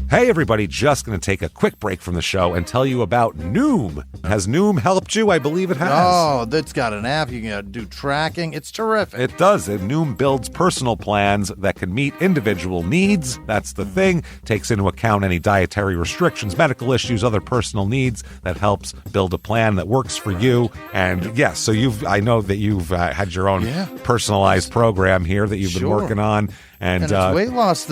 Hey everybody, just going to take a quick break from the show and tell you about Noom. Has Noom helped you? I believe it has. Oh, that's got an app. You can do tracking. It's terrific. It does. Noom builds personal plans that can meet individual needs. That's the thing. Takes into account any dietary restrictions, medical issues, other personal needs. That helps build a plan that works for you. And yes, so I know that you've had your own personalized program here that you've been working on. And it's weight loss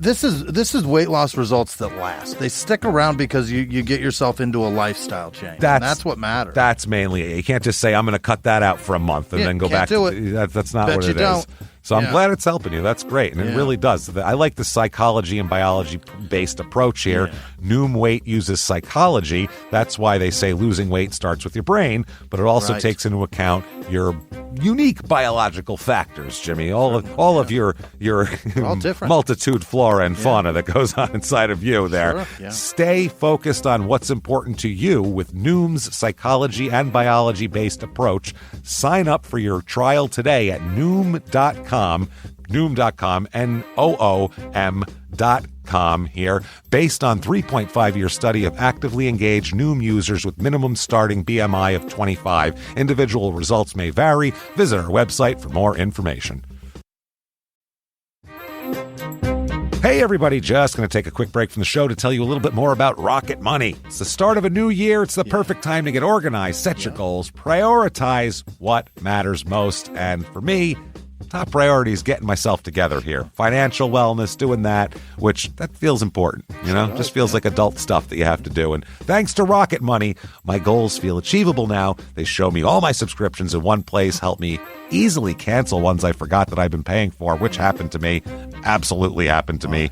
This is weight loss results that last. They stick around because you get yourself into a lifestyle change. That's what matters. That's mainly it. You can't just say, I'm going to cut that out for a month and then go back to it. That's not what it is. So I'm glad it's helping you. That's great. And it really does. I like the psychology and biology-based approach here. Yeah. Noom Weight uses psychology. That's why they say losing weight starts with your brain, but it also takes into account your unique biological factors, Jimmy. All of your multitude flora and fauna that goes on inside of you there. Sure. Yeah. Stay focused on what's important to you with Noom's psychology and biology-based approach. Sign up for your trial today at Noom.com, Noom.com here, based on 3.5-year study of actively engaged Noom users with minimum starting BMI of 25. Individual results may vary. Visit our website for more information. Hey everybody, just going to take a quick break from the show to tell you a little bit more about Rocket Money. It's the start of a new year. It's the perfect time to get organized, set your goals, prioritize what matters most. And for me, top priority is getting myself together here. Financial wellness, doing that, which that feels important, just feels like adult stuff that you have to do. And thanks to Rocket Money, my goals feel achievable now. They show me all my subscriptions in one place, help me easily cancel ones I forgot that I've been paying for, which happened to me. Absolutely happened to me.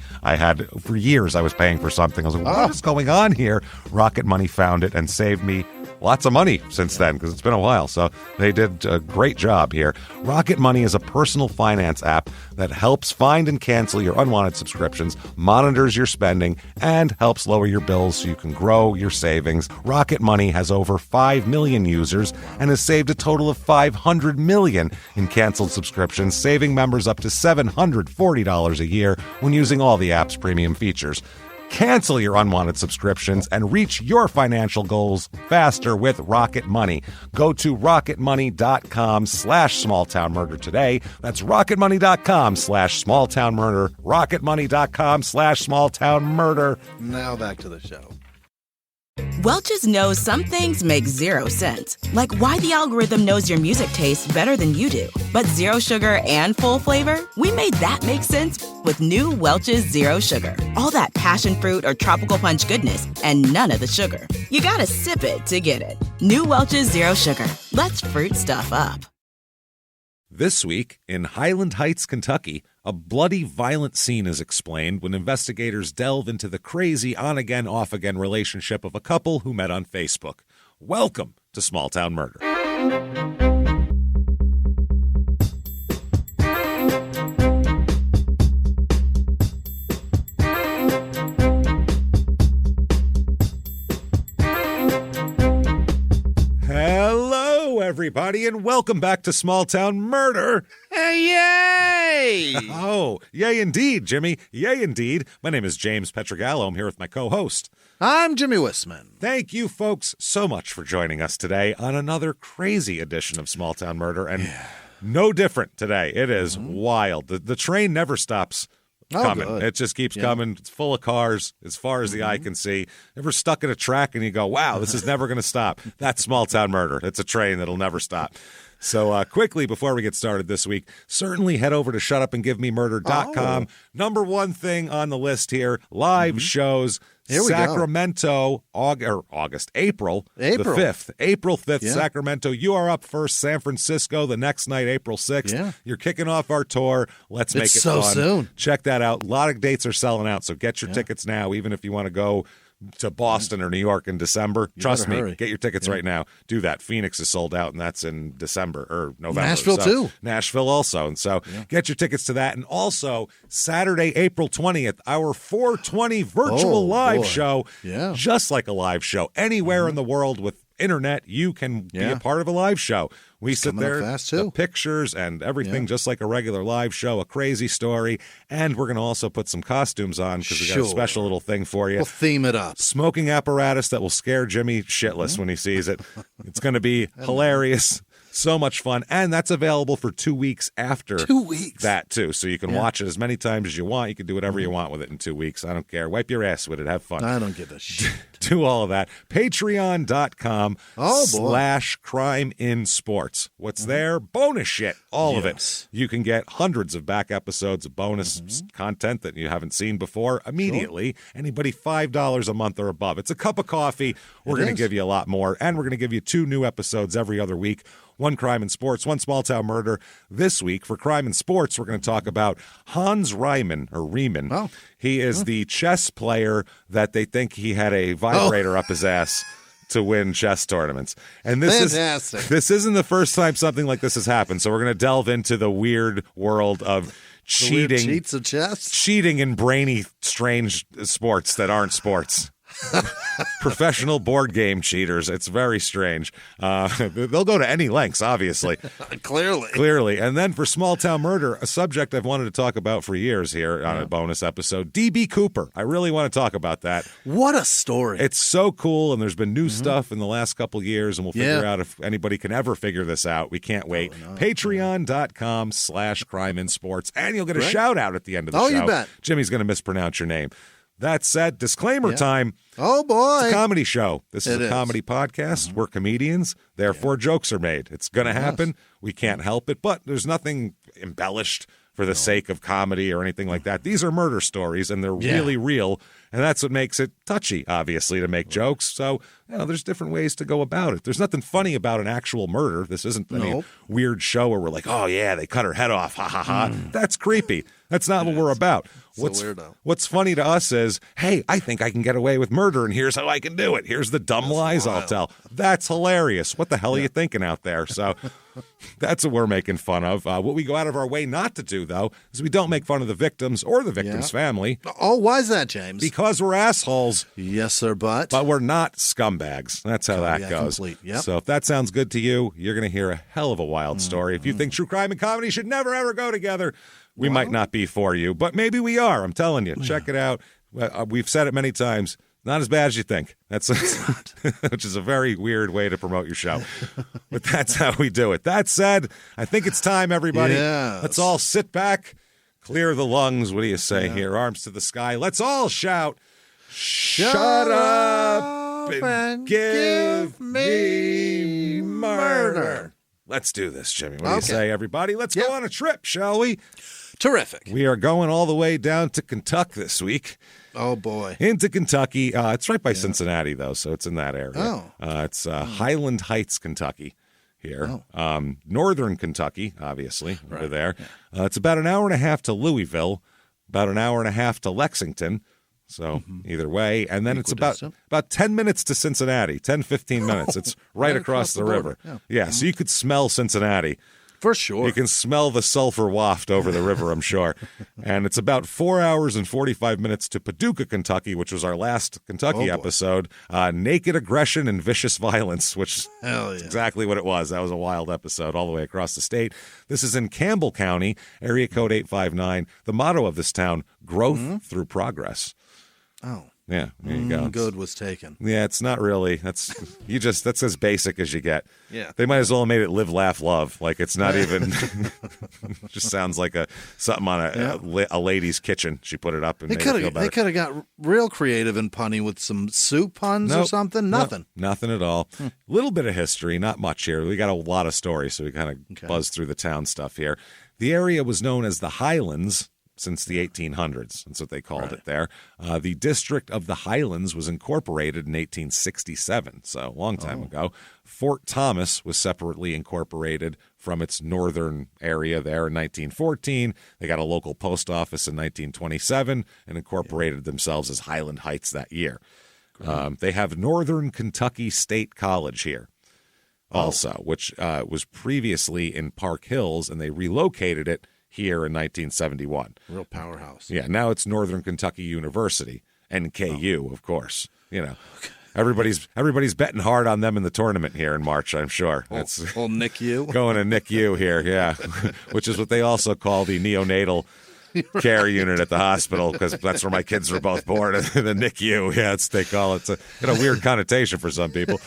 For years, I was paying for something. I was like, what is going on here? Rocket Money found it and saved me lots of money since then, because it's been a while. So they did a great job here. Rocket Money is a personal finance app that helps find and cancel your unwanted subscriptions, monitors your spending, and helps lower your bills so you can grow your savings. Rocket Money has over 5 million users and has saved a total of $500 million in canceled subscriptions, saving members up to $740 a year when using all the app's premium features. Cancel your unwanted subscriptions and reach your financial goals faster with Rocket Money. Go to rocketmoney.com/smalltownmurder today. That's rocketmoney.com/smalltownmurder. rocketmoney.com/smalltownmurder. Now back to the show. Welch's knows some things make zero sense, like why the algorithm knows your music tastes better than you do. But zero sugar and full flavor? We made that make sense with new Welch's Zero Sugar. All that passion fruit or tropical punch goodness and none of the sugar. You gotta sip it to get it. New Welch's Zero Sugar. Let's fruit stuff up. This week, in Highland Heights, Kentucky, a bloody, violent scene is explained when investigators delve into the crazy on-again, off-again relationship of a couple who met on Facebook. Welcome to Small Town Murder. Everybody, and welcome back to Small Town Murder. Hey, yay! Oh, yay indeed, Jimmy. Yay indeed. My name is James Pietragallo. I'm here with my co-host. I'm Jimmie Whisman. Thank you, folks, so much for joining us today on another crazy edition of Small Town Murder, and no different today. It is wild. The train never stops coming. Good. It just keeps coming. It's full of cars as far as the eye can see. Ever stuck in a track and you go, wow, this is never going to stop. That's Small Town Murder. It's a train that'll never stop. So quickly, before we get started this week, certainly head over to shutupandgivememurder.com. Number one thing on the list here, live shows. Here we Sacramento, April the 5th. April 5th, Sacramento. You are up first. San Francisco the next night, April 6th. Yeah. You're kicking off our tour. Let's make it so fun. Soon. Check that out. A lot of dates are selling out, so get your tickets now, even if you want to go to Boston or New York in December. Trust me, get your tickets right now. Do that. Phoenix is sold out, and that's in December or November. Nashville, too. Nashville also. And so get your tickets to that. And also, Saturday, April 20th, our 420 virtual live show. Yeah. Just like a live show. Anywhere in the world with internet, you can be a part of a live show. We sit there, the pictures and everything, just like a regular live show, a crazy story. And we're going to also put some costumes on because we got a special little thing for you. We'll theme it up. Smoking apparatus that will scare Jimmie shitless when he sees it. It's going to be hilarious. So much fun. And that's available for 2 weeks after 2 weeks. That, too. So you can watch it as many times as you want. You can do whatever you want with it in 2 weeks. I don't care. Wipe your ass with it. Have fun. I don't give a shit. Do all of that. Patreon.com/crime in sports. What's there? Bonus shit. All of it. You can get hundreds of back episodes of bonus content that you haven't seen before immediately. Anybody $5 a month or above. It's a cup of coffee. We're going to give you a lot more. And we're going to give you 2 new episodes every other week. One crime in sports, one small town murder. This week for crime in sports, we're going to talk about Hans Riemann. Oh. He is the chess player that they think he had a vibrator up his ass to win chess tournaments. And this isn't the first time something like this has happened. So we're going to delve into the weird world of cheating. Cheats of chess? Cheating in brainy, strange sports that aren't sports. Professional board game cheaters. It's very strange. They'll go to any lengths, obviously. Clearly. And then for small town murder, a subject I've wanted to talk about for years here on a bonus episode, D.B. Cooper. I really want to talk about that. What a story. It's so cool, and there's been new stuff in the last couple years, and we'll figure out if anybody can ever figure this out. We can't wait. Patreon.com/crime in sports, and you'll get a shout out at the end of the show. Oh, you bet. Jimmie's going to mispronounce your name. That said, disclaimer time. Oh, boy. It's a comedy show. This is a comedy podcast. We're comedians. Therefore, jokes are made. It's going to happen. We can't help it. But there's nothing embellished for the sake of comedy or anything like that. These are murder stories, and they're really real. And that's what makes it touchy, obviously, to make jokes. So, there's different ways to go about it. There's nothing funny about an actual murder. This isn't any weird show where we're like, oh, yeah, they cut her head off. Ha, ha, ha. That's creepy. That's not what we're about. What's funny to us is, hey, I think I can get away with murder, and here's how I can do it. Here's the dumb lies I'll tell. That's hilarious. What the hell are you thinking out there? So that's what we're making fun of. What we go out of our way not to do, though, is we don't make fun of the victims or the victim's family. Oh, why is that, James? Because we're assholes. Yes, sir, but we're not scumbags. That's how that goes. Yep. So if that sounds good to you, you're going to hear a hell of a wild story. If you think true crime and comedy should never, ever go together, we might not be for you, but maybe we are. I'm telling you. Check it out. We've said it many times. Not as bad as you think. That's which is a very weird way to promote your show. But that's how we do it. That said, I think it's time, everybody. Yes. Let's all sit back, clear the lungs. What do you say here? Arms to the sky. Let's all shout, shut up and give me murder. Let's do this, Jimmie. What do you say, everybody? Let's go on a trip, shall we? Terrific. We are going all the way down to Kentucky this week. Oh, boy. Into Kentucky. It's right by Cincinnati, though, so it's in that area. It's Highland Heights, Kentucky here. Northern Kentucky, obviously, over there. It's about an hour and a half to Louisville, about an hour and a half to Lexington. So either way. And then it's about 10 minutes to Cincinnati, 10, 15 minutes. It's right across the river. Yeah, so you could smell Cincinnati. For sure. You can smell the sulfur waft over the river, I'm sure. And it's about 4 hours and 45 minutes to Paducah, Kentucky, which was our last Kentucky episode. Naked aggression and vicious violence, which is exactly what it was. That was a wild episode all the way across the state. This is in Campbell County, area code 859. The motto of this town, growth through progress. Oh. Yeah, there you go. Good was taken. Yeah, it's not really. That's as basic as you get. Yeah. They might as well have made it live, laugh, love. Like it's not even. Just sounds like something on a lady's kitchen. She put it up and they could have got real creative and punny with some soup puns or something. Nothing. Nothing at all. A little bit of history, not much here. We got a lot of stories, so we kind of buzzed through the town stuff here. The area was known as the Highlands since the 1800s. That's what they called it there. The District of the Highlands was incorporated in 1867, so a long time ago. Fort Thomas was separately incorporated from its northern area there in 1914. They got a local post office in 1927 and incorporated themselves as Highland Heights that year. They have Northern Kentucky State College here also, which was previously in Park Hills, and they relocated it here in 1971. Real powerhouse. Yeah, now it's Northern Kentucky University, NKU, of course. everybody's betting hard on them in the tournament here in March, I'm sure. That's old NICU. Going to NICU here, yeah, which is what they also call the neonatal care unit at the hospital, because that's where my kids were both born, in the NICU. Yeah, they call it. It's got a weird connotation for some people.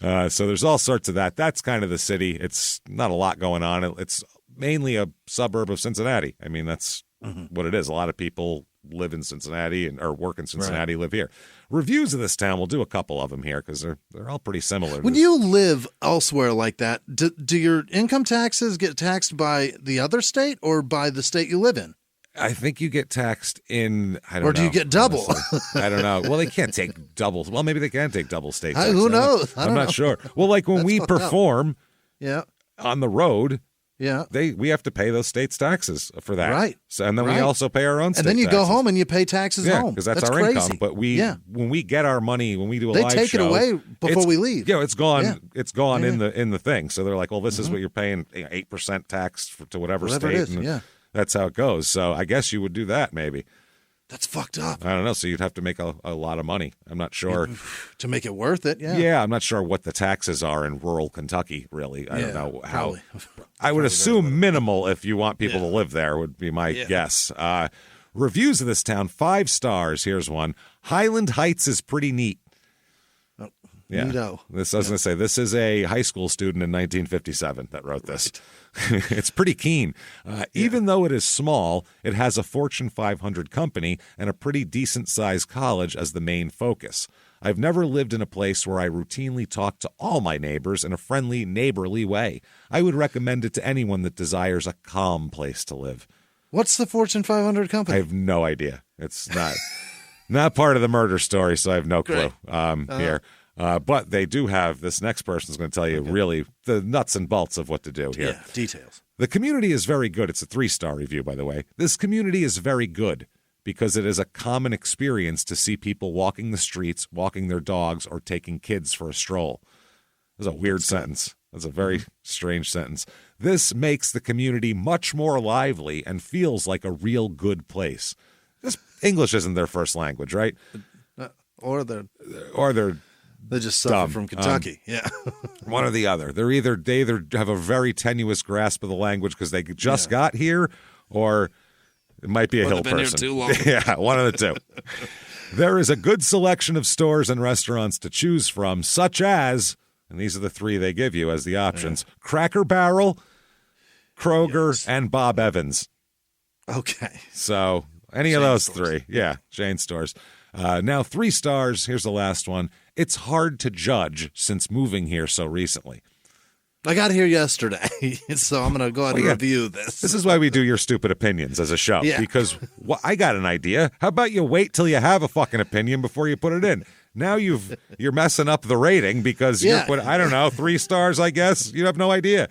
So there's all sorts of that. That's kind of the city. It's not a lot going on. It's mainly a suburb of Cincinnati. I mean, that's what it is. A lot of people live in Cincinnati or work in Cincinnati, live here. Reviews of this town, we'll do a couple of them here because they're all pretty similar. When you live elsewhere like that, do your income taxes get taxed by the other state or by the state you live in? I think you get taxed in, I don't know. Or do you get double? I don't know. Well, they can't take double. Well, maybe they can take double state tax. Who knows? I'm not sure. Well, like when we perform on the road, we have to pay those state's taxes for that. Right. So, and then we also pay our own state taxes. And then you taxes. go home and you pay taxes home. because that's our crazy. income. But when we get our money, when we do a live show, they take it away before we leave. Yeah, it's gone. Yeah. It's gone in the thing. So they're like, well, this is what you're paying, 8% tax to whatever state. It is, That's how it goes. So I guess you would do that maybe. That's fucked up. I don't know. So you'd have to make a lot of money. I'm not sure. To make it worth it, Yeah, I'm not sure what the taxes are in rural Kentucky, really. I don't know how. I would assume minimal if you want people to live there would be my guess. Reviews of this town, 5 stars. Here's one. Highland Heights is pretty neat. Yeah. I was going to say, this is a high school student in 1957 that wrote this. It's pretty keen. Even though it is small, it has a Fortune 500 company and a pretty decent-sized college as the main focus. I've never lived in a place where I routinely talk to all my neighbors in a friendly, neighborly way. I would recommend it to anyone that desires a calm place to live. What's the Fortune 500 company? I have no idea. It's not part of the murder story, so I have no clue here. But they do have, this next person's going to tell you really the nuts and bolts of what to do here. Yeah, details. The community is very good. It's a 3-star review, by the way. This community is very good because it is a common experience to see people walking the streets, walking their dogs, or taking kids for a stroll. That's a weird sentence. That's a very strange sentence. This makes the community much more lively and feels like a real good place. English isn't their first language, right? Or they're they just suffer from Kentucky. One or the other. They either have a very tenuous grasp of the language because they just got here, or it might be a hill person. Been here too long. Yeah, one of the two. There is a good selection of stores and restaurants to choose from, such as, and these are the 3 they give you as the options: Cracker Barrel, Kroger, and Bob Evans. Okay. So any of those 3. Yeah, chain stores. Now, 3 stars. Here's the last one. It's hard to judge since moving here so recently. I got here yesterday, so I'm going to go ahead and review this. This is why we do your stupid opinions as a show, because I got an idea. How about you wait till you have a fucking opinion before you put it in? Now you're messing up the rating because you're putting, I don't know, 3 stars, I guess. You have no idea.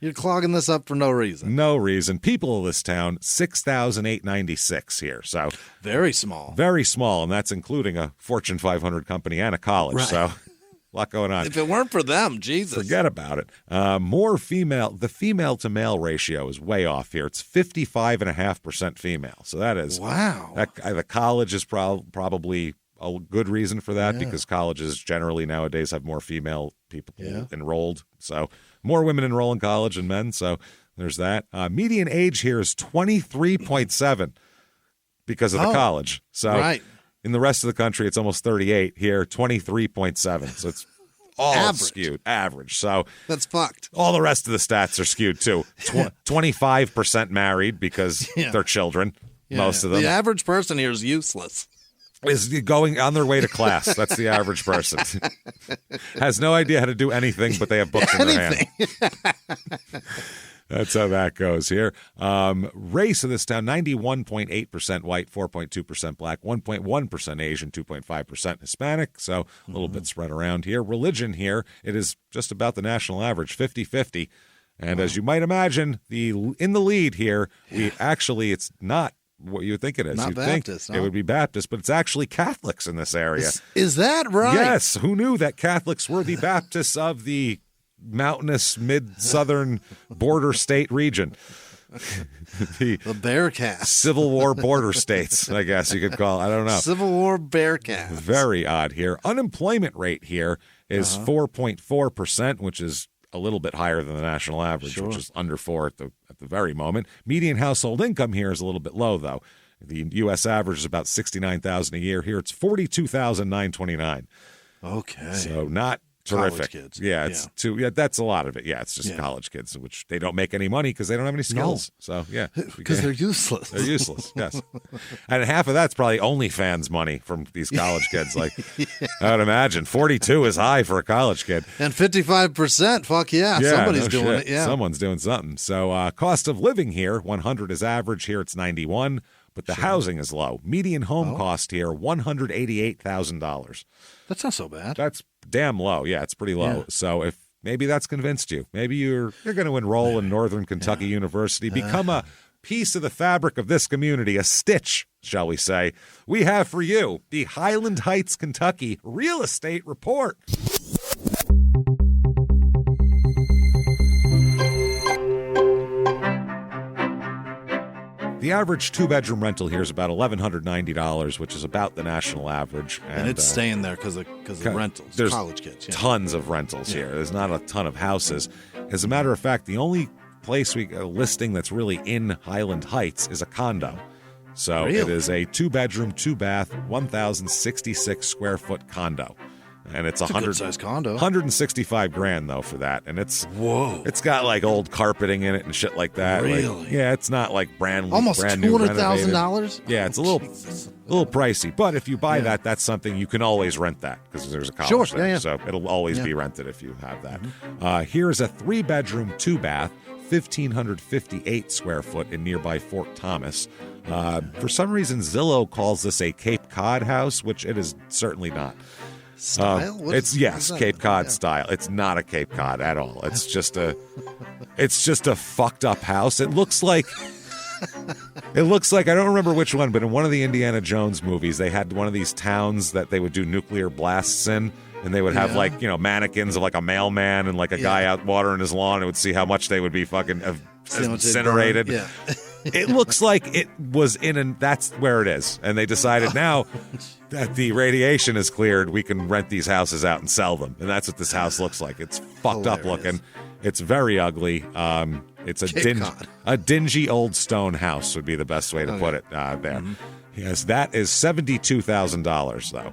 You're clogging this up for no reason. No reason. People of this town, 6,896 here. So very small. Very small, and that's including a Fortune 500 company and a college. Right. So a lot going on. If it weren't for them, Jesus. Forget about it. More female. The female-to-male ratio is way off here. It's 55.5% female. So that is... Wow. The college is probably a good reason for that because colleges generally nowadays have more female people enrolled. So more women enroll in college than men. So there's that. Median age here is 23.7 because of the college. So in the rest of the country, it's almost 38. Here, 23.7. So it's all skewed. Average. So that's fucked. All the rest of the stats are skewed too. 25% married because they're children. Most of them. The average person here is useless. Is going on their way to class. That's the average person. Has no idea how to do anything, but they have books in their hand. That's how that goes here. Race of this town, 91.8% white, 4.2% black, 1.1% Asian, 2.5% Hispanic. So a little bit spread around here. Religion here, it is just about the national average, 50-50. And as you might imagine, in the lead here, it's not what you would think it is. Not You'd Baptist, think it would be Baptist, but it's actually Catholics in this area. Is that right? Yes. Who knew that Catholics were the Baptists of the mountainous mid-southern border state region? The bear cast. Civil War border states, I guess you could call it. I don't know. Civil War bear cast. Very odd here. Unemployment rate here is 4.4%, which is a little bit higher than the national average, which is under 4 at the very moment. Median household income here is a little bit low, though. The U.S. average is about $69,000 a year. Here it's $42,929. Okay. So not terrific. College kids. Yeah, it's that's a lot of it. Yeah, it's just college kids, which they don't make any money because they don't have any skills. No. So yeah, because they're useless. They're useless. Yes, and half of that's probably OnlyFans money from these college kids. Like I would imagine, 42 is high for a college kid, and 55%. Fuck yeah, somebody's doing it. Yeah, someone's doing something. So cost of living here, 100 is average. Here it's 91, but the housing is low. Median home cost here, $188,000. That's not so bad. That's damn low. Yeah, it's pretty low. Yeah. So if maybe that's convinced you, maybe you're going to enroll in Northern Kentucky University, become a piece of the fabric of this community, a stitch, shall we say. We have for you the Highland Heights, Kentucky Real Estate Report. The average two-bedroom rental here is about $1,190, which is about the national average. And it's staying there because of rentals, there's college kids. Yeah. Tons of rentals here. There's not a ton of houses. As a matter of fact, the only place listing that's really in Highland Heights is a condo. So It is a two-bedroom, two-bath, 1,066 square foot condo. And it's a good-sized condo. $165,000 though for that, and it's got like old carpeting in it and shit like that. Really? Like, yeah, it's not like brand almost $200,000. Yeah, it's a little pricey, but if you buy that, that's something you can always rent that because there's a college there, so it'll always be rented if you have that. Mm-hmm. Here's a 3-bedroom, 2-bath, 1,558 square foot in nearby Fort Thomas. For some reason, Zillow calls this a Cape Cod house, which it is certainly not. Style? Cape Cod style. It's not a Cape Cod at all. It's just a fucked up house. It looks like I don't remember which one, but in one of the Indiana Jones movies, they had one of these towns that they would do nuclear blasts in, and they would have mannequins of like a mailman and like a guy out watering his lawn, and would see how much they would be fucking incinerated. Yeah. It looks like it was that's where it is. And they decided now that the radiation is cleared, we can rent these houses out and sell them. And that's what this house looks like. It's fucked up looking. It's very ugly. It's a dingy old stone house would be the best way to put it there. Mm-hmm. Yes, that is $72,000 though.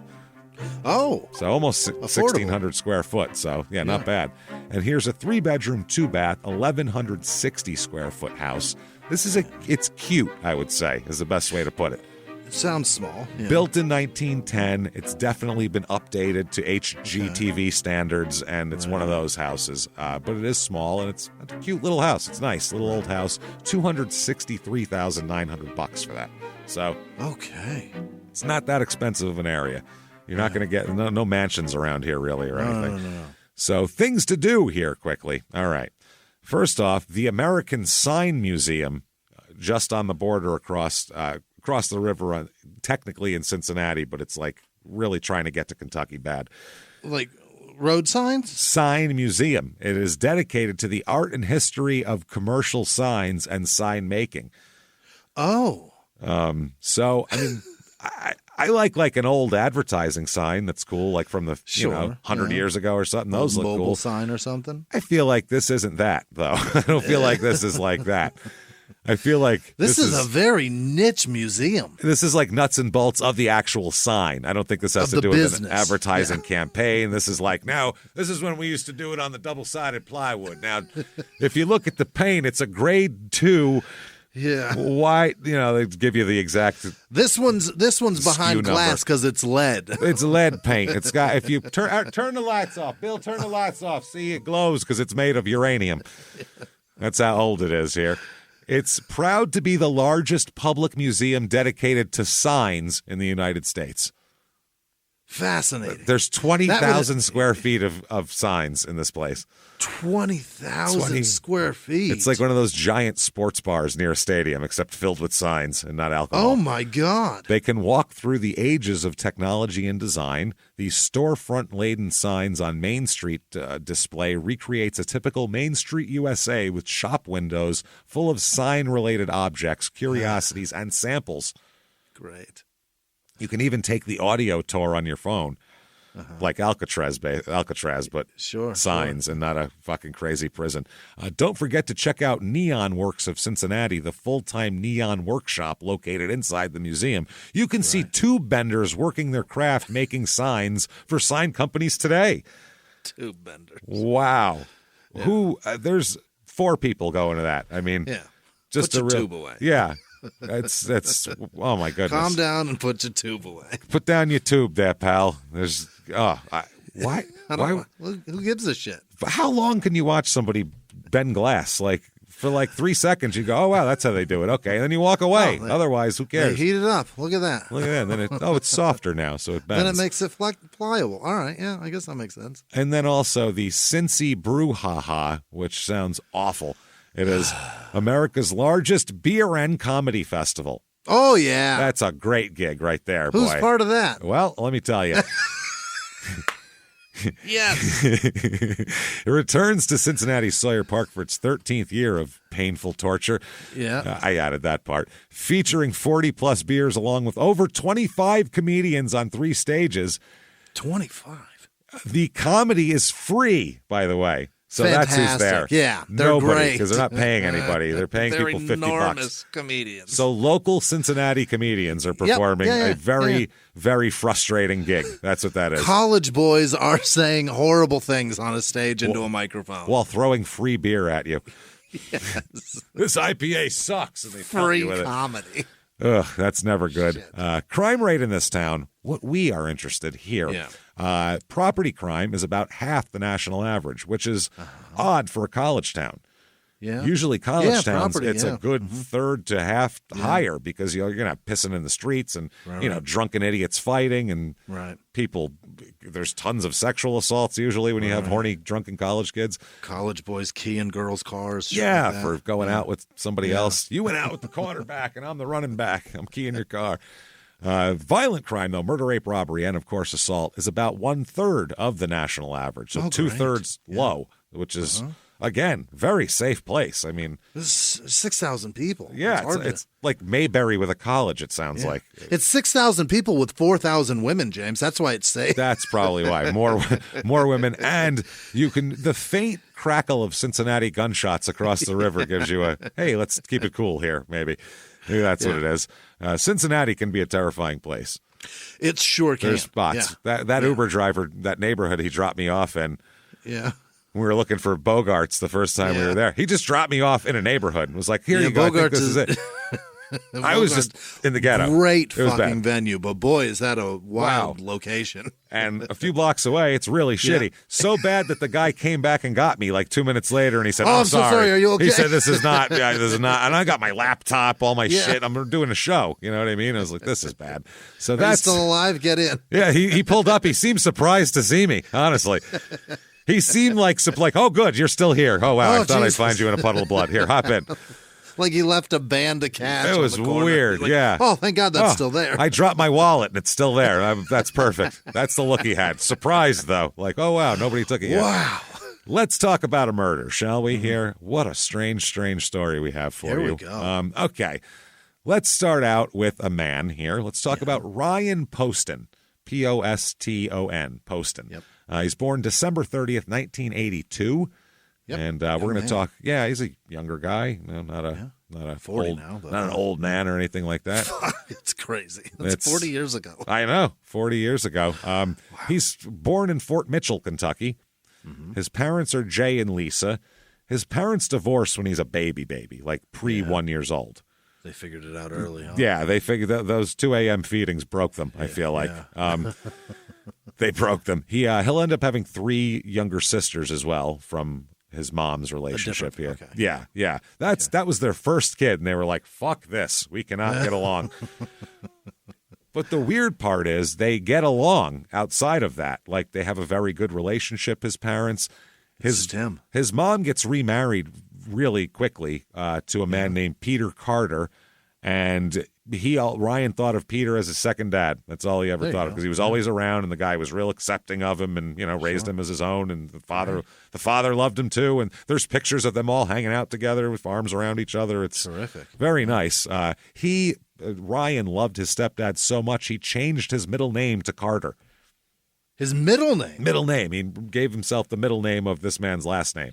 Oh. So almost 1,600 square foot. So, not bad. And here's a 3-bedroom, 2-bath, 1,160 square foot house. It's cute, I would say, is the best way to put it. It sounds small. Yeah. Built in 1910. It's definitely been updated to HGTV standards, and it's one of those houses. But it is small, and it's a cute little house. It's nice, little old house. $263,900 for that. So, it's not that expensive of an area. You're not going to get no mansions around here, really, or anything. No. So, things to do here quickly. All right. First off, the American Sign Museum, just on the border across the river, technically in Cincinnati, but it's like really trying to get to Kentucky bad. Like road signs? Sign Museum. It is dedicated to the art and history of commercial signs and sign making. Oh. So, I mean, I like an old advertising sign that's cool, like from the 100 years ago or something. Those look cool. Mobile sign or something. I feel like this isn't that, though. I don't feel like this is like that. I feel like this is a very niche museum. This is like nuts and bolts of the actual sign. I don't think this has to do with an advertising campaign. This is like, this is when we used to do it on the double-sided plywood. Now, if you look at the paint, it's a grade 2. Yeah. Why? They give you the exact. This one's behind glass because it's lead. It's lead paint. It's got. If you turn the lights off, Bill, turn the lights off. See, it glows because it's made of uranium. That's how old it is here. It's proud to be the largest public museum dedicated to signs in the United States. Fascinating. There's 20,000 square feet of signs in this place. 20,000 square feet. It's like one of those giant sports bars near a stadium, except filled with signs and not alcohol. Oh, my God. They can walk through the ages of technology and design. These storefront-laden signs on Main Street display recreates a typical Main Street USA with shop windows full of sign-related objects, curiosities, and samples. Great. You can even take the audio tour on your phone, like Alcatraz, but signs and not a fucking crazy prison. Don't forget to check out Neon Works of Cincinnati, the full-time neon workshop located inside the museum. You can see tube benders working their craft making signs for sign companies today. Tube benders. Wow. Yeah. There's 4 people going to that. I mean, just put your tube away. Yeah. That's oh my goodness. Calm down and put your tube away. Put down your tube there, pal. There's why? Who gives a shit? How long can you watch somebody bend glass? Like for 3 seconds, you go, oh wow, that's how they do it. Okay, and then you walk away. Otherwise, who cares? They heat it up. Look at that. Look at that. And then it's softer now, so it bends. Then it makes it pliable. All right, yeah, I guess that makes sense. And then also the Cincy Brouhaha, which sounds awful. It is America's largest beer and comedy festival. Oh, yeah. That's a great gig right there, Who's boy. part of that? Well, let me tell you. Yes. It returns to Cincinnati Sawyer Park for its 13th year of painful torture. Yeah. I added that part. Featuring 40-plus beers along with over 25 comedians on 3 stages. 25? The comedy is free, by the way. So Fantastic. That's who's there. Yeah, they're Nobody, great. because they're not paying anybody. They're paying people $50. Enormous comedians. So local Cincinnati comedians are performing a very, very frustrating gig. That's what that is. College boys are saying horrible things on a stage into a microphone. While throwing free beer at you. Yes. This IPA sucks. And they free you with comedy. Ugh, that's never good. Crime rate in this town, what we are interested here. Property crime is about half the national average, which is odd for a college town. Yeah. Usually college towns, property, it's a good third to half higher because you're going to have pissing in the streets and, drunken idiots fighting and people. There's tons of sexual assaults usually when you have horny, drunken college kids. College boys keying girls' cars. Yeah, like for going out with somebody else. You went out with the quarterback and I'm the running back. I'm keying your car. Violent crime, though, murder, rape, robbery, and, of course, assault, is about 1/3 of the national average. So 2/3 low, which is, again, very safe place. I mean, this is 6,000 people. Yeah, it's like Mayberry with a college, it sounds like. It's 6,000 people with 4,000 women, James. That's why it's safe. That's probably why. More women. And the faint crackle of Cincinnati gunshots across the river gives you a, hey, let's keep it cool here, maybe. Maybe that's what it is. Cincinnati can be a terrifying place. It sure can. There's spots. Yeah. That Uber driver, that neighborhood he dropped me off in. Yeah. We were looking for Bogarts the first time we were there. He just dropped me off in a neighborhood and was like, here you go. I think this is it. I was just in the ghetto. Great fucking venue, but boy, is that a wild location. And a few blocks away, it's really shitty. So bad that the guy came back and got me like 2 minutes later, and he said, I'm so sorry. Are you okay? He said, this is not. And I got my laptop, all my shit. I'm doing a show. You know what I mean? I was like, this is bad. So that's still alive. Get in. Yeah, he pulled up. He seemed surprised to see me, honestly. He seemed like, oh, good, you're still here. Oh, wow, I thought I'd find you in a puddle of blood. Here, hop in. Like he left a band of cash. It was weird, like, oh, thank God that's still there. I dropped my wallet and it's still there. That's perfect. That's the look he had. Surprised, though. Like, oh, wow, nobody took it yet. Wow. Let's talk about a murder, shall we, here? What a strange story we have for you. Here we go. Okay, let's start out with a man here. Let's talk about Ryan Poston, Poston, Poston. Yep. He's born December 30th, 1982. Yep. And we're going to talk. Yeah, he's a younger guy. Not a 40 old, now, but not an old man or anything like that. It's crazy. It's 40 years ago. I know, 40 years ago. Wow. He's born in Fort Mitchell, Kentucky. Mm-hmm. His parents are Jay and Lisa. His parents divorced when he's a baby, like 1 year old. They figured it out early. Huh? Yeah, they figured that those 2 a.m. feedings broke them. I feel like. They broke them. He'll end up having 3 younger sisters as well from his mom's relationship here. Okay. Yeah. That was their first kid, and they were like, fuck this. We cannot get along. But the weird part is they get along outside of that. Like, they have a very good relationship, his parents. His mom gets remarried really quickly to a man named Peter Carter, and Ryan thought of Peter as his second dad. That's all he ever thought of, because he was always around, and the guy was real accepting of him, and raised him as his own. And the father loved him too. And there's pictures of them all hanging out together with arms around each other. It's terrific, very nice. Ryan loved his stepdad so much he changed his middle name to Carter. His middle name? Middle name. He gave himself the middle name of this man's last name.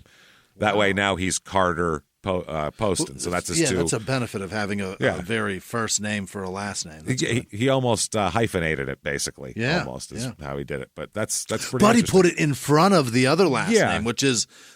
That way now he's Carter Poston. So that's his two. That's a benefit of having a very first name for a last name. He almost hyphenated it, basically. Yeah. Almost is how he did it. But that's pretty But he put it in front of the other last name,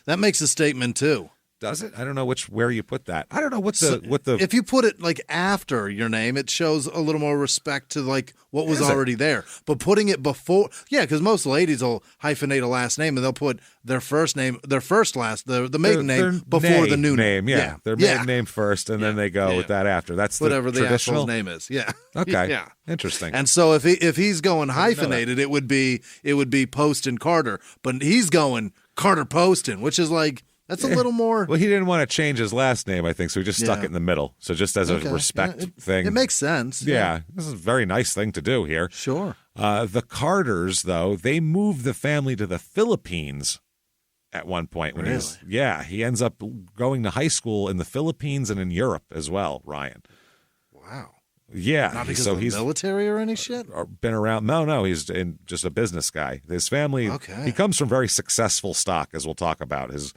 that makes a statement too. Does it? I don't know where you put that. I don't know what the if you put it like after your name, it shows a little more respect to like what was already there. But putting it before, because most ladies will hyphenate a last name and they'll put their first name, the maiden name before the new name. Yeah, their maiden name first, and then they go with that after. That's whatever the the traditional asshole's name is. Yeah. Okay. Yeah. Interesting. And so if he's going hyphenated, it would be Poston Carter, but he's going Carter Poston, which is like. That's a little more. Well, he didn't want to change his last name, I think, so he just stuck it in the middle. So just as a respect thing. It makes sense. Yeah. This is a very nice thing to do here. Sure. The Carters, though, they moved the family to the Philippines at one point. He ends up going to high school in the Philippines and in Europe as well, Ryan. Wow. Yeah. Not because of the military or any shit? Or been around. No, he's just a business guy. His family, he comes from very successful stock, as we'll talk about. His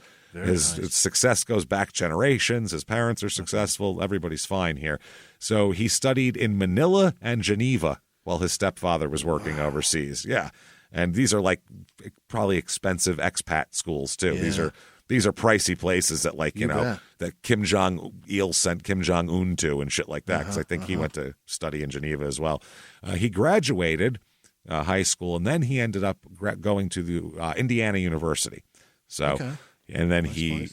success goes back generations. His parents are successful. Everybody's fine here. So he studied in Manila and Geneva while his stepfather was working overseas. Yeah. And these are like probably expensive expat schools too. Yeah. These are pricey places that that Kim Jong-il sent Kim Jong-un to and shit like that, because I think he went to study in Geneva as well. He graduated high school, and then he ended up going to the Indiana University. So. Okay. And then he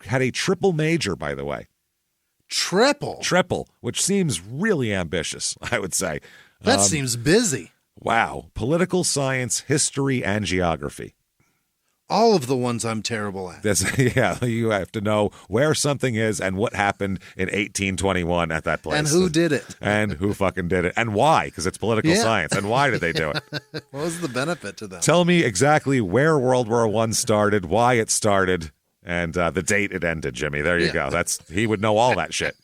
had a triple major, by the way. Triple, which seems really ambitious, I would say. That seems busy. Wow. Political science, history, and geography. All of the ones I'm terrible at. You have to know where something is and what happened in 1821 at that place. And who did it. And who fucking did it. And why, because it's political science. And why did they do it? What was the benefit to them? Tell me exactly where World War I started, why it started, and the date it ended, Jimmy. There you go. He would know all that shit.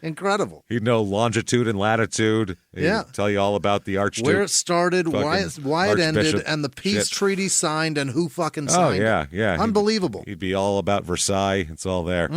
Incredible. He'd know longitude and latitude. He'd tell you all about the Archduke. Where it started, why it ended, and the peace treaty signed, and who fucking signed it. Yeah. Unbelievable. He'd be all about Versailles. It's all there.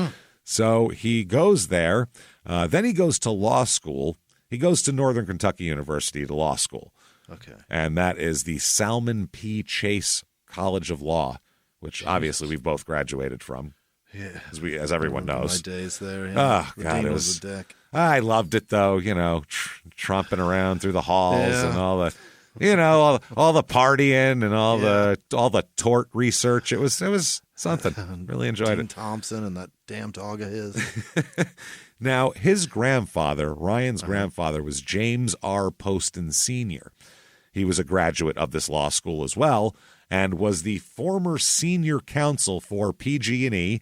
So he goes there. Then he goes to law school. He goes to Northern Kentucky University to law school. Okay. And that is the Salmon P. Chase College of Law, which obviously we've both graduated from. Yeah, as everyone knows. My days there. Oh God, it was a dick. I loved it though. Tromping around through the halls and all the, all the partying and all the tort research. It was something. Really enjoyed it. Thompson and that damn dog of his. Now his grandfather, Ryan's grandfather, was James R. Poston Sr. He was a graduate of this law school as well, and was the former senior counsel for PG&E.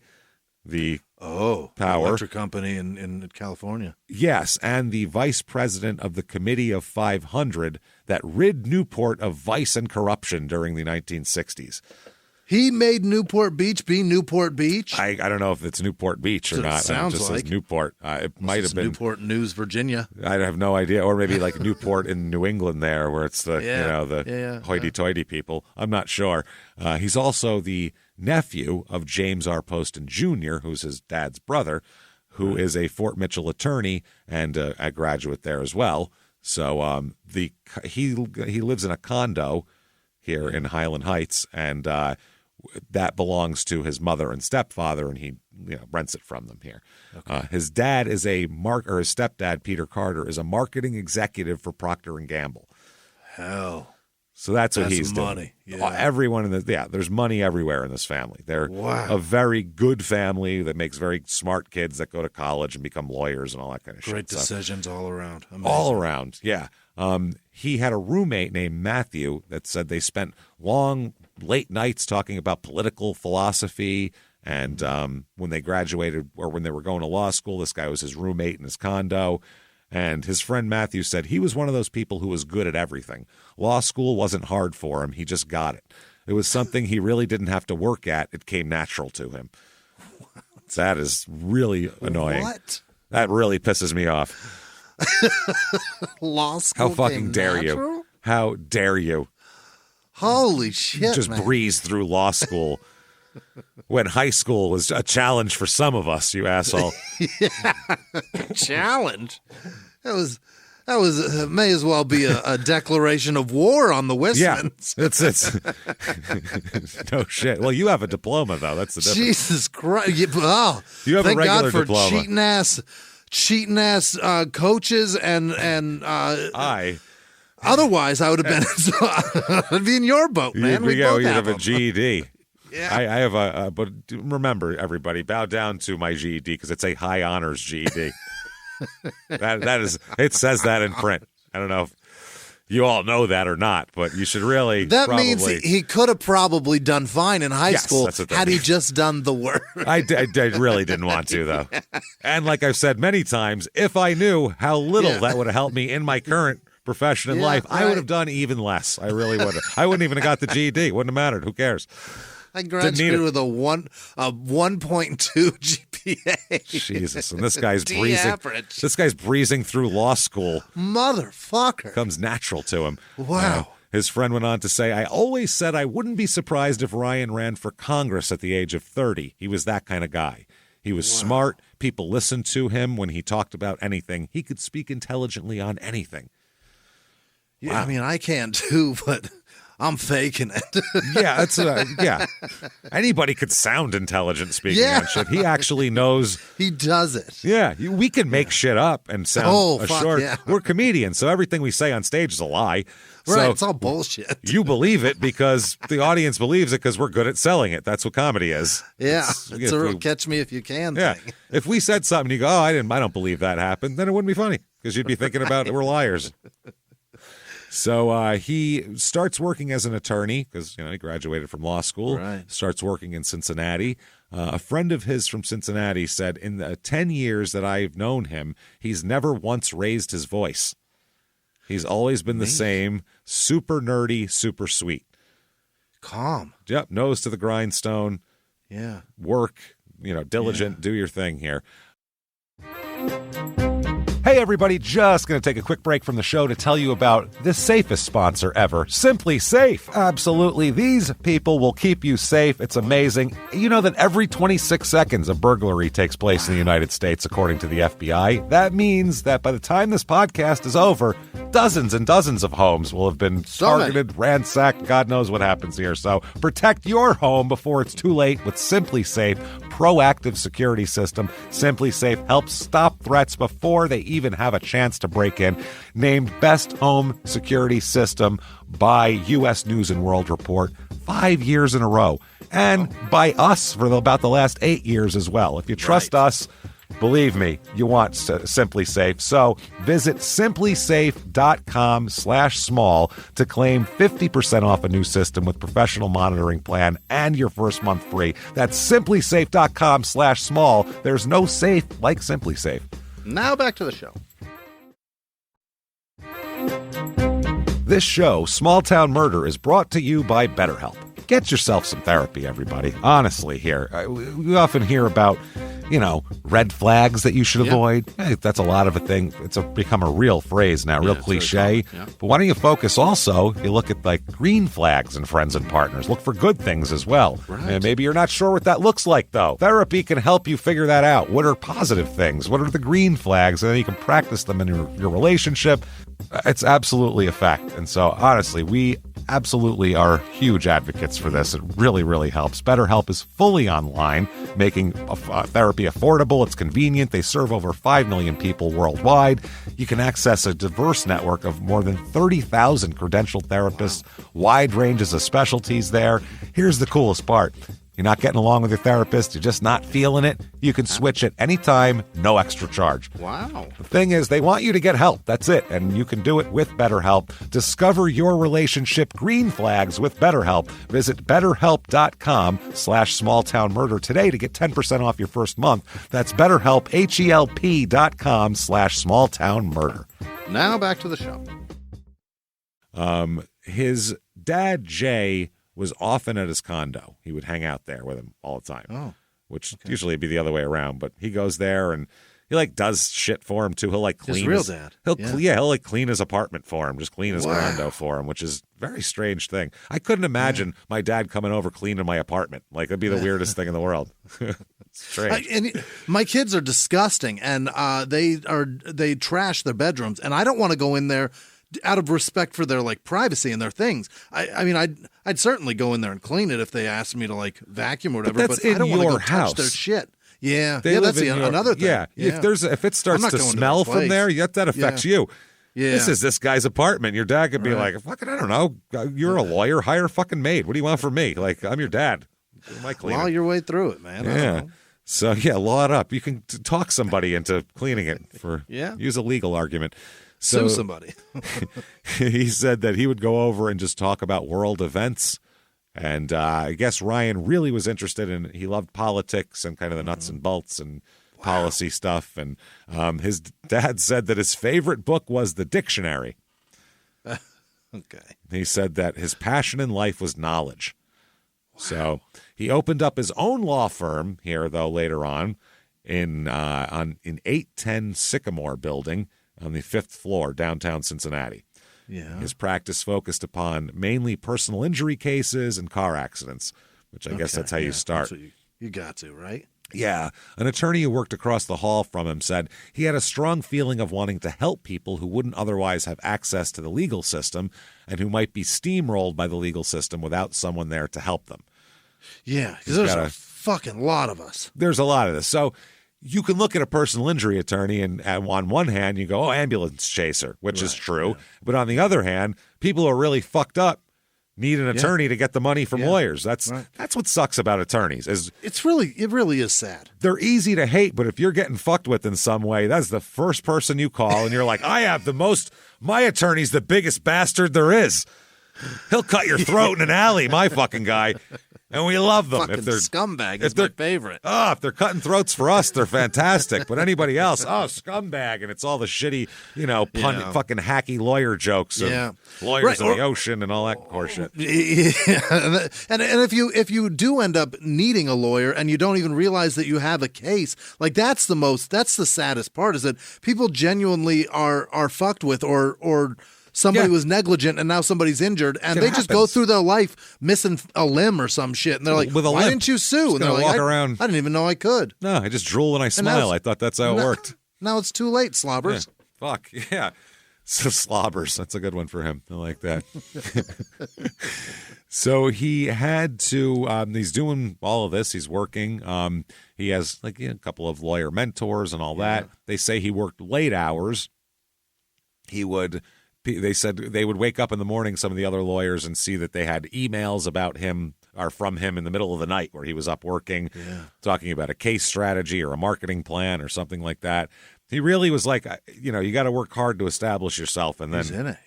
The power electric company in California. Yes, and the vice president of the Committee of 500 that rid Newport of vice and corruption during the 1960s. He made Newport Beach be Newport Beach? I don't know if it's Newport Beach or not. Sounds it just like says Newport. It might have been Newport News, Virginia. I have no idea, or maybe like Newport in New England, there where it's the hoity-toity people. I'm not sure. He's also the nephew of James R. Poston Jr., who's his dad's brother, who is a Fort Mitchell attorney and a graduate there as well. So he lives in a condo here in Highland Heights, and that belongs to his mother and stepfather, and he rents it from them here. Okay. His dad is his stepdad, Peter Carter, is a marketing executive for Procter & Gamble. Hell. So that's what he's money. doing. Yeah. Everyone there's money everywhere in this family. They're a very good family that makes very smart kids that go to college and become lawyers and all that kind of shit. Great decisions all around. Amazing. All around, yeah. He had a roommate named Matthew that said they spent long, late nights talking about political philosophy. And when they graduated or when they were going to law school, this guy was his roommate in his condo. And his friend Matthew said he was one of those people who was good at everything. Law school wasn't hard for him. He just got it. It was something he really didn't have to work at. It came natural to him. That is really annoying. What? That really pisses me off. Law school. How fucking dare you? How dare you? Holy shit! Just man. breeze through law school when high school was a challenge for some of us. You asshole! Challenge. That was may as well be a declaration of war on the Whismans. Yeah, it's no shit. Well, you have a diploma though. That's the difference. Jesus Christ! Oh, you have thank a regular God for diploma. cheating ass coaches and Otherwise, I would have been. I'd be in your boat, man. We both have a GED. Yeah, I have a. But remember, everybody, bow down to my GED because it's a high honors GED. that is. It says that in print. I don't know if you all know that or not, but you should really. That probably, means he could have probably done fine in high school had he just done the work. I really didn't want to, though. And like I've said many times, if I knew how little that would have helped me in my current profession in life, I would have done even less. I really would have. I wouldn't even have got the GED. Wouldn't have mattered. Who cares? I graduated with a 1.2 GPA. Jesus, and this guy's breezing. Average. This guy's breezing through law school. Motherfucker. Comes natural to him. Wow. His friend went on to say, "I always said I wouldn't be surprised if Ryan ran for Congress at the age of 30. He was that kind of guy. He was smart. People listened to him when he talked about anything. He could speak intelligently on anything." Yeah, wow. I mean, I can too, but I'm faking it. Yeah, it's anybody could sound intelligent speaking on shit. He actually knows. He does it. Yeah, we can make shit up and sound assured. Yeah. We're comedians, so everything we say on stage is a lie. Right, so it's all bullshit. You believe it because the audience believes it because we're good at selling it. That's what comedy is. Yeah, it's a real catch me if you can thing. If we said something, you go, "Oh, I don't believe that happened," then it wouldn't be funny because you'd be thinking about we're liars. So he starts working as an attorney because he graduated from law school. Right. Starts working in Cincinnati. A friend of his from Cincinnati said, in the 10 years that I've known him, he's never once raised his voice. He's always been the same, super nerdy, super sweet. Calm. Yep, nose to the grindstone. Yeah. Work, diligent, do your thing here. Hey everybody, just going to take a quick break from the show to tell you about the safest sponsor ever, Simply Safe. Absolutely, these people will keep you safe. It's amazing. You know that every 26 seconds a burglary takes place in the United States, according to the FBI. That means that by the time this podcast is over, dozens and dozens of homes will have been targeted, ransacked. God knows what happens here. So protect your home before it's too late with Simply Safe proactive security system. Simply Safe helps stop threats before they even have a chance to break in. Named Best Home Security System by U.S. News and World Report 5 years in a row. And by us for about the last 8 years as well. If you trust us, believe me, you want Simply Safe. So visit simplysafe.com/small to claim 50% off a new system with professional monitoring plan and your first month free. That's simplysafe.com/small. There's no safe like Simply Safe. Now back to the show. This show, Small Town Murder, is brought to you by BetterHelp. Get yourself some therapy, everybody. Honestly, here. We often hear about, red flags that you should avoid. Hey, that's a lot of a thing. It's become a real phrase now, real cliche. But why don't you focus also, you look at green flags in friends and partners. Look for good things as well. Right. And maybe you're not sure what that looks like, though. Therapy can help you figure that out. What are positive things? What are the green flags? And then you can practice them in your relationship. It's absolutely a fact. And so, honestly, we absolutely are huge advocates for this. It really, really helps. BetterHelp is fully online, making therapy affordable. It's convenient. They serve over 5 million people worldwide. You can access a diverse network of more than 30,000 credentialed therapists, wide ranges of specialties there. Here's the coolest part. You're not getting along with your therapist, you're just not feeling it, you can switch at any time, no extra charge. Wow. The thing is, they want you to get help. That's it. And you can do it with BetterHelp. Discover your relationship green flags with BetterHelp. Visit BetterHelp.com/smalltownmurder today to get 10% off your first month. That's BetterHelp, HELP.com/smalltownmurder. Now back to the show. His dad, Jay, was often at his condo. He would hang out there with him all the time, which usually would be the other way around. But he goes there and he does shit for him too. He'll clean his real dad. He'll clean his apartment for him, just clean his condo for him, which is a very strange thing. I couldn't imagine my dad coming over cleaning my apartment. It'd be the weirdest thing in the world. It's strange. And my kids are disgusting, and they trash their bedrooms, and I don't want to go in there out of respect for their privacy and their things. I mean, I'd certainly go in there and clean it if they asked me to vacuum or whatever. But I don't want to go touch their shit. Yeah, that's another thing. Yeah, if it starts to smell from there, that affects you. Yeah. This is this guy's apartment. Your dad could be like, "Fucking, I don't know. You're a lawyer. Hire a fucking maid. What do you want from me? I'm your dad. Law your way through it, man. Yeah. So law it up. You can talk somebody into cleaning it use a legal argument. So sue somebody. He said that he would go over and just talk about world events. And I guess Ryan really was interested in, he loved politics and kind of the nuts and bolts and policy stuff. And his dad said that his favorite book was the dictionary. Okay. He said that his passion in life was knowledge. Wow. So he opened up his own law firm here, though, later on in 810 Sycamore Building on the 5th floor, downtown Cincinnati. Yeah. His practice focused upon mainly personal injury cases and car accidents, which I guess that's how you start. That's what you got to, right? Yeah. An attorney who worked across the hall from him said he had a strong feeling of wanting to help people who wouldn't otherwise have access to the legal system and who might be steamrolled by the legal system without someone there to help them. Yeah, because there's a fucking lot of us. There's a lot of this. So you can look at a personal injury attorney and on one hand you go, ambulance chaser, which is true. Yeah. But on the other hand, people who are really fucked up need an attorney to get the money from lawyers. That's what sucks about attorneys. It really is sad. They're easy to hate, but if you're getting fucked with in some way, that's the first person you call and you're like, my attorney's the biggest bastard there is. He'll cut your throat in an alley, my fucking guy. And we love them. Fucking if they're scumbag is my favorite. Oh, if they're cutting throats for us, they're fantastic. But anybody else, scumbag. And it's all the shitty, fucking hacky lawyer jokes of lawyers in the ocean and all that horseshit. Yeah. And if you do end up needing a lawyer and you don't even realize that you have a case, that's the saddest part, is that people genuinely are fucked with or somebody was negligent and now somebody's injured and they just go through their life missing a limb or some shit. And they're like, why didn't you sue? And they're like, walk around. I didn't even know I could. No, I just drool when I smile. I thought that's how it worked. Now it's too late, slobbers. Yeah. Fuck, yeah. So slobbers, that's a good one for him. I like that. So he had to, he's doing all of this. He's working. He has a couple of lawyer mentors and all that. They say he worked late hours. They said they would wake up in the morning, some of the other lawyers, and see that they had emails about him or from him in the middle of the night where he was up working, talking about a case strategy or a marketing plan or something like that. He really was like, you got to work hard to establish yourself, and then he's in it,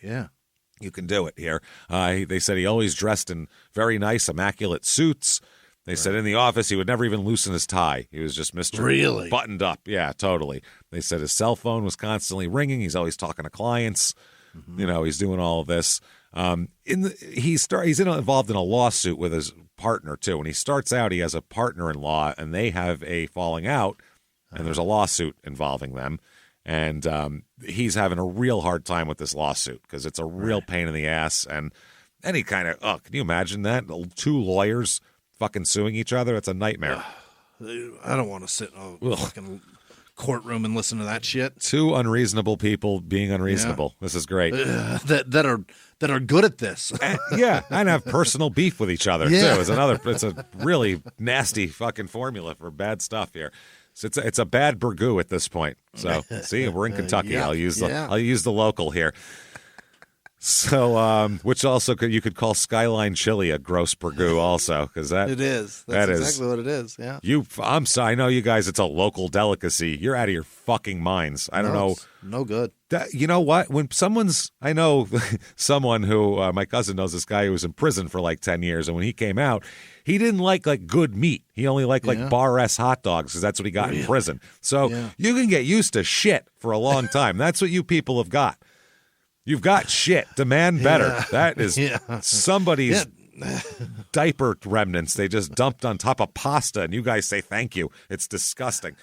you can do it here. They said he always dressed in very nice, immaculate suits. They said in the office he would never even loosen his tie. He was just Mr. Buttoned up. Yeah, totally. They said his cell phone was constantly ringing. He's always talking to clients. Mm-hmm. He's doing all of this. He's involved in a lawsuit with his partner too. When he starts out, he has a partner-in-law, and they have a falling out, and there's a lawsuit involving them. And he's having a real hard time with this lawsuit because it's a real pain in the ass. And any kind of can you imagine that? Two lawyers fucking suing each other? It's a nightmare. I don't want to sit in a fucking courtroom and listen to that shit. Two unreasonable people being unreasonable. This is great. That are good at this. And have personal beef with each other too. It's a really nasty fucking formula for bad stuff here. So it's a bad burgoo at this point. So see, we're in Kentucky. I'll use the local here. Yeah. Which also you could call Skyline Chili a gross burgoo also, because It is. That's exactly what it is. Yeah. I'm sorry. I know you guys. It's a local delicacy. You're out of your fucking minds. I don't know. No good. You know what? When I know someone who my cousin knows this guy who was in prison for like 10 years, and when he came out, he didn't like good meat. He only liked like bar-S hot dogs because that's what he got in prison. So you can get used to shit for a long time. That's what you people have got. You've got shit. Demand better. Yeah. That is somebody's diaper remnants they just dumped on top of pasta, and you guys say thank you. It's disgusting.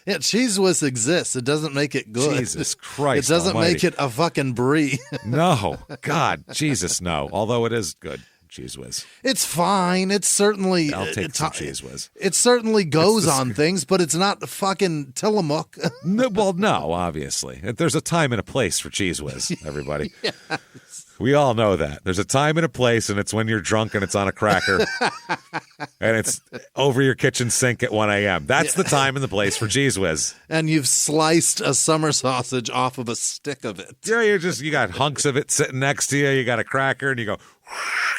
Yeah, Cheese Whiz exists. It doesn't make it good. Jesus Christ It doesn't almighty. make it a fucking brie. No. God, Jesus, no. Although it is good. Cheese Whiz. It's fine. It's certainly. I'll take some Cheese Whiz. It certainly goes on things, but it's not fucking Tillamook. No, obviously. There's a time and a place for Cheese Whiz, everybody. We all know that. There's a time and a place, and it's when you're drunk and it's on a cracker, and it's over your kitchen sink at 1 a.m. That's the time and the place for Cheese Whiz. And you've sliced a summer sausage off of a stick of it. Yeah, you got hunks of it sitting next to you. You got a cracker, and you go,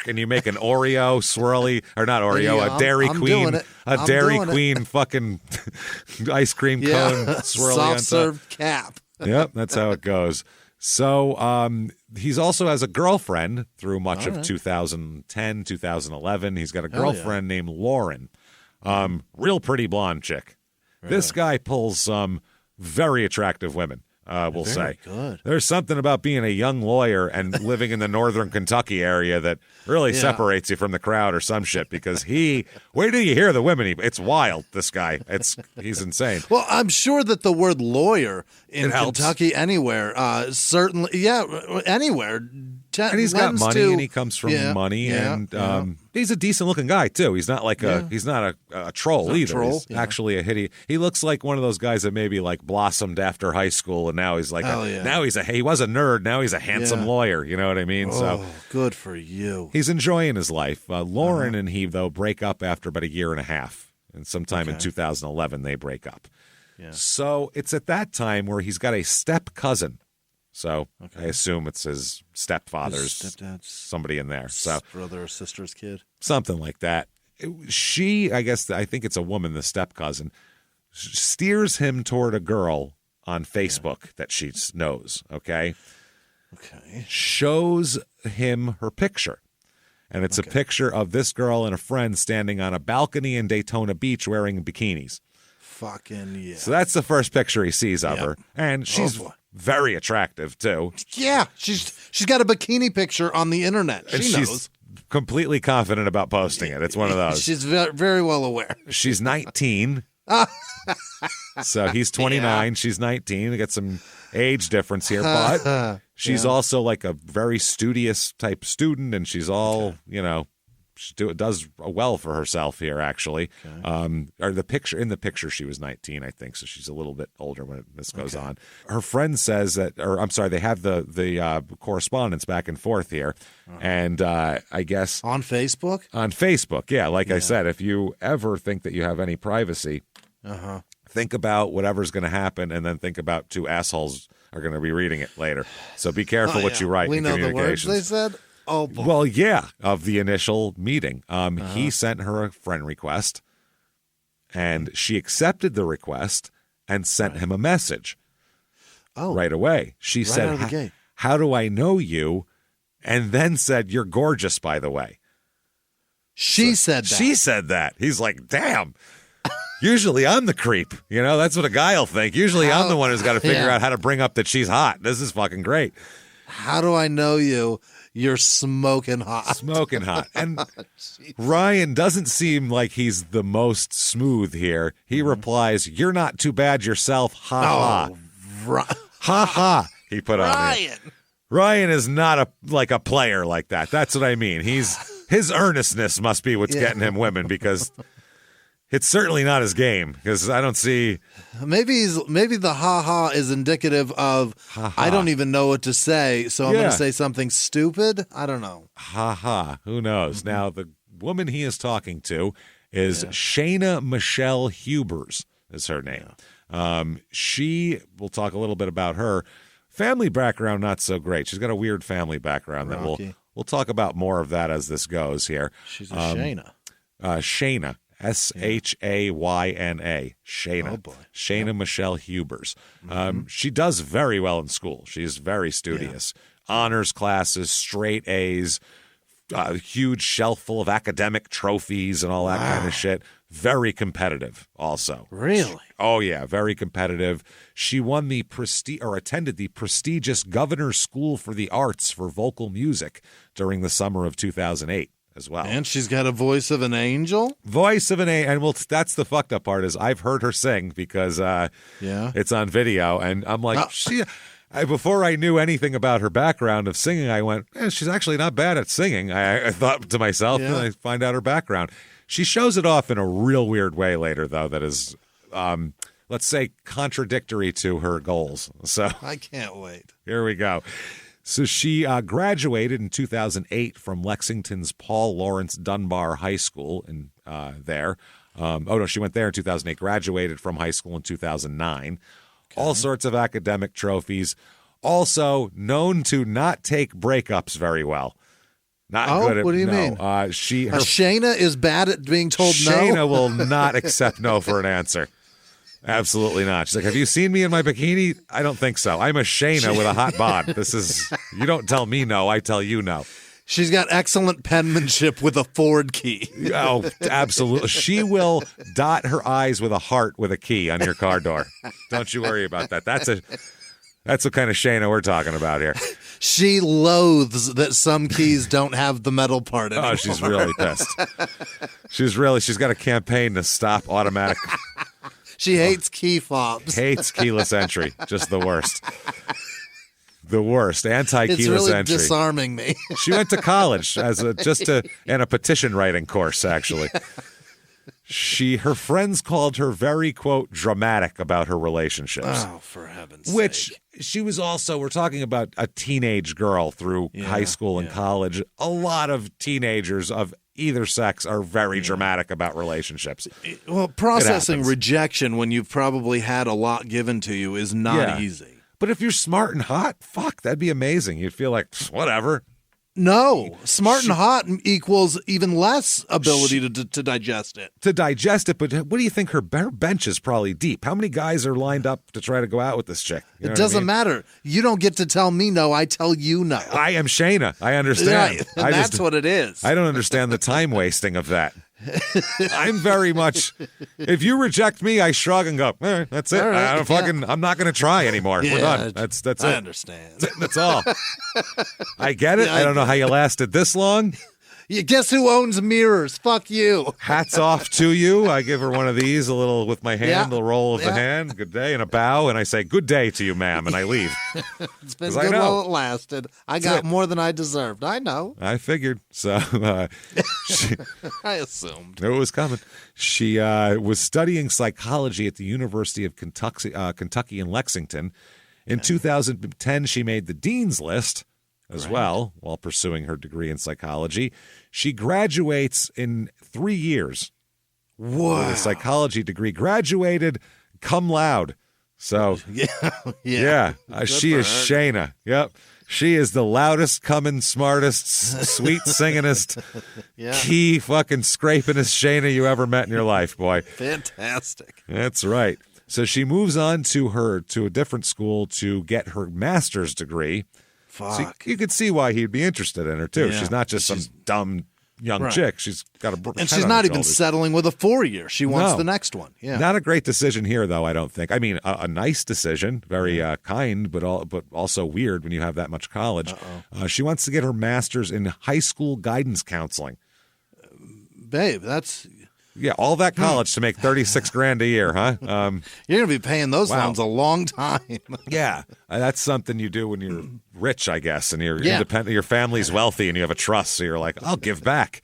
and you make an Oreo swirly, or not Oreo, a Dairy Queen, Dairy Queen fucking ice cream cone swirly on top. Soft-served cap. Yep, that's how it goes. So he's also has a girlfriend through much of 2010, 2011. He's got a girlfriend named Lauren, real pretty blonde chick. Really? This guy pulls some very attractive women. We'll say. Good. There's something about being a young lawyer and living in the northern Kentucky area that really separates you from the crowd or some shit, because where do you hear the women? It's wild, this guy. He's insane. Well, I'm sure that the word lawyer in Kentucky anywhere, certainly, anywhere. And he's got money, and he comes from money, and he's a decent-looking guy too. He's not like he's not a troll either. He's actually a hitty. He looks like one of those guys that maybe like blossomed after high school, and now he's like he was a nerd. Now he's a handsome lawyer. You know what I mean? Oh, good for you. He's enjoying his life. Lauren and he though break up after about a year and a half, and sometime in 2011 they break up. Yeah. So it's at that time where he's got a step cousin. So I assume it's his stepfather's stepdad's somebody in there. So brother or sister's kid. Something like that. I think it's a woman, the step cousin, steers him toward a girl on Facebook that she knows, okay? Shows him her picture. And it's a picture of this girl and a friend standing on a balcony in Daytona Beach wearing bikinis. Fucking yeah. So that's the first picture he sees of her. And she's very attractive, too. Yeah, she's got a bikini picture on the internet. She knows. She's completely confident about posting it. It's one of those. She's very well aware. She's 19. So he's 29. She's 19. We got some age difference here. But she's also like a very studious type student, and she's all, she does well for herself here, actually. In the picture, she was 19, I think, so she's a little bit older when this goes on. Her friend says that, they have the correspondence back and forth here, and I guess on Facebook. On Facebook, yeah. Like I said, if you ever think that you have any privacy, think about whatever's going to happen, and then think about two assholes are going to be reading it later. So be careful what you write. We in know the words they said. Oh, boy. Well, yeah, of the initial meeting. He sent her a friend request, and she accepted the request and sent him a message right away. She said, how do I know you? And then said, you're gorgeous, by the way. She said that. She said that. He's like, damn. Usually I'm the creep. That's what a guy will think. Usually I'm the one who's got to figure out how to bring up that she's hot. This is fucking great. How do I know you? You're smoking hot. Smoking hot. And Ryan doesn't seem like he's the most smooth here. He replies, you're not too bad yourself. Ha ha. Ha ha. He put on it. Ryan is not a player like that. That's what I mean. His earnestness must be what's getting him women, because it's certainly not his game, because I don't see. Maybe the ha-ha is indicative of ha-ha. I don't even know what to say, so I'm going to say something stupid. I don't know. Ha-ha. Who knows? Now, the woman he is talking to is Shayna Michelle Hubers is her name. We'll talk a little bit about her. Family background, not so great. She's got a weird family background that we'll talk about more of that as this goes here. She's a Shayna. Shayna. Shayna. Shayna. Oh, boy. Shayna Michelle Hubers. She does very well in school. She's very studious. Honors classes, straight A's, a huge shelf full of academic trophies and all that kind of shit. Very competitive also. Really? Oh, yeah, very competitive. She won the attended the prestigious Governor's School for the Arts for vocal music during the summer of 2008 as well. And she's got a voice of an angel? Voice of an angel. And that's the fucked up part is I've heard her sing because it's on video. And I'm like, before I knew anything about her background of singing, I went, she's actually not bad at singing. I thought to myself, and I find out her background. She shows it off in a real weird way later, though, that is, let's say, contradictory to her goals. So I can't wait. Here we go. So she graduated in 2008 from Lexington's Paul Laurence Dunbar High School there. She went there in 2008, graduated from high school in 2009. Okay. All sorts of academic trophies. Also known to not take breakups very well. Not good at what do you mean? Shayna is bad at being told no? Shayna will not accept no for an answer. Absolutely not. She's like, have you seen me in my bikini? I don't think so. I'm a Shayna with a hot bod. You don't tell me no, I tell you no. She's got excellent penmanship with a Ford key. Oh, absolutely. She will dot her I's with a heart with a key on your car door. Don't you worry about that. That's what kind of Shayna we're talking about here. She loathes that some keys don't have the metal part anymore. Oh, she's really pissed. She's got a campaign to stop automatic. She hates key fobs. Hates keyless entry. Just the worst. The worst. Anti-keyless entry. It's really disarming me. She went to college and a petition writing course, actually. Her friends called her very, quote, dramatic about her relationships. Oh, for heaven's sake. She was also, we're talking about a teenage girl through high school and college. A lot of teenagers of either sex are very dramatic about relationships. Well, processing rejection when you've probably had a lot given to you is not easy. But if you're smart and hot, fuck, that'd be amazing. You'd feel like, whatever. No, smart and hot equals even less ability to digest it. To digest it, but what do you think her bench is probably deep? How many guys are lined up to try to go out with this chick? It doesn't matter. You don't get to tell me no, I tell you no. I am Shayna. I understand. Yeah, that's what it is. I don't understand the time wasting of that. I'm very much. If you reject me, I shrug and go. That's it. Right, I'm not going to try anymore. We're done. That's it. I understand. That's all. I get it. I don't know how you lasted this long. You guess who owns mirrors? Fuck you. Hats off to you. I give her one of these, a little with my hand, a roll of the hand, good day, and a bow, and I say, good day to you, ma'am, and I leave. It's been good while it lasted. I got more than I deserved. I know. I figured. So I assumed. Knew it was coming. She was studying psychology at the University of Kentucky in Lexington. In 2010, she made the Dean's List as well while pursuing her degree in psychology. She graduates in 3 years with a psychology degree. Graduated cum laude. So, she is Shayna. Yep. She is the loudest, coming, smartest, sweet singingest, key fucking scrapingest Shayna you ever met in your life, boy. Fantastic. That's right. So she moves on to a different school to get her master's degree. So you could see why he'd be interested in her, too. Yeah. She's not just some dumb young chick. She's got a and she's not even settling with a 4-year. She wants the next one. Yeah. Not a great decision here, though, I don't think. I mean, a nice decision, very kind, but also weird when you have that much college. She wants to get her master's in high school guidance counseling. Babe, that's... Yeah, all that college to make $36,000 a year, huh? You're going to be paying those loans a long time. Yeah, that's something you do when you're rich, I guess, and you're independent. Your family's wealthy, and you have a trust. So you're like, I'll give back.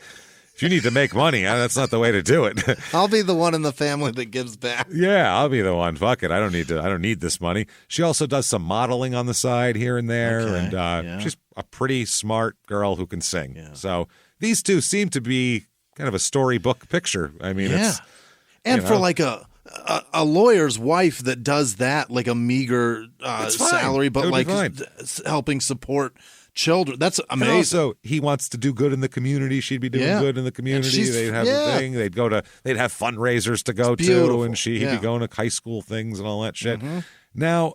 If you need to make money, that's not the way to do it. I'll be the one in the family that gives back. Yeah, I'll be the one. Fuck it, I don't need this money. She also does some modeling on the side here and there, and she's a pretty smart girl who can sing. Yeah. So these two seem to be kind of a storybook picture. I mean, it's and for like a a lawyer's wife that does that, like a meager salary, but like helping support children. That's amazing. And also, he wants to do good in the community. She'd be doing good in the community. They'd have a thing. They'd have fundraisers to go to, and he'd be going to high school things and all that shit. Mm-hmm. Now,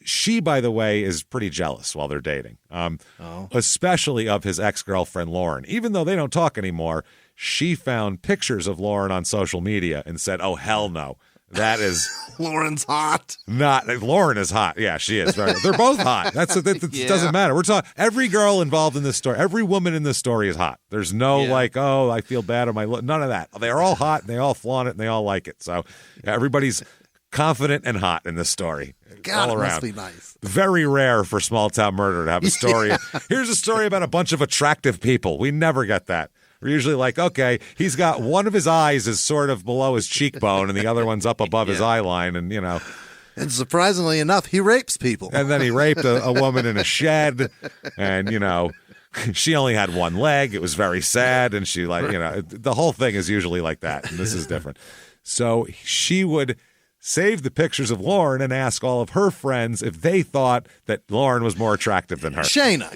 she, by the way, is pretty jealous while they're dating, especially of his ex-girlfriend, Lauren. Even though they don't talk anymore, she found pictures of Lauren on social media and said, oh, hell no. That is Lauren's hot. Lauren is hot. Yeah, she is. They're both hot. It doesn't matter. We're talking every girl involved in this story. Every woman in this story is hot. There's no I feel bad on my look. None of that. They're all hot and they all flaunt it and they all like it. So everybody's confident and hot in this story. God, all it around. must be nice. Very rare for small town murder to have a story. Here's a story about a bunch of attractive people. We never get that. We're usually like, okay, he's got one of his eyes is sort of below his cheekbone and the other one's up above his eye line. And, and surprisingly enough, he rapes people. And then he raped a woman in a shed. And, she only had one leg. It was very sad. And she the whole thing is usually like that. And this is different. So she would save the pictures of Lauren and ask all of her friends if they thought that Lauren was more attractive than her. Shayna,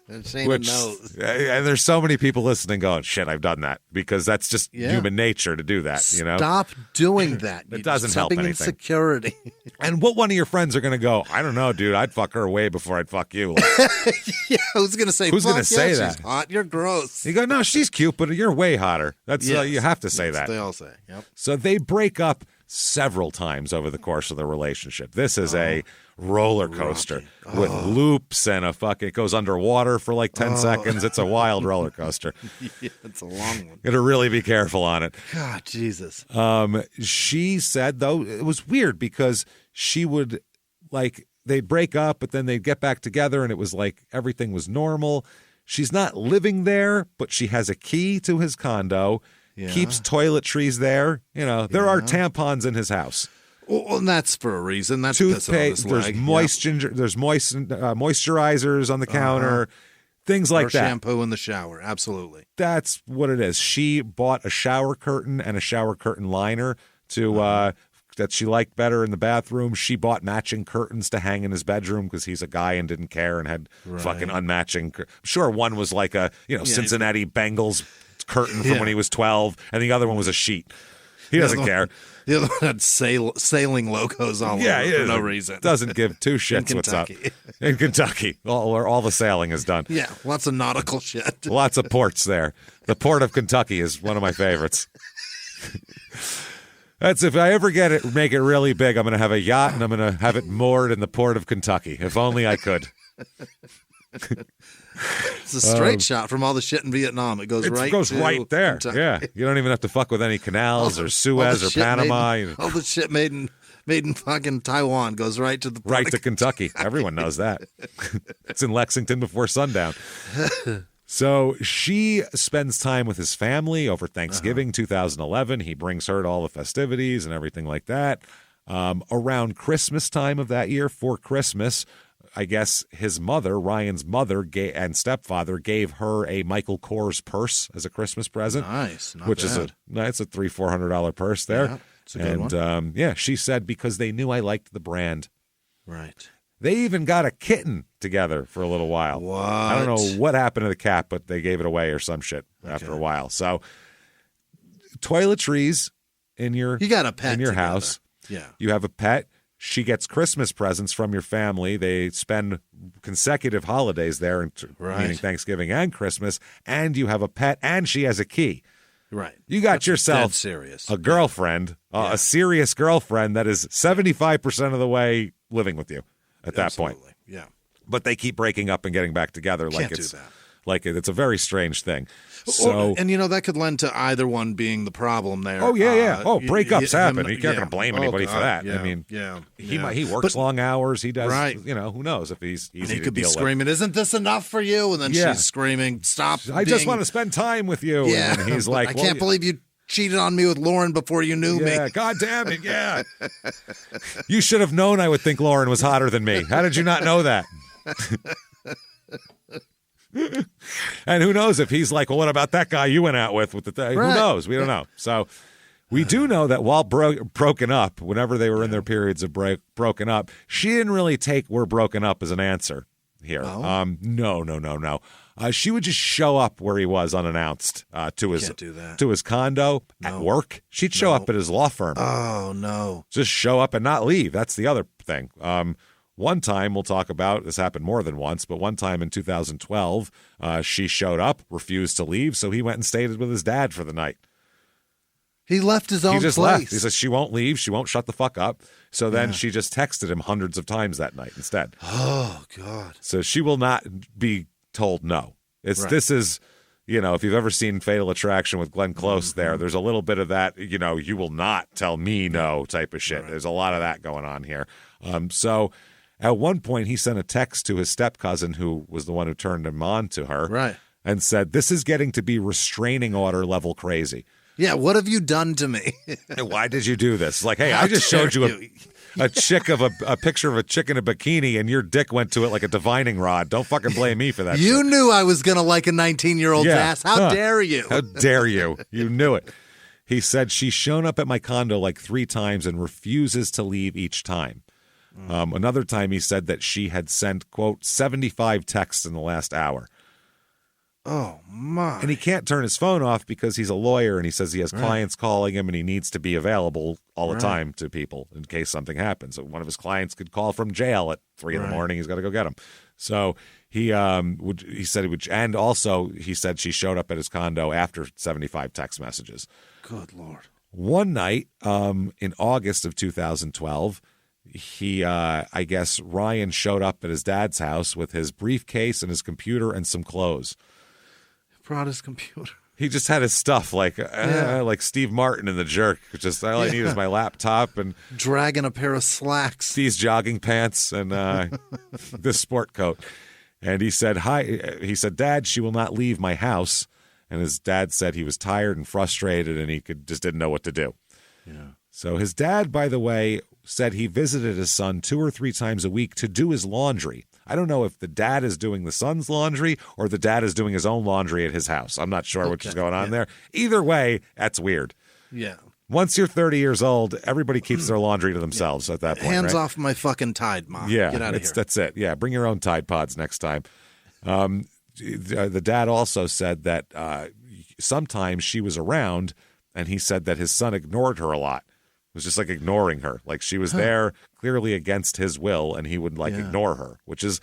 Shayna knows. And there's so many people listening going, shit, I've done that, because that's just human nature to do that. Stop doing that. It doesn't help anything. Insecurity. And what one of your friends are going to go, I don't know, dude, I'd fuck her way before I'd fuck you. Who's going to say? Who's going to say that? She's hot. You're gross. You go, no, she's cute, but you're way hotter. That's you have to say that. They all say. Yep. So they break up several times over the course of the relationship. This is a roller coaster with loops and it goes underwater for like 10 seconds. It's a wild roller coaster. It's a long one. You gotta really be careful on it. God, Jesus. She said, though, it was weird because she would they'd break up, but then they'd get back together and it was like everything was normal. She's not living there, but she has a key to his condo. Keeps toiletries there. There are tampons in his house. Well, and that's for a reason. That's toothpaste. There's moisturizers on the counter. Things like that. Shampoo in the shower. Absolutely. That's what it is. She bought a shower curtain and a shower curtain liner to that she liked better in the bathroom. She bought matching curtains to hang in his bedroom because he's a guy and didn't care and had fucking unmatching. I'm sure one was like a Cincinnati Bengals curtain from when he was 12, and the other one was a sheet. He doesn't care. The other one had sailing logos all over for no reason. Doesn't give two shits what's up. In Kentucky, all the sailing is done. Yeah, lots of nautical shit. Lots of ports there. The port of Kentucky is one of my favorites. That's if I ever make it really big, I'm going to have a yacht and I'm going to have it moored in the port of Kentucky. If only I could. It's a straight shot from all the shit in Vietnam. It goes right there. Kentucky. Yeah, you don't even have to fuck with any canals or Suez or Panama. All the shit made in fucking Taiwan goes right to Kentucky. Everyone knows that. It's in Lexington before sundown. So she spends time with his family over Thanksgiving 2011. He brings her to all the festivities and everything like that. Around Christmas time of that year, for Christmas, I guess his mother, Ryan's mother and stepfather, gave her a Michael Kors purse as a Christmas present. Nice. It's a $300-$400 purse there. Yeah, it's a good one. She said, because they knew I liked the brand. Right. They even got a kitten together for a little while. What? I don't know what happened to the cat, but they gave it away or some shit after a while. So toiletries in your you got a pet in your together. house. Yeah. You have a pet. She gets Christmas presents from your family. They spend consecutive holidays there, meaning Thanksgiving and Christmas, and you have a pet, and she has a key. Right. You got yourself a girlfriend, a serious girlfriend that is 75% of the way living with you at that point. Yeah. But they keep breaking up and getting back together Can't do that. It's a very strange thing. So, and that could lend to either one being the problem there. Oh yeah. Breakups happen. You're not going to blame anybody for that. Yeah, I mean, he he works long hours. He does. Right. Who knows if he's easy he to could be deal screaming, "Isn't this enough for you?" And then she's screaming, "Stop! I just want to spend time with you." Yeah. And he's like, "I can't believe you cheated on me with Lauren before you knew me." Yeah, God damn it! Yeah, you should have known I would think Lauren was hotter than me. How did you not know that? And who knows if he's like, well, what about that guy you went out with the thing? Right. Who knows? We don't know. So we do know that while broken up, whenever they were in their periods of broken up, she didn't really take "we're broken up" as an answer here. Oh. No. She would just show up where he was unannounced to his condo at work. She'd show up at his law firm. Oh, no. Just show up and not leave. That's the other thing. One time we'll talk about, this happened more than once, but one time in 2012, she showed up, refused to leave, so he went and stayed with his dad for the night. He left his own He just place. left. He says she won't leave. She won't shut the fuck up. So then she just texted him hundreds of times that night instead. Oh, God. So she will not be told no. This is, if you've ever seen Fatal Attraction with Glenn Close there's a little bit of that, you will not tell me no type of shit. Right. There's a lot of that going on here. So at one point he sent a text to his step-cousin, who was the one who turned him on to her. Right. And said, this is getting to be restraining order level crazy. Yeah, what have you done to me? Why did you do this? Like, hey, I just showed you a picture of a chick in a bikini, and your dick went to it like a divining rod. Don't fucking blame me for that. You shit. knew I was going to like a 19-year-old's ass. How dare you? How dare you? You knew it. He said she's shown up at my condo like 3 times and refuses to leave each time. Another time he said that she had sent, quote, 75 texts in the last hour. Oh, my. And he can't turn his phone off because he's a lawyer, and he says he has clients calling him, and he needs to be available all the time to people in case something happens. So one of his clients could call from jail at 3 in the morning. He's got to go get him. So he said he would, and also he said she showed up at his condo after 75 text messages. Good Lord. One night in August of 2012, I guess Ryan showed up at his dad's house with his briefcase and his computer and some clothes. Brought his computer. He just had his stuff like Steve Martin in The Jerk. Just all I need is my laptop and dragging a pair of slacks, these jogging pants, and this sport coat. And he said, "Hi." He said, "Dad, she will not leave my house." And his dad said he was tired and frustrated, and he just didn't know what to do. Yeah. So his dad, by the way, said he visited his son 2 or 3 times a week to do his laundry. I don't know if the dad is doing the son's laundry or the dad is doing his own laundry at his house. I'm not sure which is going on there. Either way, that's weird. Yeah. Once you're 30 years old, everybody keeps their laundry to themselves at that point. Hands right? off my fucking Tide, Mom. Yeah, Get out of here. That's it. Yeah, bring your own Tide Pods next time. The dad also said that sometimes she was around, and he said that his son ignored her a lot. It was just like ignoring her. Like she was there clearly against his will, and he would ignore her, which is,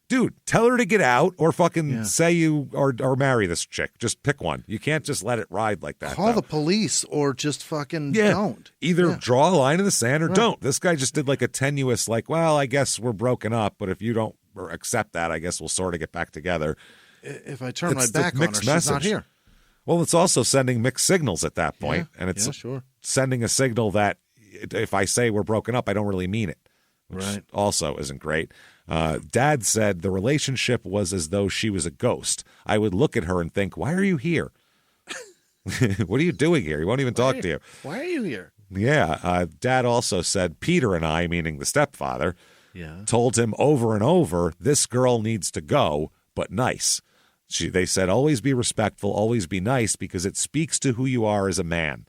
dude, tell her to get out or fucking say you or marry this chick. Just pick one. You can't just let it ride like that. Call the police or just fucking don't. Either draw a line in the sand or don't. This guy just did like a tenuous, well, I guess we're broken up, but if you don't accept that, I guess we'll sort of get back together. If I turn my back on her, she's not here. Well, it's also sending mixed signals at that point, and it's sending a signal that if I say we're broken up, I don't really mean it, which also isn't great. Dad said the relationship was as though she was a ghost. I would look at her and think, why are you here? What are you doing here? He won't even talk to you. Why are you here? Yeah. Dad also said Peter and I, meaning the stepfather, told him over and over, this girl needs to go, but nice. They said, always be respectful, always be nice, because it speaks to who you are as a man.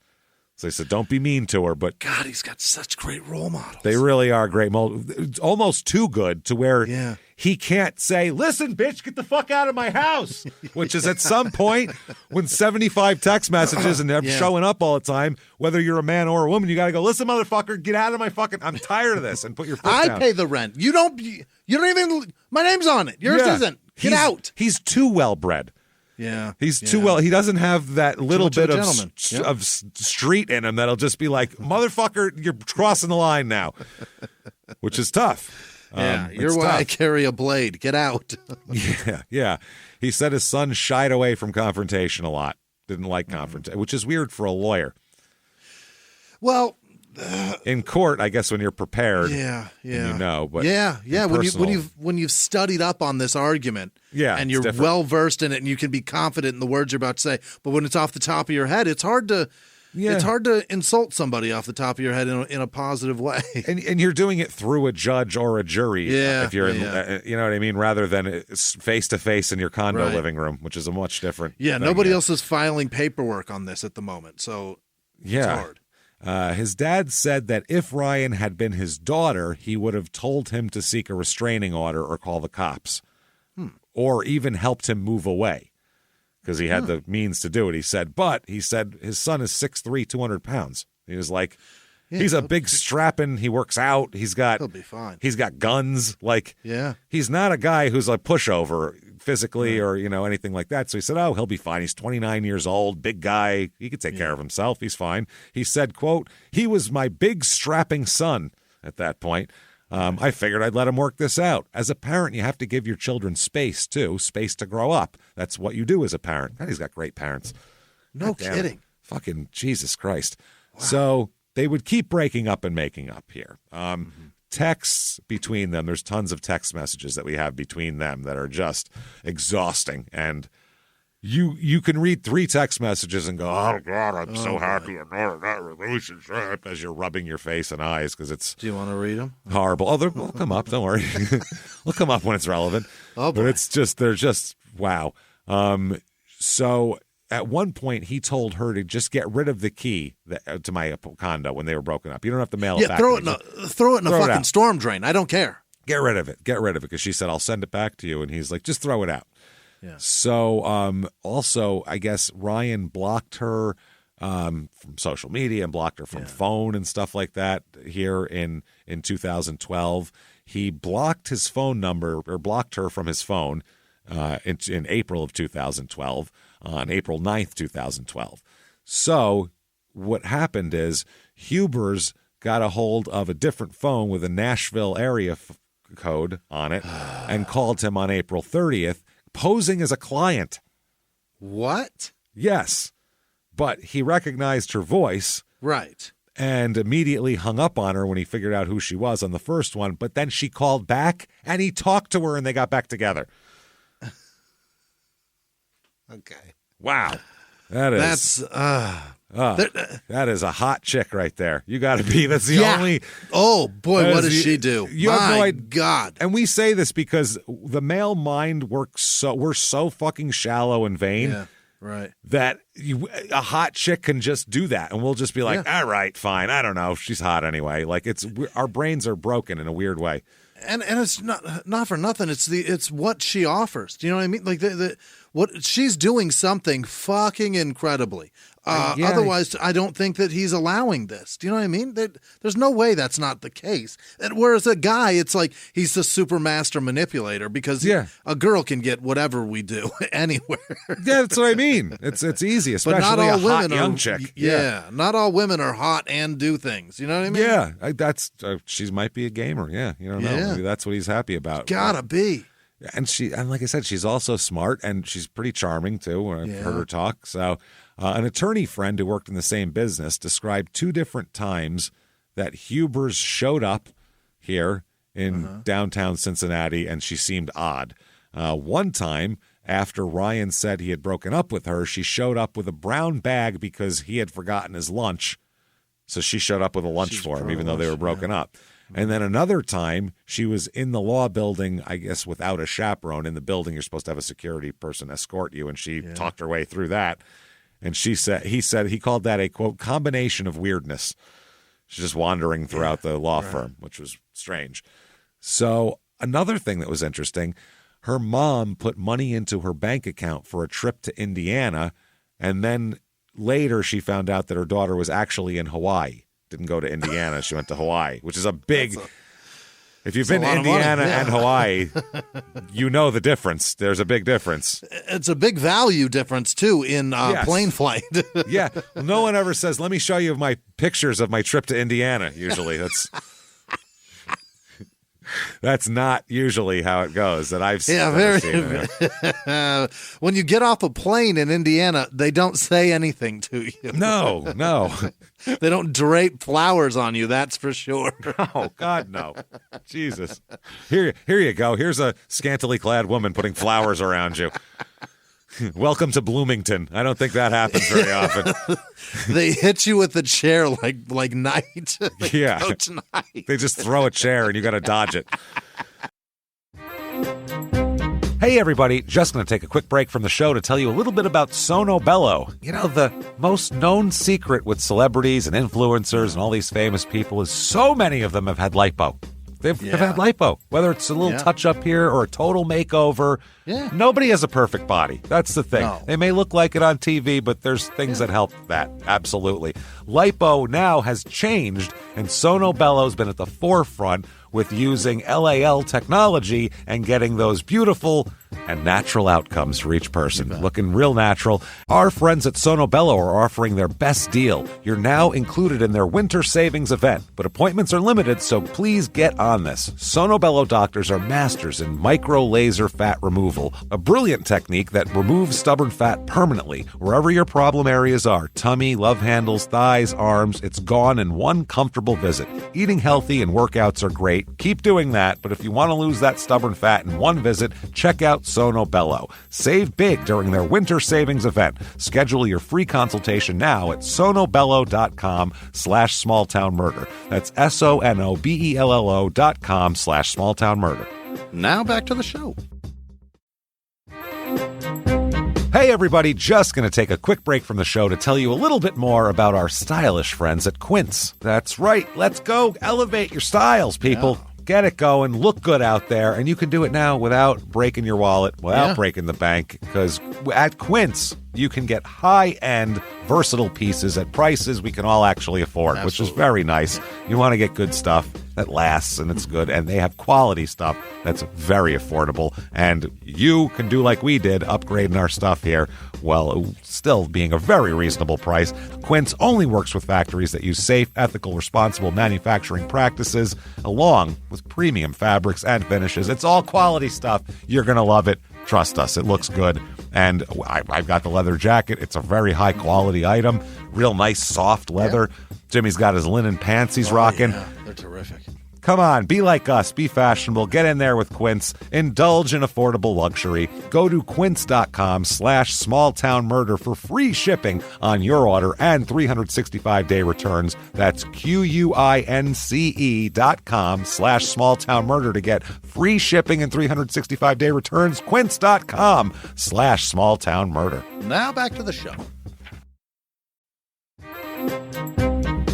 So they said, don't be mean to her. But God, he's got such great role models. They really are great. Almost too good to where he can't say, listen, bitch, get the fuck out of my house, which is at some point when 75 text messages and they're showing up all the time, whether you're a man or a woman, you got to go, listen, motherfucker, get out of my fucking, I'm tired of this, and put your foot down. I pay the rent. You don't even, my name's on it. Yours isn't. Get out. He's too well-bred. Yeah. He's too well. He doesn't have that little bit of street in him that'll just be like, motherfucker, you're crossing the line now, which is tough. You're why I carry a blade. Get out. Yeah. He said his son shied away from confrontation a lot. Didn't like confrontation, which is weird for a lawyer. Well, in court, I guess when you're prepared, you know, but when you've studied up on this argument, and you're well versed in it, and you can be confident in the words you're about to say, but when it's off the top of your head, it's hard to Yeah. It's hard to insult somebody off the top of your head in a positive way. And you're doing it through a judge or a jury. Yeah, if you're you know what I mean, rather than face to face in your condo living room, which is a much different. Yeah, nobody else is filing paperwork on this at the moment, so it's hard. His dad said that if Ryan had been his daughter, he would have told him to seek a restraining order or call the cops, or even helped him move away. Because he had the means to do it, he said. But he said his son is 6'3", 200 pounds. He was like, he's a big strapping. He works out. He'll be fine. He's got guns. Like, he's not a guy who's a pushover physically or anything like that. So he said, he'll be fine. He's 29 years old, big guy. He could take care of himself. He's fine. He said, quote, he was my big strapping son at that point. I figured I'd let him work this out. As a parent, you have to give your children space, too, space to grow up. That's what you do as a parent. God, he's got great parents. No kidding. Fucking Jesus Christ. Wow. So they would keep breaking up and making up here. Texts between them, there's tons of text messages that we have between them that are just exhausting. And you can read 3 text messages and go, oh, God, I'm so happy I'm not in that relationship, as you're rubbing your face and eyes because it's Do you want to read them? Horrible. Oh, they'll come up. Don't worry. They'll come up when it's relevant. Oh, boy. But they're just, wow. So at one point, he told her to just get rid of the key to my condo when they were broken up. You don't have to mail it back. Throw it in a fucking storm drain. I don't care. Get rid of it. Get rid of it. Because she said, I'll send it back to you. And he's like, just throw it out. Yeah. So also, I guess Ryan blocked her from social media and blocked her from phone and stuff like that here in 2012. He blocked his phone number or blocked her from his phone in April of 2012, on April 9th, 2012. So what happened is Huber's got a hold of a different phone with a Nashville area code on it and called him on April 30th. Posing as a client. What? Yes. But he recognized her voice. Right. And immediately hung up on her when he figured out who she was on the first one. But then she called back and he talked to her and they got back together. Okay. Wow. That is a hot chick right there. You got to be. That's the only. Oh, boy, what does she do? My God. And we say this because the male mind works we're so fucking shallow and vain. Yeah, right. That a hot chick can just do that. And we'll just be like, all right, fine. I don't know. She's hot anyway. Like our brains are broken in a weird way. And it's not for nothing. It's what she offers. Do you know what I mean? Like what she's doing something fucking incredibly. Otherwise, I don't think that he's allowing this. Do you know what I mean? There's no way that's not the case. And whereas a guy, it's like he's the super master manipulator because a girl can get whatever we do anywhere. Yeah, that's what I mean. It's easy, especially but not all a hot women young chick. Yeah, not all women are hot and do things. You know what I mean? Yeah, she might be a gamer. Yeah, you don't know. Yeah. Maybe that's what he's happy about. Gotta be. And like I said, she's also smart and she's pretty charming too. I've heard her talk. So an attorney friend who worked in the same business described 2 different times that Hubers showed up here in downtown Cincinnati and she seemed odd. One time after Ryan said he had broken up with her, she showed up with a brown bag because he had forgotten his lunch. So she showed up with a lunch for him, even though they were broken up. And then another time, she was in the law building, I guess, without a chaperone. In the building, you're supposed to have a security person escort you, and she talked her way through that. And he said he called that a, quote, combination of weirdness. She's just wandering throughout the law firm, which was strange. So another thing that was interesting, her mom put money into her bank account for a trip to Indiana, and then later she found out that her daughter was actually in Hawaii. Didn't go to Indiana. She went to Hawaii, which is a big. If you've been to Indiana and Hawaii, you know the difference. There's a big difference. It's a big value difference, too, in plane flight. Yeah. Well, no one ever says, let me show you my pictures of my trip to Indiana, usually. That's not usually how it goes that I've seen. Yeah, when you get off a plane in Indiana, they don't say anything to you. No. They don't drape flowers on you, that's for sure. Oh, God, no. Jesus. Here you go. Here's a scantily clad woman putting flowers around you. Welcome to Bloomington. I don't think that happens very often. They hit you with the chair like Knight. Yeah. Coach Knight. They just throw a chair and you got to dodge it. Hey, everybody. Just going to take a quick break from the show to tell you a little bit about Sono Bello. You know, the most known secret with celebrities and influencers and all these famous people is so many of them have had lipo. They've had lipo, whether it's a little touch-up here or a total makeover. Yeah. Nobody has a perfect body. That's the thing. No. They may look like it on TV, but there's things that help that. Absolutely. Lipo now has changed, and Sono Bello's been at the forefront with using LAL technology and getting those beautiful and natural outcomes for each person. Looking real natural. Our friends at Sono Bello are offering their best deal. You're now included in their winter savings event, but appointments are limited, so please get on this. Sono Bello doctors are masters in micro laser fat removal, a brilliant technique that removes stubborn fat permanently. Wherever your problem areas are, tummy, love handles, thighs, arms, it's gone in one comfortable visit. Eating healthy and workouts are great. Keep doing that, but if you want to lose that stubborn fat in one visit, check out Sono Bello. Save big during their winter savings event. Schedule your free consultation now at sonobello.com/smalltownmurder. That's sonobello.com/smalltownmurder. Now back to the show. Hey, everybody, just going to take a quick break from the show to tell you a little bit more about our stylish friends at Quince. That's right. Let's go elevate your styles, people. Yeah. Get it going. Look good out there. And you can do it now without breaking your wallet, without breaking the bank, because at Quince, you can get high-end, versatile pieces at prices we can all actually afford, which is very nice. You want to get good stuff that lasts and it's good, and they have quality stuff that's very affordable. And you can do like we did, upgrading our stuff here, while still being a very reasonable price. Quince only works with factories that use safe, ethical, responsible manufacturing practices, along with premium fabrics and finishes. It's all quality stuff. You're going to love it. Trust us, it looks good. And I've got the leather jacket. It's a very high-quality item. Real nice, soft leather. Yeah. Jimmie's got his linen pants he's rocking. Yeah, they're terrific. Come on, be like us. Be fashionable. Get in there with Quince. Indulge in affordable luxury. Go to quince.com/smalltownmurder for free shipping on your order and 365-day returns. That's QUINCE.com/smalltownmurder to get free shipping and 365-day returns. Quince.com/smalltownmurder. Now back to the show.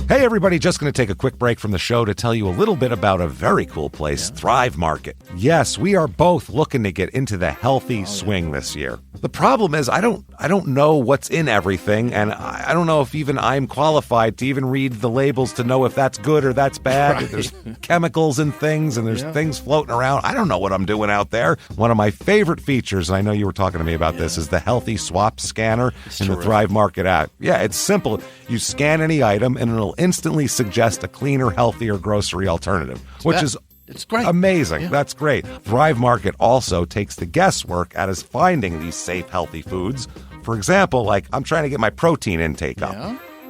Hey, everybody, just going to take a quick break from the show to tell you a little bit about a very cool place, Thrive Market. Yes, we are both looking to get into the healthy swing this year. The problem is I don't know what's in everything, and I don't know if even I'm qualified to even read the labels to know if that's good or that's bad. Right. There's chemicals and things, and there's things floating around. I don't know what I'm doing out there. One of my favorite features, and I know you were talking to me about this, is the Healthy Swap Scanner in the Thrive Market app. Yeah, it's simple. You scan any item, and it'll instantly suggest a cleaner, healthier grocery alternative, which is it's great. Amazing. Yeah. That's great. Thrive Market also takes the guesswork out of finding these safe, healthy foods. For example, like I'm trying to get my protein intake up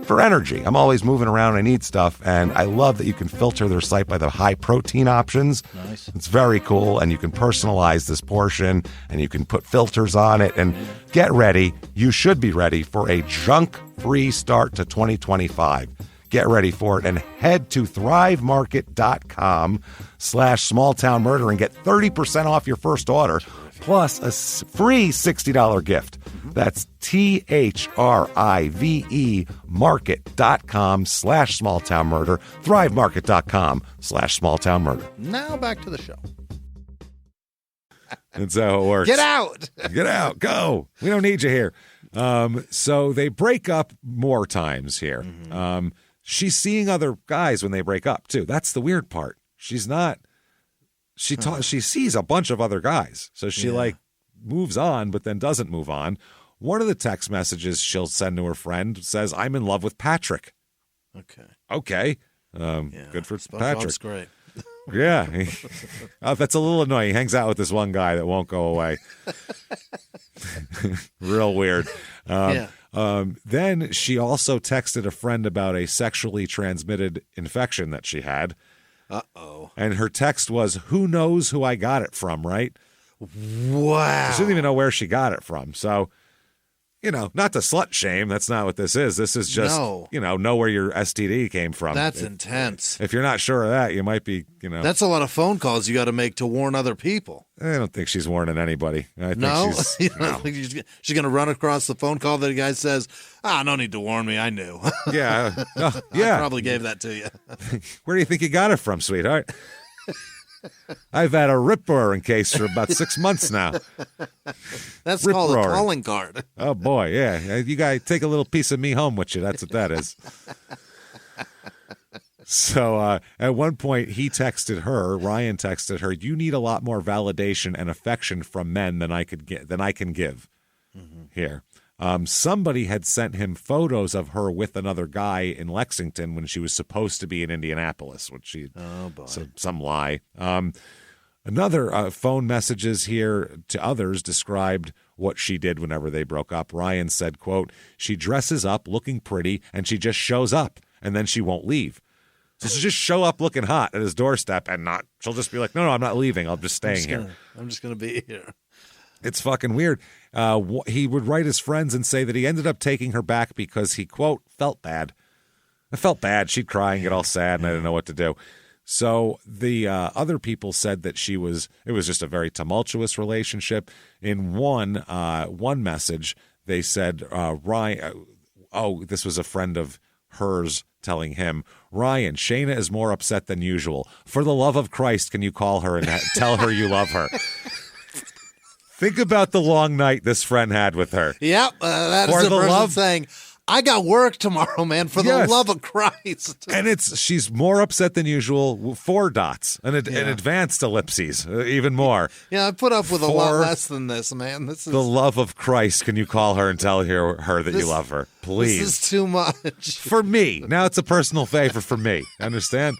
for energy. I'm always moving around. I need stuff, and I love that you can filter their site by the high protein options. Nice. It's very cool, and you can personalize this portion, and you can put filters on it. And get ready. You should be ready for a junk-free start to 2025. Get ready for it and head to thrivemarket.com/smalltownmurder and get 30% off your first order plus a free $60 gift. That's THRIVE market.com/smalltownmurder, thrivemarket.com/smalltownmurder. Now back to the show. That's how it works. Get out. Get out. Go. We don't need you here. So they break up more times here. She's seeing other guys when they break up, too. That's the weird part. She's not. She sees a bunch of other guys. So she, moves on, but then doesn't move on. One of the text messages she'll send to her friend says, "I'm in love with Patrick." Okay. Good for Patrick. That's great. Yeah. That's a little annoying. He hangs out with this one guy that won't go away. Real weird. Then she also texted a friend about a sexually transmitted infection that she had. Uh-oh. And her text was, "Who knows who I got it from," right? Wow. She didn't even know where she got it from. So not to slut shame. That's not what this is. This is just, know where your STD came from. That's intense. If you're not sure of that, you might be, That's a lot of phone calls you got to make to warn other people. I don't think she's warning anybody. I think no? she's going to run across the phone call that the guy says, no need to warn me. I knew. Yeah. I probably gave that to you. Where do you think you got it from, sweetheart? I've had a rip roaring case for about 6 months now. That's called a calling card. Oh, boy, yeah. You guys take a little piece of me home with you. That's what that is. So at one point, Ryan texted her, you need a lot more validation and affection from men than I can give here. Somebody had sent him photos of her with another guy in Lexington when she was supposed to be in Indianapolis, which some lie. Another phone messages here to others described what she did whenever they broke up. Ryan said, quote, she dresses up looking pretty and she just shows up and then she won't leave. So she'll just show up looking hot at his doorstep and she'll just be like, no, I'm not leaving. I'm just staying here. I'm just going to be here. It's fucking weird. He would write his friends and say that he ended up taking her back because he, quote, felt bad. I felt bad. She'd cry and get all sad, and I didn't know what to do. So the other people said that it was just a very tumultuous relationship. In one message, they said, Ryan, this was a friend of hers telling him, Ryan, Shayna is more upset than usual. For the love of Christ, can you call her and tell her you love her? Think about the long night this friend had with her. Yep, that is the person saying, I got work tomorrow, man, for the love of Christ. And she's more upset than usual, 4 dots, an advanced ellipses, even more. Yeah, I put up with a lot less than this, man. This is the love of Christ. Can you call her and tell her that you love her? Please. This is too much. For me. Now it's a personal favor for me. Understand?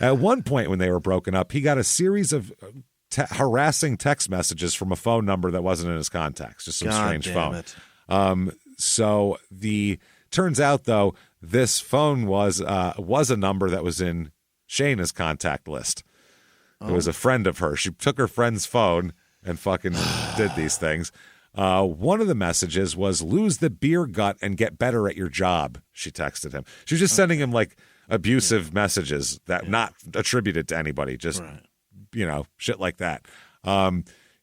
At one point when they were broken up, he got a series of harassing text messages from a phone number that wasn't in his contacts, just some strange phone. So turns out though, this phone was a number that was in Shayna's contact list. It was a friend of hers. She took her friend's phone and fucking did these things. One of the messages was lose the beer gut and get better at your job. She texted him. She was just sending him like abusive messages that not attributed to anybody, just shit like that.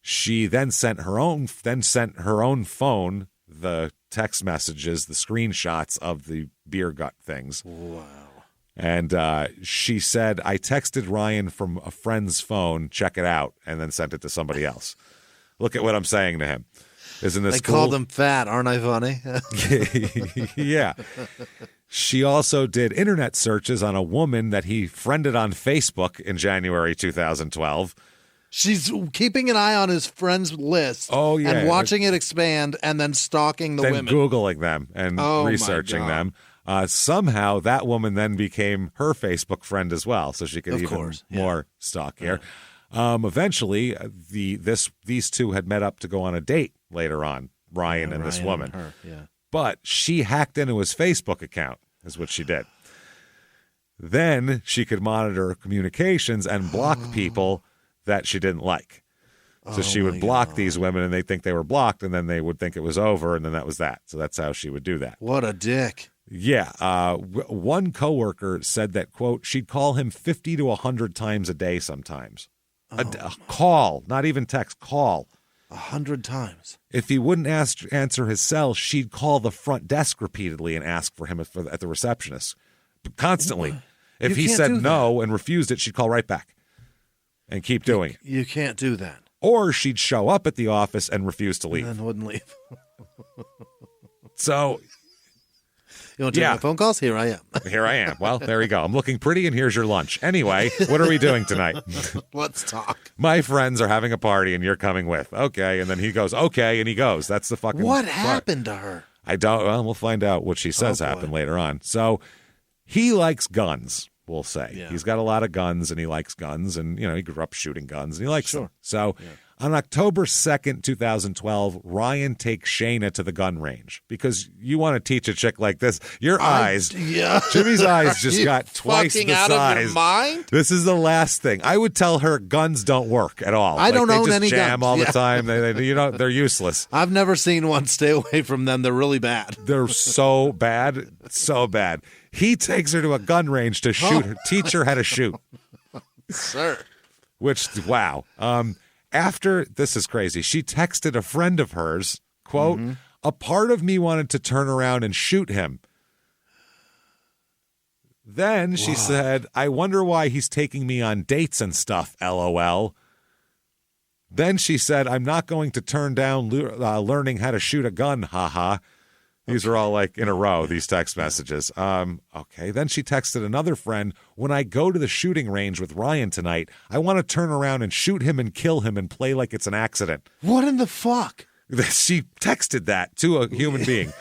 She then sent her own phone the text messages, the screenshots of the beer gut things. Wow. And she said, I texted Ryan from a friend's phone, check it out, and then sent it to somebody else. Look at what I'm saying to him. Isn't this cool? They called him fat, aren't I funny? Yeah. She also did internet searches on a woman that he friended on Facebook in January 2012. She's keeping an eye on his friends list and watching it expand and then stalking the women. Then Googling them and researching them. Somehow that woman then became her Facebook friend as well, so she could more stalk here. Eventually, these two had met up to go on a date later on, Ryan and this woman. And her, But she hacked into his Facebook account, is what she did. Then she could monitor communications and block people that she didn't like. So she would block these women, and they'd think they were blocked, and then they would think it was over, and then that was that. So that's how she would do that. What a dick. Yeah. One coworker said that, quote, she'd call him 50 to 100 times a day sometimes. A call, not even text, call. 100 times. If he wouldn't answer his cell, she'd call the front desk repeatedly and ask for him at the receptionist. Constantly. What? If he said no and refused it, she'd call right back and keep doing it. You can't do that. Or she'd show up at the office and refuse to leave. And then wouldn't leave. So... You want to take my phone calls? Here I am. Here I am. Well, there you go. I'm looking pretty, and here's your lunch. Anyway, what are we doing tonight? Let's talk. My friends are having a party, and you're coming with. Okay. And then he goes, okay, and he goes. That's the fucking What happened to her? I don't. Well, we'll find out what she says happened later on. So he likes guns. we'll say. Yeah. He's got a lot of guns, and he likes guns, and, he grew up shooting guns, and he likes them. So Yeah. on October 2nd, 2012, Ryan takes Shayna to the gun range because you want to teach a chick like this. Your eyes, Jimmie's eyes just got twice the out size. Of your mind? This is the last thing. I would tell her guns don't work at all. I don't own any guns. They just jam all the Yeah. time. They're useless. I've never seen one. Stay away from them. They're really bad. They're so bad, so bad. He takes her to a gun range to shoot her, teach her how to shoot. Sir. Which, wow. After, this is crazy, she texted a friend of hers, quote, a part of me wanted to turn around and shoot him. Then she said, I wonder why he's taking me on dates and stuff, LOL. Then she said, I'm not going to turn down learning how to shoot a gun, haha. These are all like in a row, these text messages. Okay. Then she texted another friend, when I go to the shooting range with Ryan tonight, I want to turn around and shoot him and kill him and play like it's an accident. What in the fuck? She texted that to a human being.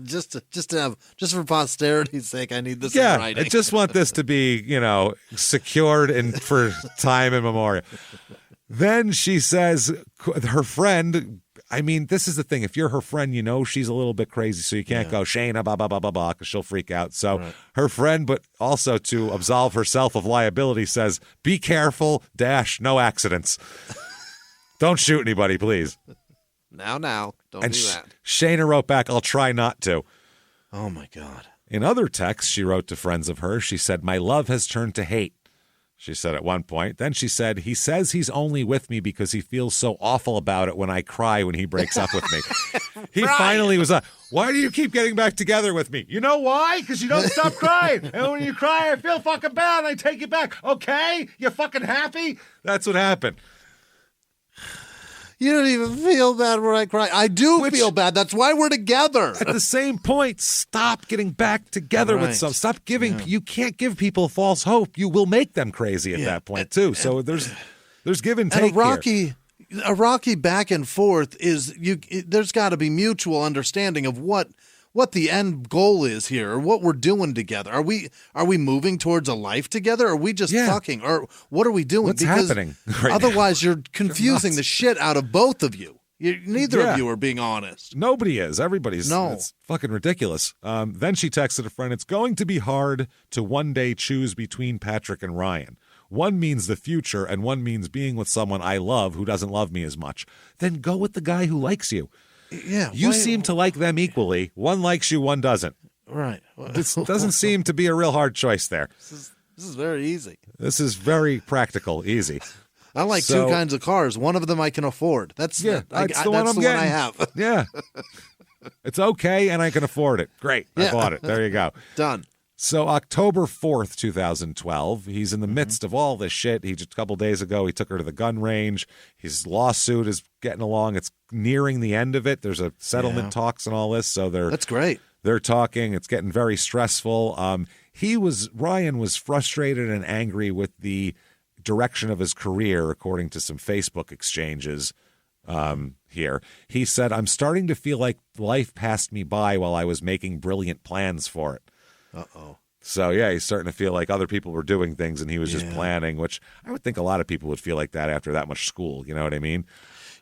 just for posterity's sake, I need this in Yeah, writing. I just want this to be, secured and for time immemorial. Then she says her friend, I mean, this is the thing. If you're her friend, she's a little bit crazy, so you can't go, Shayna, blah, blah, blah, blah, blah, because she'll freak out. So her friend, but also to absolve herself of liability, says, be careful, no accidents. Don't shoot anybody, please. Now, don't And do that. Shayna wrote back, I'll try not to. Oh, my God. In other texts she wrote to friends of hers, she said, my love has turned to hate. She said at one point. Then she said, he says he's only with me because he feels so awful about it when I cry when he breaks up with me. He finally was like, why do you keep getting back together with me? You know why? Because you don't stop crying. And when you cry, I feel fucking bad. I take it back. Okay? You fucking happy? That's what happened. You don't even feel bad when I cry. I do feel bad. That's why we're together. At the same point, stop getting back together with some. Stop giving. Yeah. You can't give people false hope. You will make them crazy at that point too. So there's give and take. And a rocky back and forth is there's got to be mutual understanding of what the end goal is here, or what we're doing together. Are we moving towards a life together? Or are we just fucking? Or what are we doing? What's happening? Right otherwise, you're confusing the shit out of both of you. Neither of you are being honest. Nobody is. Everybody's. No. It's fucking ridiculous. Then she texted a friend, it's going to be hard to one day choose between Patrick and Ryan. One means the future, and one means being with someone I love who doesn't love me as much. Then go with the guy who likes you. Yeah, you seem to like them equally. One likes you, one doesn't. Right. This doesn't seem to be a real hard choice there. This is very easy. This is very practical, easy. I like two kinds of cars. One of them I can afford. That's the one I have. Yeah. It's okay, and I can afford it. Great. I bought it. There you go. Done. So October 4th, 2012, he's in the midst of all this shit. Just a couple days ago, he took her to the gun range. His lawsuit is getting along. It's nearing the end of it. There's a settlement talks and all this. So that's great. They're talking. It's getting very stressful. Ryan was frustrated and angry with the direction of his career, according to some Facebook exchanges here. He said, I'm starting to feel like life passed me by while I was making brilliant plans for it. Uh-oh. So, yeah, he's starting to feel like other people were doing things and he was just planning, which I would think a lot of people would feel like that after that much school. You know what I mean?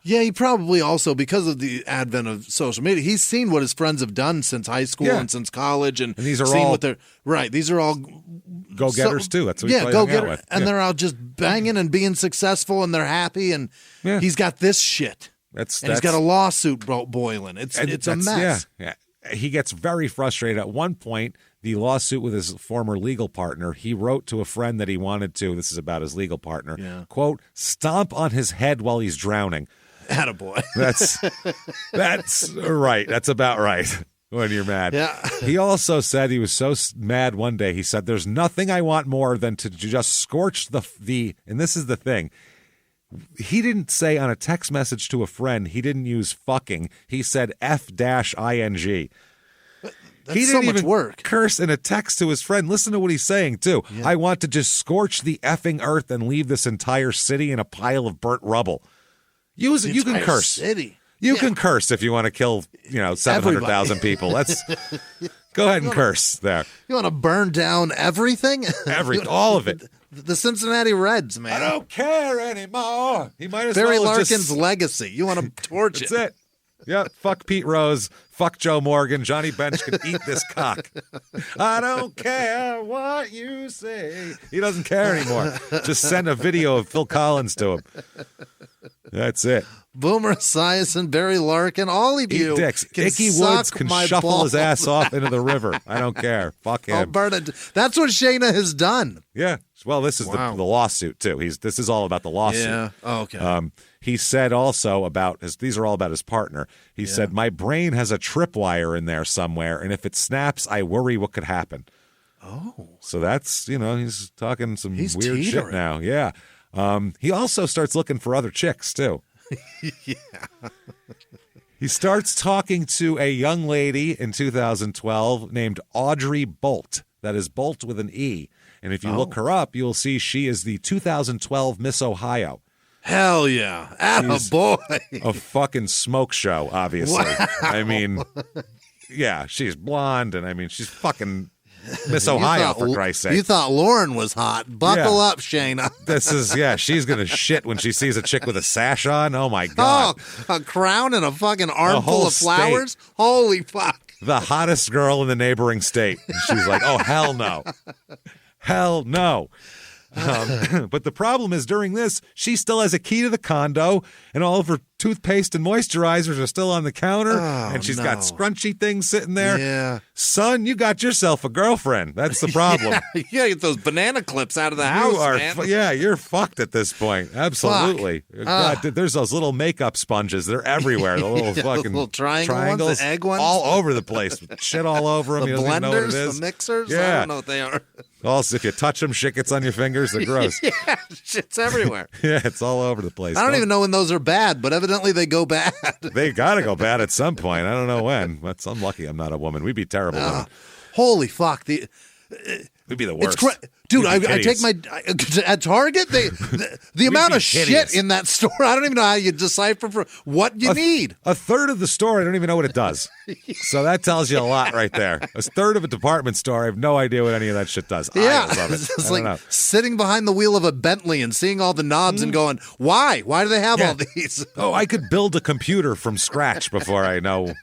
Yeah, he probably also, because of the advent of social media, he's seen what his friends have done since high school and since college. And these are all, these are all go-getters too. That's what he's go-getter. And they're out just banging and being successful and they're happy. And he's got this shit. He's got a lawsuit boiling. It's a mess. Yeah. He gets very frustrated. At one point, the lawsuit with his former legal partner, he wrote to a friend that he wanted to, this is about his legal partner, quote, stomp on his head while he's drowning. Attaboy. That's right. That's about right when you're mad. Yeah. He also said he was so mad one day, he said, there's nothing I want more than to just scorch the and this is the thing, he didn't say on a text message to a friend, he didn't use fucking, he said F-ing. That's he didn't so much even work. curse in a text to his friend. Listen to what he's saying, too. Yeah. I want to just scorch the effing earth and leave this entire city in a pile of burnt rubble. You can curse. City. You can curse if you want to kill, 700,000 people. Go ahead and curse there. You want to burn down everything? All of it. The Cincinnati Reds, man. I don't care anymore. He might as Barry well Larkin's just... legacy. You want to torch That's it. Yeah, fuck Pete Rose. Fuck Joe Morgan. Johnny Bench can eat this cock. I don't care what you say. He doesn't care anymore. Just send a video of Phil Collins to him. That's it. Boomer Esiason, Barry Larkin, all of you. Eat dicks. Can Icky suck Woods can my shuffle balls. his ass off into the river. I don't care. Fuck him. I'll burn it. That's what Shayna has done. Yeah. Well, this is the lawsuit too. This is all about the lawsuit. Yeah. Oh, okay. He said also about these are all about his partner. He said, my brain has a tripwire in there somewhere, and if it snaps, I worry what could happen. Oh. So that's, he's talking some weird teetering. shit now. Yeah. He also starts looking for other chicks too. Yeah. He starts talking to a young lady in 2012 named Audrey Bolt. That is Bolt with an E. And if you look her up, you'll see she is the 2012 Miss Ohio. Hell yeah. Attaboy. A fucking smoke show, obviously. Wow. I mean, yeah, she's blonde, and she's fucking Miss Ohio, for Christ's sake. You thought Lauren was hot. Buckle up, Shayna. She's going to shit when she sees a chick with a sash on. Oh, my God. Oh, a crown and a fucking armful of flowers? State. Holy fuck. The hottest girl in the neighboring state. And she's like, oh, hell no. Hell no. But the problem is during this, she still has a key to the condo, and all of her toothpaste and moisturizers are still on the counter, and she's got scrunchy things sitting there. Yeah. Son, you got yourself a girlfriend. That's the problem. Yeah, get those banana clips out of the house, man. You're fucked at this point. Absolutely. God, there's those little makeup sponges. They're everywhere. The little fucking little triangles, the egg ones. All over the place. Shit all over them. The he doesn't even know what it blenders, is. the mixers. Yeah. I don't know what they are. Also, if you touch them, shit gets on your fingers. They're gross. Yeah, shit's everywhere. Yeah, it's all over the place. I don't even know when those are bad, but evidently they go bad. They got to go bad at some point. I don't know when. But I'm lucky I'm not a woman. We'd be terrible women. Holy fuck. We'd be the worst. Dude, I take my at Target. The amount of shit in that store. I don't even know how you decipher for what you need. A third of the store, I don't even know what it does. So that tells you a lot right there. A third of a department store, I have no idea what any of that shit does. Yeah, I love it. It's like sitting behind the wheel of a Bentley and seeing all the knobs and going, why? Why do they have all these? Oh, I could build a computer from scratch before I know.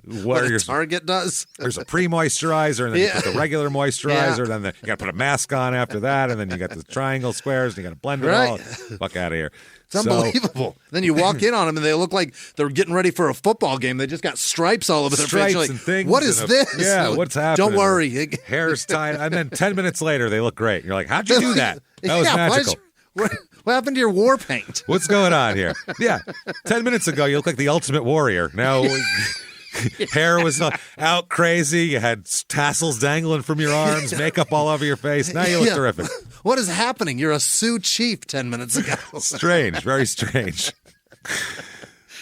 What Target does. There's a pre-moisturizer, and then you put the regular moisturizer, then you got to put a mask on after that, and then you got the triangle squares, and you got to blend it all. Fuck out of here. It's unbelievable. Then you walk in on them, and they look like they're getting ready for a football game. They just got stripes all over their face. Stripes and things. What is this? Yeah, what's happening? Don't worry. Hair's tied. And then 10 minutes later, they look great. You're like, how'd you do that? That was magical. What happened to your war paint? What's going on here? Yeah, 10 minutes ago, you look like the Ultimate Warrior. Now... Hair was out crazy. You had tassels dangling from your arms, makeup all over your face. Now you look terrific. What is happening? You're a Sioux chief 10 minutes ago. Strange, very strange.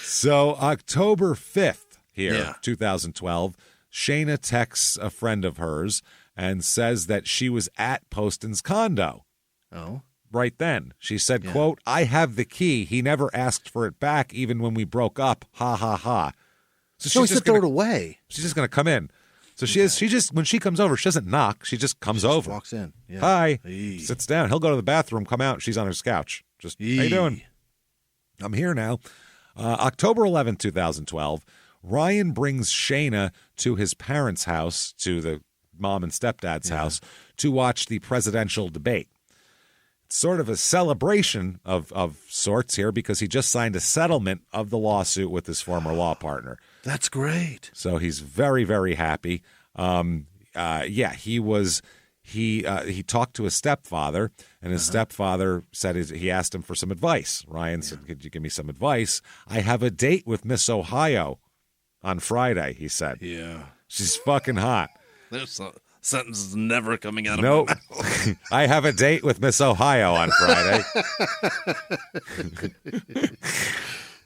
So October 5th here, 2012, Shayna texts a friend of hers and says that she was at Poston's condo. Oh. Right then. She said, quote, I have the key. He never asked for it back even when we broke up. Ha, ha, ha. So she's just throw it away. She's just going to come in. So she just when she comes over, she doesn't knock. She just comes over. Walks in. Yeah. Hi. Sits down. He'll go to the bathroom, come out. She's on her couch. Just, how you doing? I'm here now. October 11th, 2012, Ryan brings Shayna to his parents' house, to the mom and stepdad's house, to watch the presidential debate. It's sort of a celebration of sorts here because he just signed a settlement of the lawsuit with his former law partner. That's great. So he's very, very happy. He talked to his stepfather, and his stepfather said he asked him for some advice. Ryan said, could you give me some advice? I have a date with Miss Ohio on Friday, he said. Yeah. She's fucking hot. There's a sentence is never coming out of my mouth. I have a date with Miss Ohio on Friday.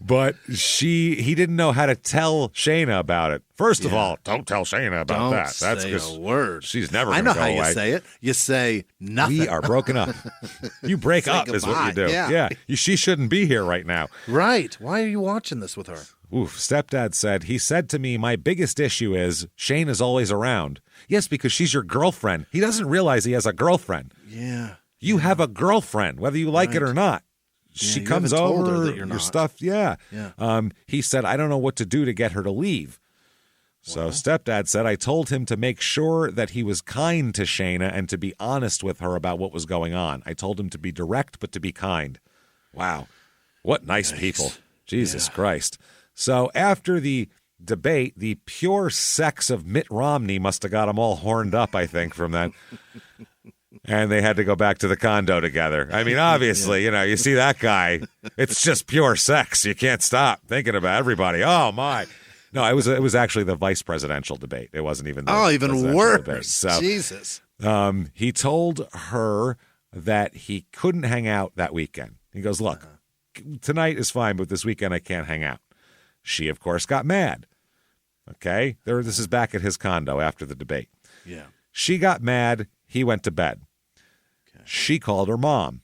But he didn't know how to tell Shayna about it. First of all, don't tell Shayna about that. That's say a word. She's never going to go away. I know how you say it. You say nothing. We are broken up. You break up is what you do. Yeah. She shouldn't be here right now. Right. Why are you watching this with her? Oof, stepdad said, he said to me, my biggest issue is Shane is always around. Yes, because she's your girlfriend. He doesn't realize he has a girlfriend. Yeah. You have a girlfriend, whether you like it or not. Yeah, she you comes haven't told her over, that you're your not. stuff, yeah. He said, I don't know what to do to get her to leave. So stepdad said, I told him to make sure that he was kind to Shayna and to be honest with her about what was going on. I told him to be direct, but to be kind. Wow. What nice people. Jesus Christ. So after the debate, the pure sex of Mitt Romney must have got them all horned up, I think, from that. And they had to go back to the condo together. I mean, obviously, you see that guy. It's just pure sex. You can't stop thinking about everybody. Oh, my. No, it was actually the vice presidential debate. It wasn't even the even worse. Debate. So, Jesus. He told her that he couldn't hang out that weekend. He goes, look, tonight is fine, but this weekend I can't hang out. She, of course, got mad. Okay? This is back at his condo after the debate. Yeah. She got mad. He went to bed. Okay. She called her mom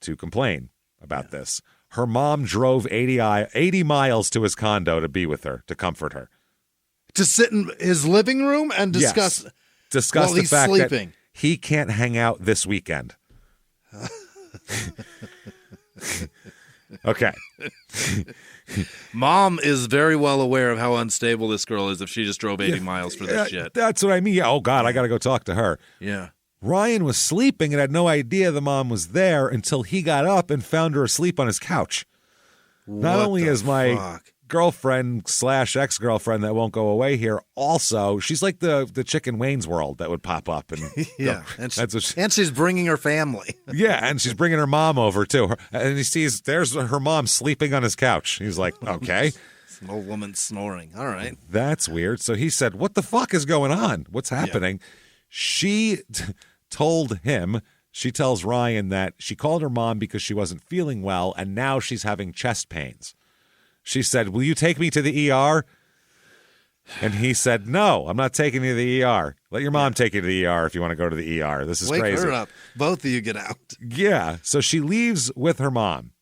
to complain about this. Her mom drove 80 miles to his condo to be with her, to comfort her. To sit in his living room and discuss while the he's fact sleeping. That he can't hang out this weekend. Okay. Mom is very well aware of how unstable this girl is if she just drove 80 miles for this shit. That's what I mean. Oh, God, I got to go talk to her. Yeah. Ryan was sleeping and had no idea the mom was there until he got up and found her asleep on his couch. Not only is my girlfriend / ex-girlfriend that won't go away here, also, she's like the chick in Wayne's World that would pop up. And and she's bringing her family. Yeah, and she's bringing her mom over, too. And he sees there's her mom sleeping on his couch. He's like, okay. Some old woman snoring. All right. That's weird. So he said, what the fuck is going on? What's happening? Yeah. She told him, she tells Ryan that she called her mom because she wasn't feeling well, and now she's having chest pains. She said, will you take me to the ER? And he said, no, I'm not taking you to the ER. Let your mom take you to the ER if you want to go to the ER. This is crazy. Wake her up. Both of you get out. Yeah. So she leaves with her mom.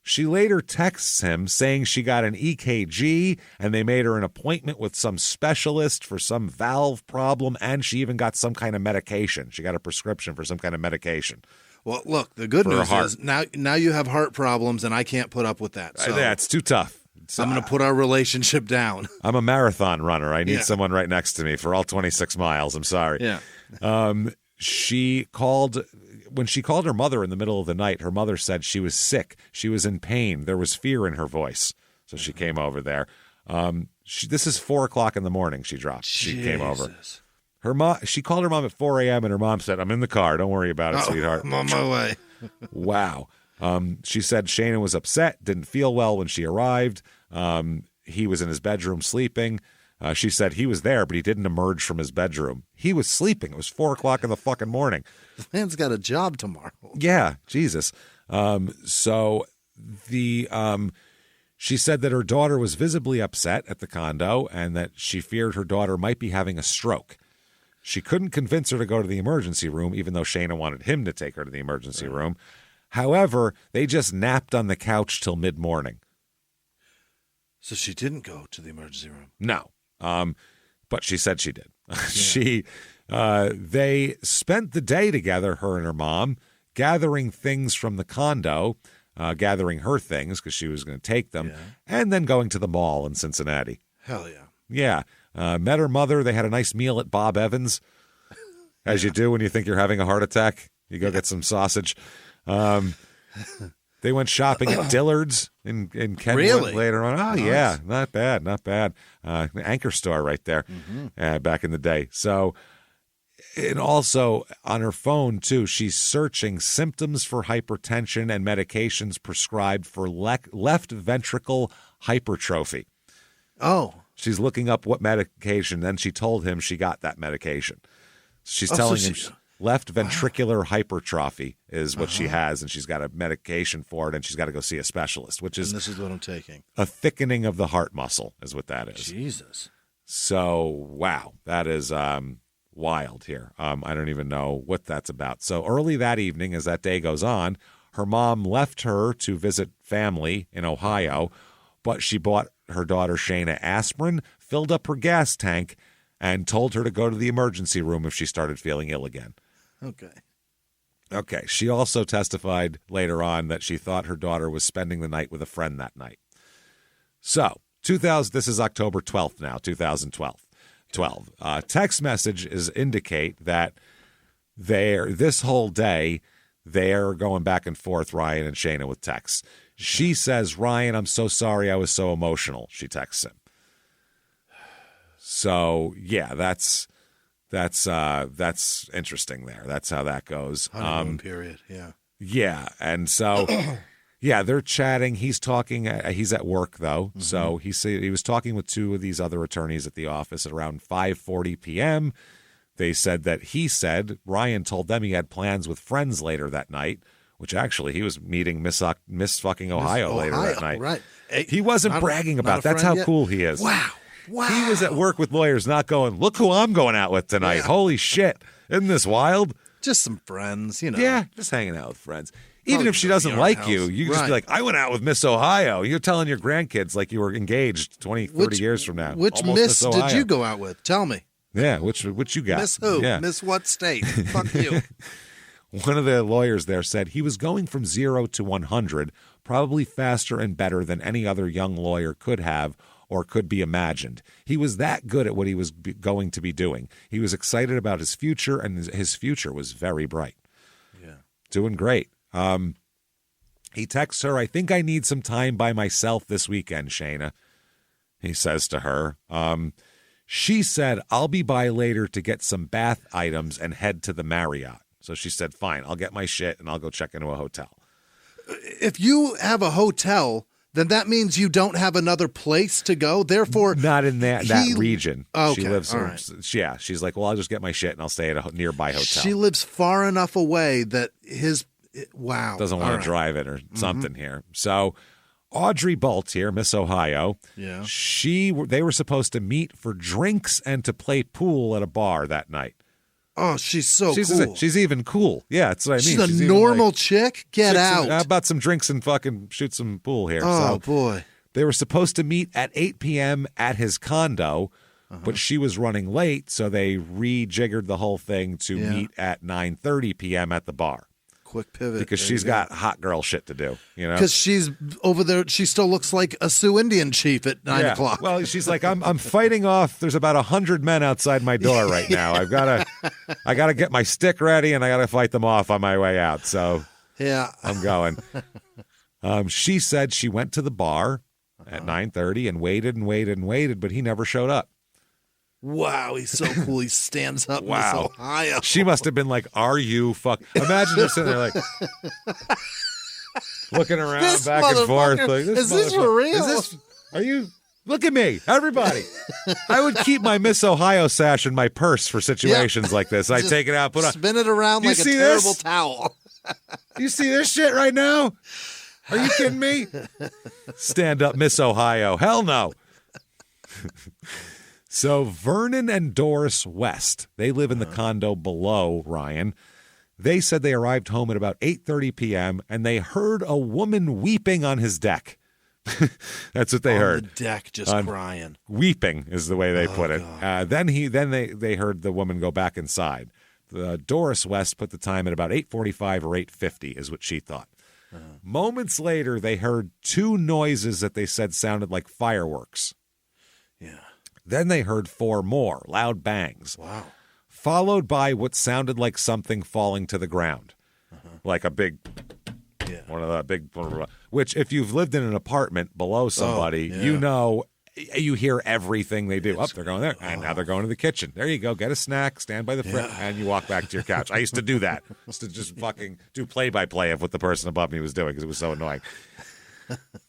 She later texts him saying she got an EKG and they made her an appointment with some specialist for some valve problem, and she even got some kind of medication. She got a prescription for some kind of medication. Well, look, the good news is now you have heart problems, and I can't put up with that. So it's too tough. I'm going to put our relationship down. I'm a marathon runner. I need someone right next to me for all 26 miles. I'm sorry. Yeah. When she called her mother in the middle of the night, her mother said she was sick. She was in pain. There was fear in her voice. So she came over there. This is 4 o'clock in the morning she dropped. She came over. She called her mom at 4 a.m. and her mom said, I'm in the car. Don't worry about it, sweetheart. I'm on my way. Wow. She said Shayna was upset, didn't feel well when she arrived. He was in his bedroom sleeping. She said he was there, but he didn't emerge from his bedroom. He was sleeping. It was 4 o'clock in the fucking morning. The man's got a job tomorrow. Yeah, Jesus. She said that her daughter was visibly upset at the condo and that she feared her daughter might be having a stroke. She couldn't convince her to go to the emergency room, even though Shayna wanted him to take her to the emergency room. However, they just napped on the couch till mid-morning. So she didn't go to the emergency room? No. But she said she did. They spent the day together, her and her mom, gathering things from the condo, gathering her things because she was going to take them, and then going to the mall in Cincinnati. Hell yeah. Yeah. Met her mother. They had a nice meal at Bob Evans, as you do when you think you're having a heart attack. You go get some sausage. They went shopping at Dillard's in Kenwood later on. Oh, yeah. Not bad. Not bad. Anchor store right there back in the day. So, and also on her phone, too, she's searching symptoms for hypertension and medications prescribed for left ventricle hypertrophy. Oh. She's looking up what medication. Then she told him she got that medication. She's telling him left ventricular hypertrophy is what she has, and she's got a medication for it, and she's got to go see a specialist, which is... And this is what I'm taking. A thickening of the heart muscle is what that is. Jesus. So, wow, that is wild here. I don't even know what that's about. So early that evening, as that day goes on, her mom left her to visit family in Ohio, But she bought her daughter Shayna aspirin, filled up her gas tank, and told her to go to the emergency room if she started feeling ill again. Okay. She also testified later on that she thought her daughter was spending the night with a friend that night. So, this is October 12th now, 2012. Text messages indicate that this whole day, they're going back and forth, Ryan and Shayna, with texts. She says, "Ryan, I'm so sorry I was so emotional," she texts him. So, yeah, that's interesting there. That's how that goes. Honeymoon period, yeah. Yeah, and so, yeah, they're chatting. He's talking. He's at work, though. Mm-hmm. So he was talking with two of these other attorneys at the office at around 5:40 p.m., They said that Ryan told them he had plans with friends later that night, which actually he was meeting Miss fucking Ohio later that night. Right. He wasn't bragging about. That's how cool he is. Wow. He was at work with lawyers, not going, "Look who I'm going out with tonight." Yeah. Holy shit. Isn't this wild? Just some friends, Yeah, just hanging out with friends. Even if she doesn't like you, you just be like, "I went out with Miss Ohio." You're telling your grandkids like you were engaged 20, 30 years from now. Which Miss did you go out with? Tell me. Yeah, which you got? Miss who? Yeah. Miss what state? Fuck you. One of the lawyers there said he was going from 0 to 100, probably faster and better than any other young lawyer could have or could be imagined. He was that good at what he was going to be doing. He was excited about his future, and his future was very bright. Yeah. Doing great. He texts her, "I think I need some time by myself this weekend, Shayna," he says to her. She said, "I'll be by later to get some bath items and head to the Marriott." So she said, "Fine, I'll get my shit and I'll go check into a hotel." If you have a hotel, then that means you don't have another place to go. Therefore, not in that region. Okay, she lives. All right. Yeah, she's like, "Well, I'll just get my shit and I'll stay at a nearby hotel." She lives far enough away that wow, doesn't want to drive it or something here. So Audrey Bolt here, Miss Ohio. Yeah, they were supposed to meet for drinks and to play pool at a bar that night. Oh, she's cool. She's even cool. Yeah, that's what I mean. She's a normal chick. Get out. How about some drinks and fucking shoot some pool here? Oh, boy. They were supposed to meet at 8 p.m. at his condo, but she was running late, so they rejiggered the whole thing to meet at 9:30 p.m. at the bar. Quick pivot. Because she's got hot girl shit to do, Because she's over there, she still looks like a Sioux Indian chief at 9 o'clock. Well, she's like, I'm fighting off. There's about 100 men outside my door right now. I gotta get my stick ready, and I gotta fight them off on my way out. So yeah, I'm going. She said she went to the bar at 9:30 and waited, but he never showed up. Wow, he's so cool. He stands up. Wow. Miss Ohio. She must have been like, "Are you fuck?" Imagine her sitting there like looking around back and forth. Like, is this for real? Are you? Look at me, everybody. I would keep my Miss Ohio sash in my purse for situations like this. I take it out, put on, spin it around like a terrible towel. You see this shit right now? Are you kidding me? Stand up, Miss Ohio. Hell no. So Vernon and Doris West, they live in the condo below Ryan. They said they arrived home at about 8:30 p.m. and they heard a woman weeping on his deck. That's what they heard. On the deck, just crying. Weeping is the way they put it. Then they heard the woman go back inside. Doris West put the time at about 8:45 or 8:50 is what she thought. Moments later, they heard two noises that they said sounded like fireworks. Yeah. Then they heard four more loud bangs. Wow. Followed by what sounded like something falling to the ground. Like a big, one of the big, which if you've lived in an apartment below somebody, you hear everything they do. They're going there, and now they're going to the kitchen. There you go. Get a snack, stand by the fridge, and you walk back to your couch. I used to do that. I used to just fucking do play-by-play of what the person above me was doing because it was so annoying.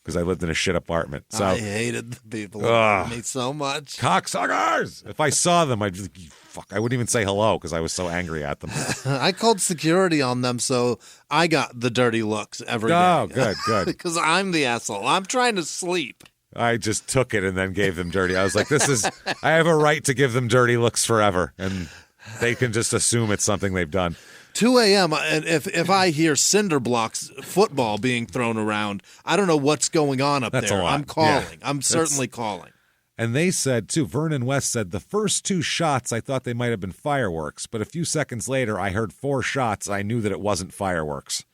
Because I lived in a shit apartment. So I hated the people around me so much. Cocksuckers! If I saw them, I'd be like, fuck. I wouldn't even say hello because I was so angry at them. I called security on them, so I got the dirty looks every day. Oh, good. Because I'm the asshole. I'm trying to sleep. I just took it and then gave them dirty. I was like, I have a right to give them dirty looks forever. And they can just assume it's something they've done. 2 a.m. and if I hear cinder blocks football being thrown around, I don't know what's going on up That's there. a lot. I'm calling. Yeah. I'm certainly calling. And they said, too, Vernon West said, the first 2 shots, I thought they might have been fireworks, but a few seconds later, I heard 4 shots. I knew that it wasn't fireworks.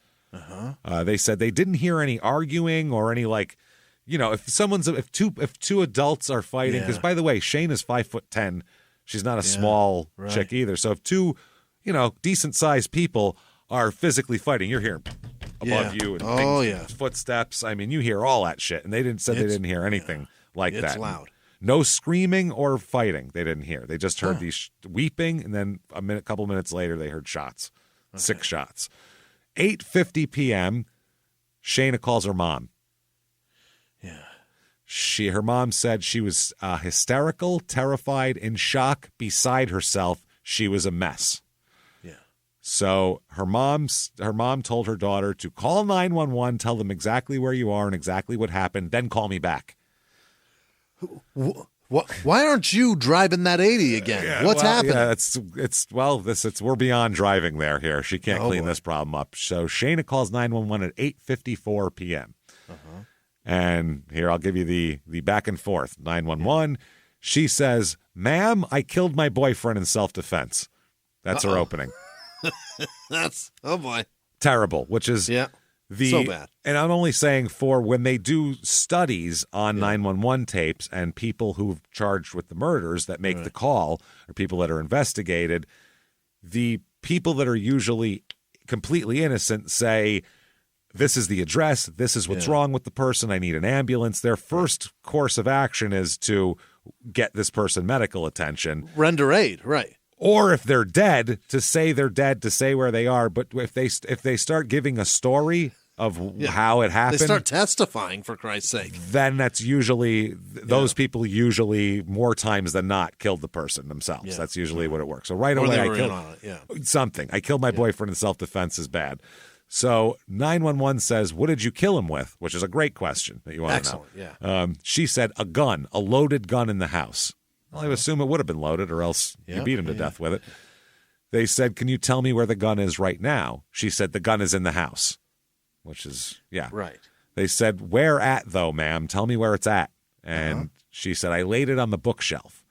They said they didn't hear any arguing or any, like, you know, if two adults are fighting, because, by the way, Shane is 5'10". She's not a small chick either. So if 2, you know, decent-sized people are physically fighting, you're hearing above you and footsteps. I mean, you hear all that shit. And they didn't hear anything like that. It's loud. No screaming or fighting they didn't hear. They just heard these weeping, and then a couple minutes later they heard shots, 6 shots. 8:50 p.m., Shayna calls her mom. Yeah. Her mom said she was hysterical, terrified, in shock, beside herself. She was a mess. Yeah. So her mom told her daughter to call 911, tell them exactly where you are and exactly what happened, then call me back. Why aren't you driving that 80 again? What's happening? Yeah, we're beyond driving here. She can't clean this problem up. So Shayna calls 911 at 8:54 p.m. And here, I'll give you the back and forth. 911. She says, "Ma'am, I killed my boyfriend in self-defense." That's her opening. That's, oh boy. Terrible, which is so bad. And I'm only saying for when they do studies on 911 tapes and people who've charged with the murders that make the call or people that are investigated, the people that are usually completely innocent say, this is the address, this is what's wrong with the person, I need an ambulance. Their first course of action is to get this person medical attention. Render aid, right. Or if they're dead, to say they're dead, to say where they are. But if they start giving a story of how it happened, they start testifying, for Christ's sake. Then that's usually those people usually more times than not killed the person themselves. Yeah. That's usually what it works. So right or away, they I were killed in on it. something. I killed my boyfriend in self-defense is bad. So 911 says, "What did you kill him with?" Which is a great question that you want to know. Excellent. She said, "A gun, a loaded gun in the house." Well, I would assume it would have been loaded, or else you beat him to death with it. They said, "Can you tell me where the gun is right now?" She said, "The gun is in the house," which is, right. They said, "Where at, though, ma'am? Tell me where it's at." And she said, "I laid it on the bookshelf."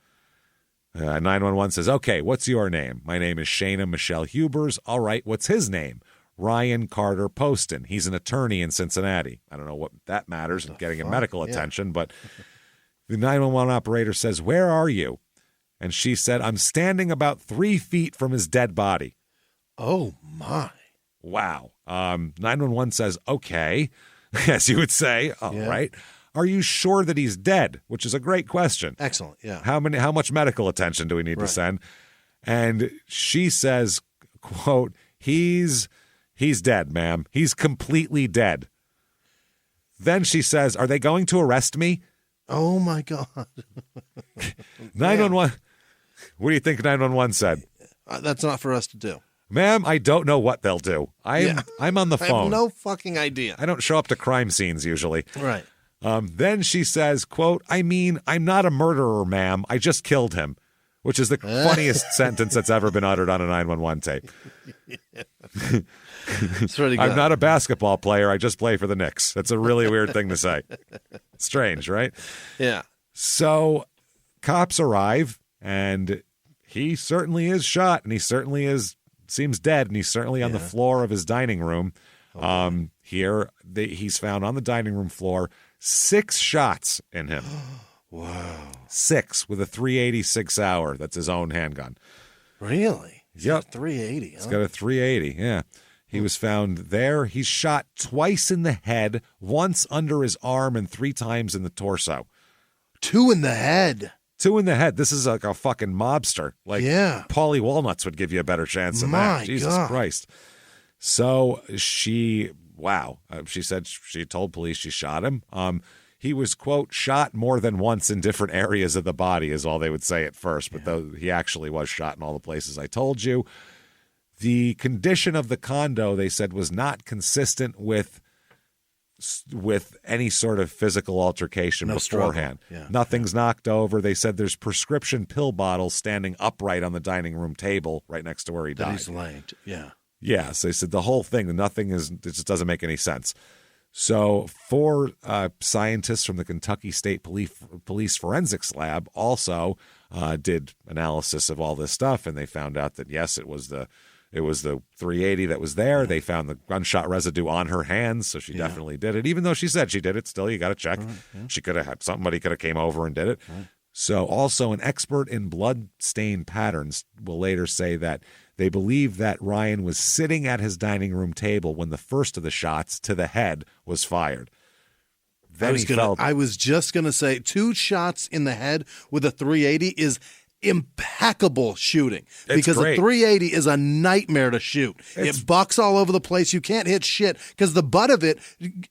911 says, "Okay, what's your name?" "My name is Shayna Michelle Hubers." "All right, what's his name?" "Ryan Carter Poston. He's an attorney in Cincinnati." I don't know what that matters in getting him medical attention, but the 911 operator says, "Where are you?" And she said, "I'm standing about 3 feet from his dead body." Oh, my. Wow. 911 says, "Okay," as you would say. All right. "Are you sure that he's dead?" Which is a great question. Excellent, yeah. How much medical attention do we need to send? And she says, quote, He's dead, ma'am. He's completely dead." Then she says, "Are they going to arrest me?" Oh, my God. 911. What do you think 911 said? That's not for us to do. "Ma'am, I don't know what they'll do. I'm on the phone. I have no fucking idea." I don't show up to crime scenes usually. Right. Then she says, quote, "I'm not a murderer, ma'am. I just killed him," which is the funniest sentence that's ever been uttered on a 911 tape. It's pretty good. "I'm not a basketball player. I just play for the Knicks." That's a really weird thing to say. Strange, right? Yeah. So cops arrive, and he certainly is shot, and he certainly seems dead, and he's certainly on the floor of his dining room. Here, he's found on the dining room floor, 6 shots in him. Wow. 6 with a .380 Hour. That's his own handgun. Really? He's Yep. got a 380, huh? He's got a .380, yeah. He was found there. He's shot twice in the head, once under his arm, and 3 times in the torso. 2 in the head. 2 in the head. This is like a fucking mobster. Like, Paulie Walnuts would give you a better chance than that. Jesus Christ. So she said she told police she shot him. He was, quote, shot more than once in different areas of the body is all they would say at first. But though he actually was shot in all the places I told you. The condition of the condo, they said, was not consistent with any sort of physical altercation beforehand. Nothing's knocked over. They said there's prescription pill bottles standing upright on the dining room table right next to where he died. He's laying. Yeah. Yeah, so they said the whole thing, it just doesn't make any sense. So 4 scientists from the Kentucky State Police Forensics Lab also did analysis of all this stuff, and they found out that, yes, it was the 380 that was there. They found the gunshot residue on her hands, so she definitely did it. Even though she said she did it, still, you got to check. She could have had somebody could have came over and did it. So also an expert in blood stain patterns will later say that they believe that Ryan was sitting at his dining room table when the first of the shots to the head was fired. Then I was just going to say 2 shots in the head with a 380 is impeccable shooting, because a 380 is a nightmare to shoot. It bucks all over the place. You can't hit shit because the butt of it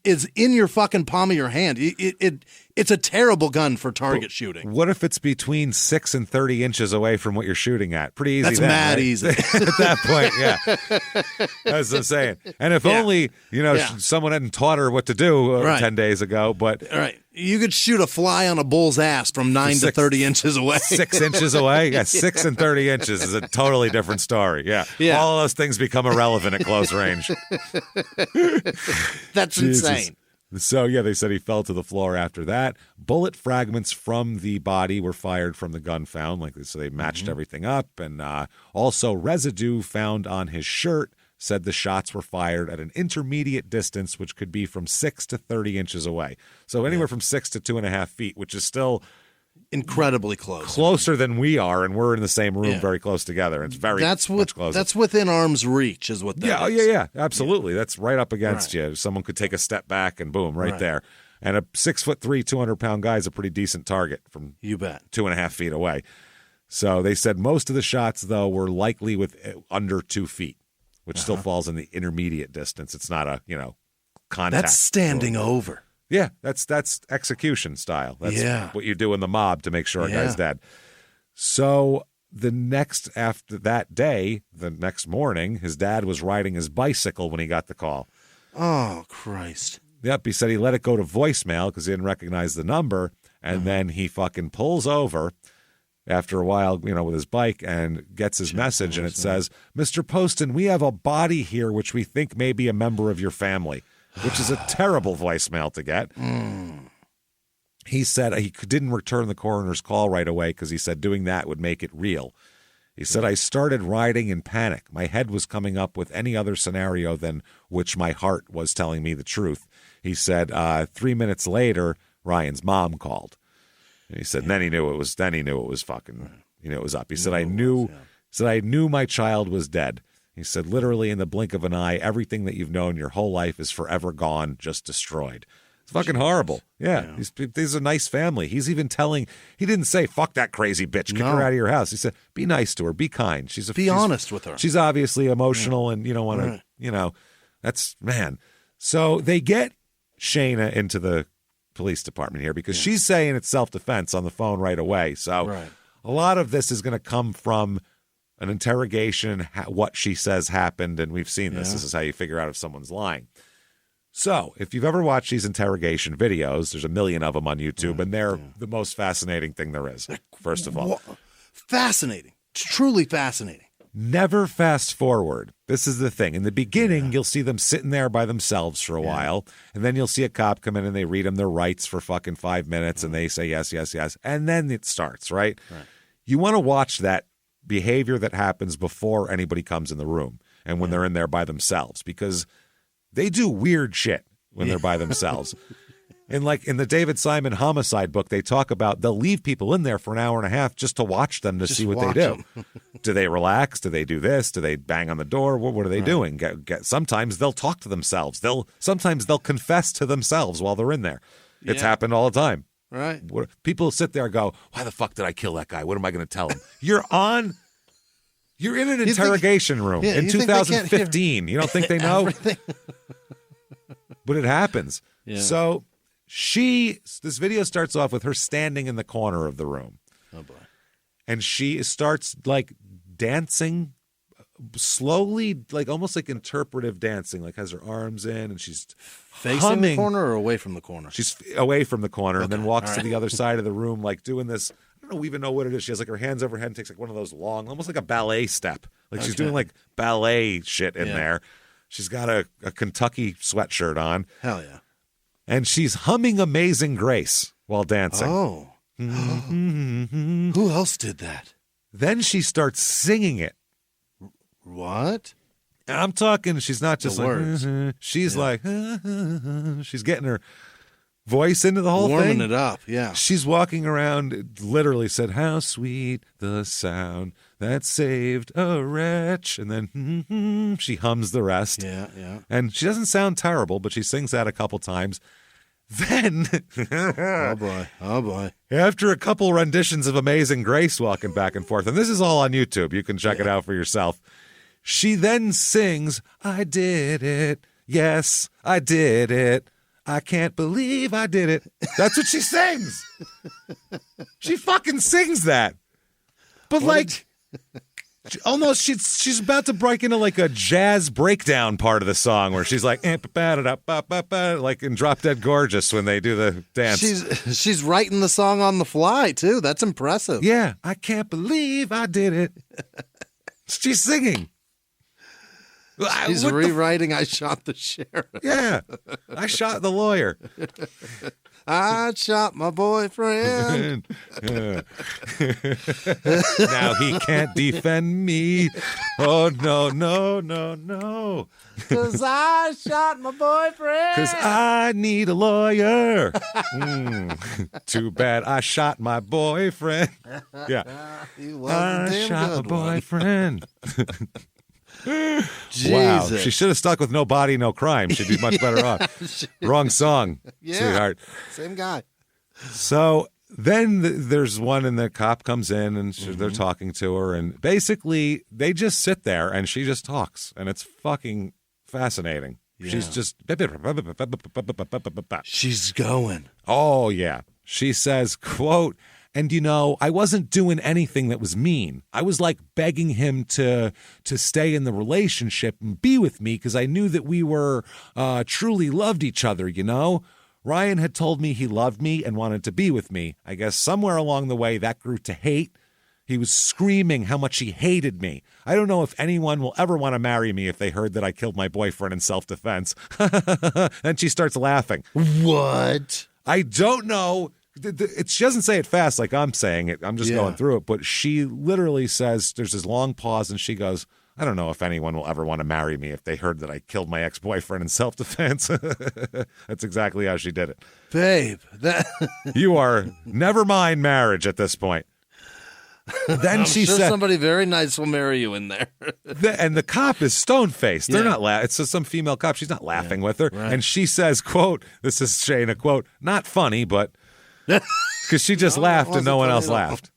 is in your fucking palm of your hand. It's a terrible gun for target shooting. What if it's between 6 and 30 inches away from what you're shooting at? Pretty easy. That's mad easy. At that point, yeah. That's what I'm saying. And if only, someone hadn't taught her what to do 10 days ago. But you could shoot a fly on a bull's ass from 9 to 30 inches away. 6 inches away? Yeah, 6 and 30 inches is a totally different story. Yeah. All of those things become irrelevant at close range. That's insane. So, they said he fell to the floor after that. Bullet fragments from the body were fired from the gun found. So they matched everything up. And also residue found on his shirt said the shots were fired at an intermediate distance, which could be from 6 to 30 inches away. So anywhere from 6 to 2.5 feet, which is still incredibly close. Closer than we are, and we're in the same room very close together. It's much closer. That's within arm's reach is what that is. Yeah, absolutely. That's right up against you. Someone could take a step back and boom, right there. And a 6'3", 200-pound guy is a pretty decent target from 2.5 feet away. So they said most of the shots, though, were likely with under 2 feet, which still falls in the intermediate distance. It's not a, contact. That's standing over. Yeah, that's execution style. That's what you do in the mob to make sure a guy's dead. So after that day, the next morning, his dad was riding his bicycle when he got the call. Oh, Christ. Yep, he said he let it go to voicemail because he didn't recognize the number, and then he fucking pulls over after a while, with his bike and gets his message, and it says, "Mr. Poston, we have a body here which we think may be a member of your family," which is a terrible voicemail to get. He said he didn't return the coroner's call right away because he said doing that would make it real. He said, "I started riding in panic. My head was coming up with any other scenario than which my heart was telling me the truth." He said 3 minutes later, Ryan's mom called. And he said, then he knew it was fucking, it was up. He said, I knew my child was dead. He said, literally in the blink of an eye, everything that you've known your whole life is forever gone, just destroyed. It's fucking horrible. Yeah. These are a nice family. He's even he didn't say, fuck that crazy bitch, kick her out of your house. He said, be nice to her, be kind. Be honest with her. She's obviously emotional and you don't want to, that's, man. So they get Shayna into the police department here because she's saying it's self-defense on the phone right away. So a lot of this is going to come from an interrogation, what she says happened, and we've seen this. This is how you figure out if someone's lying. So if you've ever watched these interrogation videos, there's a million of them on YouTube, and they're the most fascinating thing there is, first of all. Fascinating. It's truly fascinating. Never fast forward. This is the thing. In the beginning, you'll see them sitting there by themselves for a while, and then you'll see a cop come in and they read them their rights for fucking 5 minutes, and they say yes, yes, yes, and then it starts, right? You want to watch that behavior that happens before anybody comes in the room and when they're in there by themselves, because they do weird shit when they're by themselves. And like in the David Simon homicide book, they talk about they'll leave people in there for an hour and a half just to watch them to see what they do. Do they relax? Do they do this? Do they bang on the door? What are they doing? Sometimes they'll talk to themselves. Sometimes they'll confess to themselves while they're in there. It's happened all the time. Right. People sit there and go, why the fuck did I kill that guy? What am I going to tell him? You're in an interrogation room in 2015. You don't think they know? But it happens. Yeah. So this video starts off with her standing in the corner of the room. Oh, boy. And she starts like dancing slowly, like almost like interpretive dancing, like has her arms in and she's facing humming. The corner or away from the corner? She's away from the corner and then walks to the other side of the room, like doing this. I don't even know what it is. She has like her hands over her head and takes like one of those long, almost like a ballet step. Like she's doing like ballet shit in there. She's got a Kentucky sweatshirt on. Hell yeah. And she's humming Amazing Grace while dancing. Oh. Who else did that? Then she starts singing it. What? And I'm talking, she's not just The like, words. She's like, she's getting her voice into the whole Warming thing. it up, yeah. She's walking around, it literally said, how sweet the sound that saved a wretch. And then she hums the rest. Yeah. And she doesn't sound terrible, but she sings that a couple times. Then, Oh boy. after a couple renditions of Amazing Grace walking back and forth, and this is all on YouTube, you can check it out for yourself. She then sings, I did it. Yes, I did it. I can't believe I did it. That's what she sings. She fucking sings that. But almost she's about to break into like a jazz breakdown part of the song where she's like like in Drop Dead Gorgeous when they do the dance. She's writing the song on the fly too. That's impressive. Yeah, I can't believe I did it. She's singing. She's rewriting I Shot the Sheriff. Yeah, I shot the lawyer. I shot my boyfriend. Now he can't defend me. Oh, no. 'Cause I shot my boyfriend. 'Cause I need a lawyer. Too bad I shot my boyfriend. Yeah. I shot my boyfriend. Wow. She should have stuck with No Body, No Crime. She'd be much better off. Wrong song, sweetheart. Same guy. So then there's one, and the cop comes in, and they're talking to her, and basically they just sit there, and she just talks, and it's fucking fascinating. Yeah. She's just... She's going. Oh, yeah. She says, quote, and, I wasn't doing anything that was mean. I was like begging him to stay in the relationship and be with me because I knew that we were truly loved each other, Ryan had told me he loved me and wanted to be with me. I guess somewhere along the way that grew to hate. He was screaming how much he hated me. I don't know if anyone will ever want to marry me if they heard that I killed my boyfriend in self-defense. And she starts laughing. What? I don't know. She doesn't say it fast like I'm saying it. I'm just going through it. But she literally says, there's this long pause, and she goes, I don't know if anyone will ever want to marry me if they heard that I killed my ex-boyfriend in self-defense. That's exactly how she did it. Babe, You are never mind marriage at this point. Then she said, somebody very nice will marry you in there. And the cop is stone-faced. They're not laughing. It's just some female cop. She's not laughing with her. Right. And she says, quote, this is Shayna, quote, not funny, but... Because she just laughed and no one else laughed.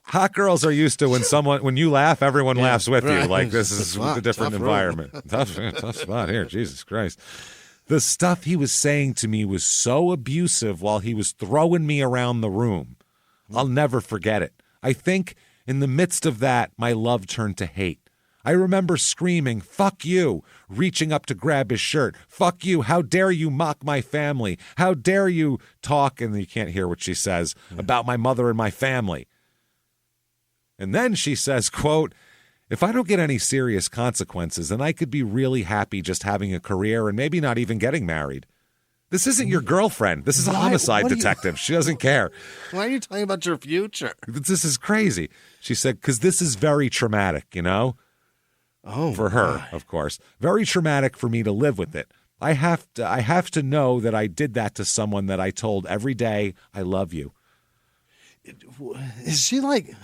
Hot girls are used to when you laugh, everyone laughs with you. Like this is a different environment. Tough spot here. Jesus Christ. The stuff he was saying to me was so abusive while he was throwing me around the room. I'll never forget it. I think in the midst of that, my love turned to hate. I remember screaming, fuck you, reaching up to grab his shirt. Fuck you, how dare you mock my family? How dare you talk, and you can't hear what she says, about my mother and my family. And then she says, quote, if I don't get any serious consequences, then I could be really happy just having a career and maybe not even getting married. This isn't your girlfriend. This is a homicide detective. She doesn't care. Why are you talking about your future? This is crazy. She said, because this is very traumatic, Oh, for her, of course. Very traumatic for me to live with it. I have to know that I did that to someone that I told every day, I love you. Is she like,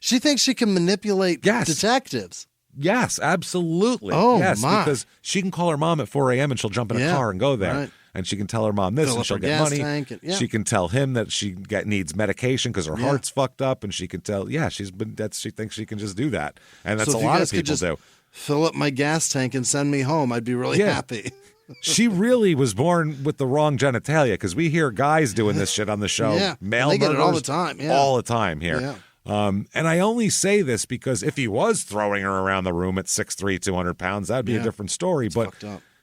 she thinks she can manipulate detectives? Yes, absolutely. Oh, yes, my. Because she can call her mom at 4 a.m. and she'll jump in a car and go there. Right. And she can tell her mom this, and she'll get money. She can tell him that she needs medication because her heart's fucked up, and she can tell. Yeah, she thinks she can just do that, and that's a lot of people do. Fill up my gas tank and send me home. I'd be really happy. She really was born with the wrong genitalia because we hear guys doing this shit on the show. Yeah, male they get it all the murderers, time. Yeah. All the time here. Yeah. And I only say this because if he was throwing her around the room at 6'3", 200 pounds, that'd be a different story. But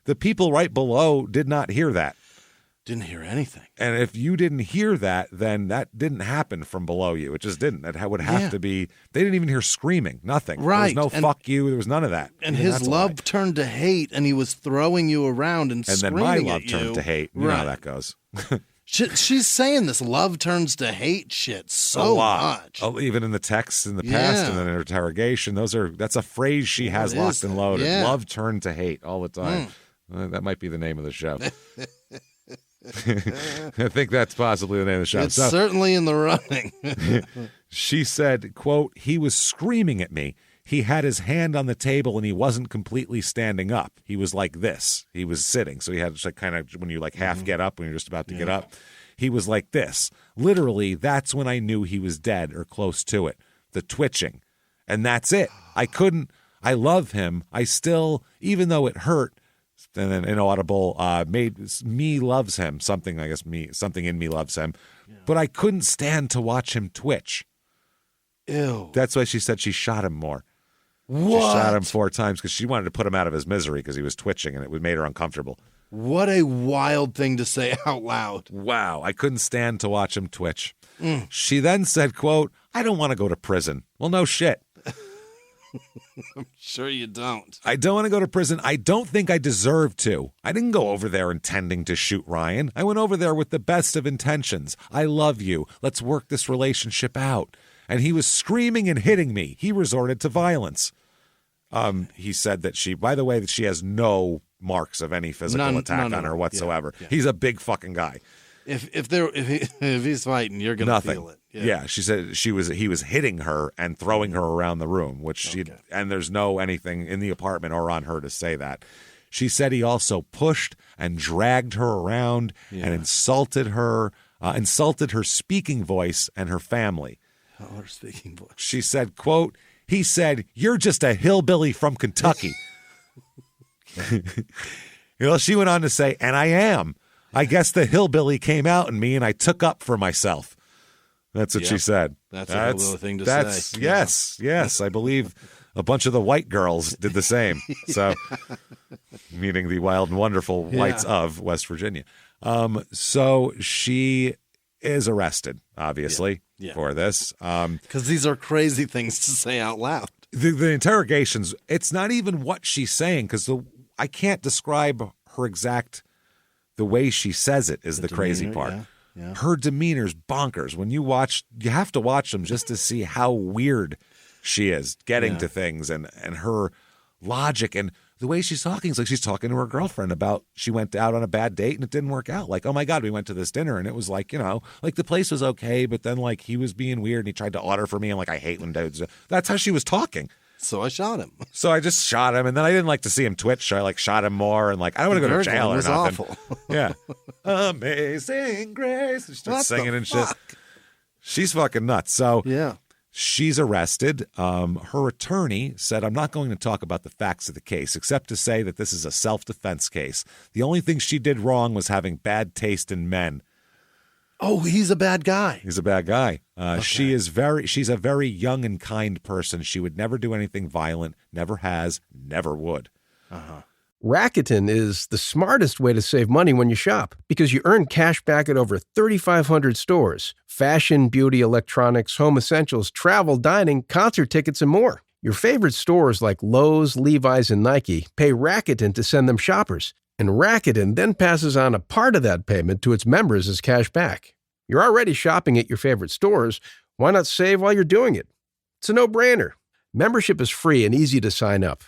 the people right below did not hear that. Didn't hear anything. And if you didn't hear that, then that didn't happen from below you. It just didn't. That would have to be. They didn't even hear screaming. Nothing. Right. There was no fuck you. There was none of that. And his love turned to hate, and he was throwing you around and screaming then my love at you. turned to hate. You know how that goes. She's saying this love turns to hate shit so much. Oh, even in the texts in the past and then in her interrogation, that's a phrase she has locked and loaded. Yeah. Love turned to hate all the time. That might be the name of the show. I think that's possibly the name of the show. It's certainly in the running. She said, quote, he was screaming at me. He had his hand on the table and he wasn't completely standing up. He was like this. He was sitting. So he had just like kind of when you like half get up when you're just about to get up. He was like this. Literally, that's when I knew he was dead or close to it. The twitching. And that's it. I love him. I still, even though it hurt, and then inaudible made me loves him. Something in me loves him. Yeah. But I couldn't stand to watch him twitch. Ew. That's why she said she shot him more. What? She shot him 4 times because she wanted to put him out of his misery because he was twitching and it made her uncomfortable. What a wild thing to say out loud. Wow. I couldn't stand to watch him twitch. She then said, quote, I don't want to go to prison. Well, no shit. I'm sure you don't. I don't want to go to prison. I don't think I deserve to. I didn't go over there intending to shoot Ryan. I went over there with the best of intentions. I love you. Let's work this relationship out. And he was screaming and hitting me. He resorted to violence. He said that by the way, that she has no marks of any physical attack on her whatsoever. Yeah. He's a big fucking guy. If he's fighting, you're gonna feel it. Yeah, she said he was hitting her and throwing her around the room, and there's no anything in the apartment or on her to say that. She said he also pushed and dragged her around and insulted her speaking voice and her family. Oh, her speaking voice. She said, quote, he said, you're just a hillbilly from Kentucky. She went on to say, and I am. I guess the hillbilly came out in me and I took up for myself. That's what she said. That's a hillbilly thing to say. Yes. I believe a bunch of the white girls did the same. So, meaning the wild and wonderful whites of West Virginia. So she is arrested, obviously, for this. Because these are crazy things to say out loud. The interrogations, it's not even what she's saying because I can't describe her exact. The way she says it is the crazy part. Yeah. Her demeanor's bonkers. When you have to watch them just to see how weird she is getting to things and her logic and the way she's talking is like she's talking to her girlfriend about she went out on a bad date and it didn't work out. Like, oh my God, we went to this dinner and it was like, like the place was okay, but then like he was being weird and he tried to order for me. I'm like, I hate when dudes. That's how she was talking. So I shot him. So I just shot him, and then I didn't like to see him twitch. So I shot him more, and I don't want to go to jail or nothing. Awful. Yeah, Amazing Grace. She starts singing and shit. She's fucking nuts. So she's arrested. Her attorney said, "I'm not going to talk about the facts of the case, except to say that this is a self-defense case. The only thing she did wrong was having bad taste in men." Oh, he's a bad guy. He's a bad guy. She's a very young and kind person. She would never do anything violent, never has, never would. Rakuten is the smartest way to save money when you shop because you earn cash back at over 3,500 stores. Fashion, beauty, electronics, home essentials, travel, dining, concert tickets, and more. Your favorite stores like Lowe's, Levi's, and Nike pay Rakuten to send them shoppers. And Rakuten then passes on a part of that payment to its members as cash back. You're already shopping at your favorite stores. Why not save while you're doing it? It's a no-brainer. Membership is free and easy to sign up.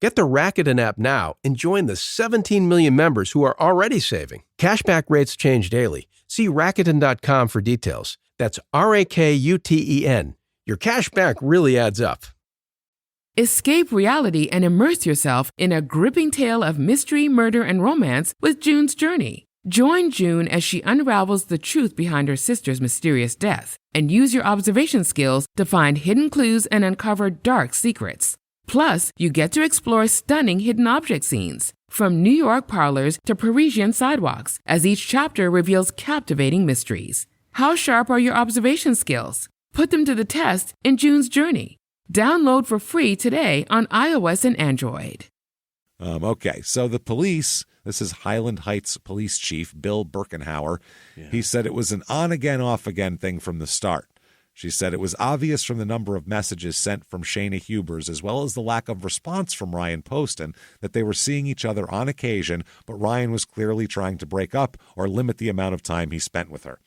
Get the Rakuten app now and join the 17 million members who are already saving. Cashback rates change daily. See Rakuten.com for details. That's Rakuten. Your cash back really adds up. Escape reality and immerse yourself in a gripping tale of mystery, murder, and romance with June's Journey. Join June as she unravels the truth behind her sister's mysterious death and use your observation skills to find hidden clues and uncover dark secrets. Plus, you get to explore stunning hidden object scenes, from New York parlors to Parisian sidewalks, as each chapter reveals captivating mysteries. How sharp are your observation skills? Put them to the test in June's Journey. Download for free today on iOS and Android. Okay, so the police This is Highland Heights Police Chief Bill Birkenhauer. He said it was an on-again, off-again thing from the start. She said it was obvious from the number of messages sent from Shayna Hubers as well as the lack of response from Ryan Poston that they were seeing each other on occasion, but Ryan was clearly trying to break up or limit the amount of time he spent with her.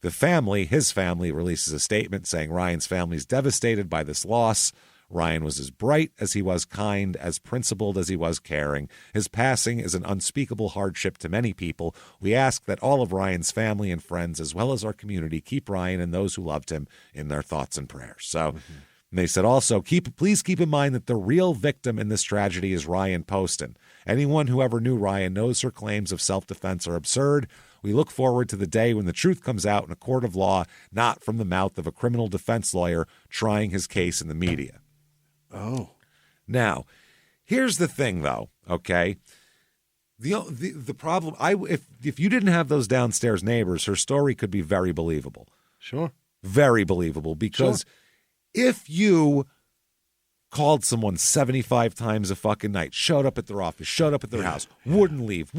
The family, his family, releases a statement saying Ryan's family is devastated by this loss. Ryan was as bright as he was kind, as principled as he was caring. His passing is an unspeakable hardship to many people. We ask that all of Ryan's family and friends, as well as our community, keep Ryan and those who loved him in their thoughts and prayers. So they said also, please keep in mind that the real victim in this tragedy is Ryan Poston. Anyone who ever knew Ryan knows her claims of self-defense are absurd. We look forward to the day when the truth comes out in a court of law, not from the mouth of a criminal defense lawyer trying his case in the media. Oh. Now, here's the thing, though, okay? The problem, if you didn't have those downstairs neighbors, her story could be very believable. Sure. Very believable, because if you called someone 75 times a fucking night, showed up at their office, showed up at their house, wouldn't leave,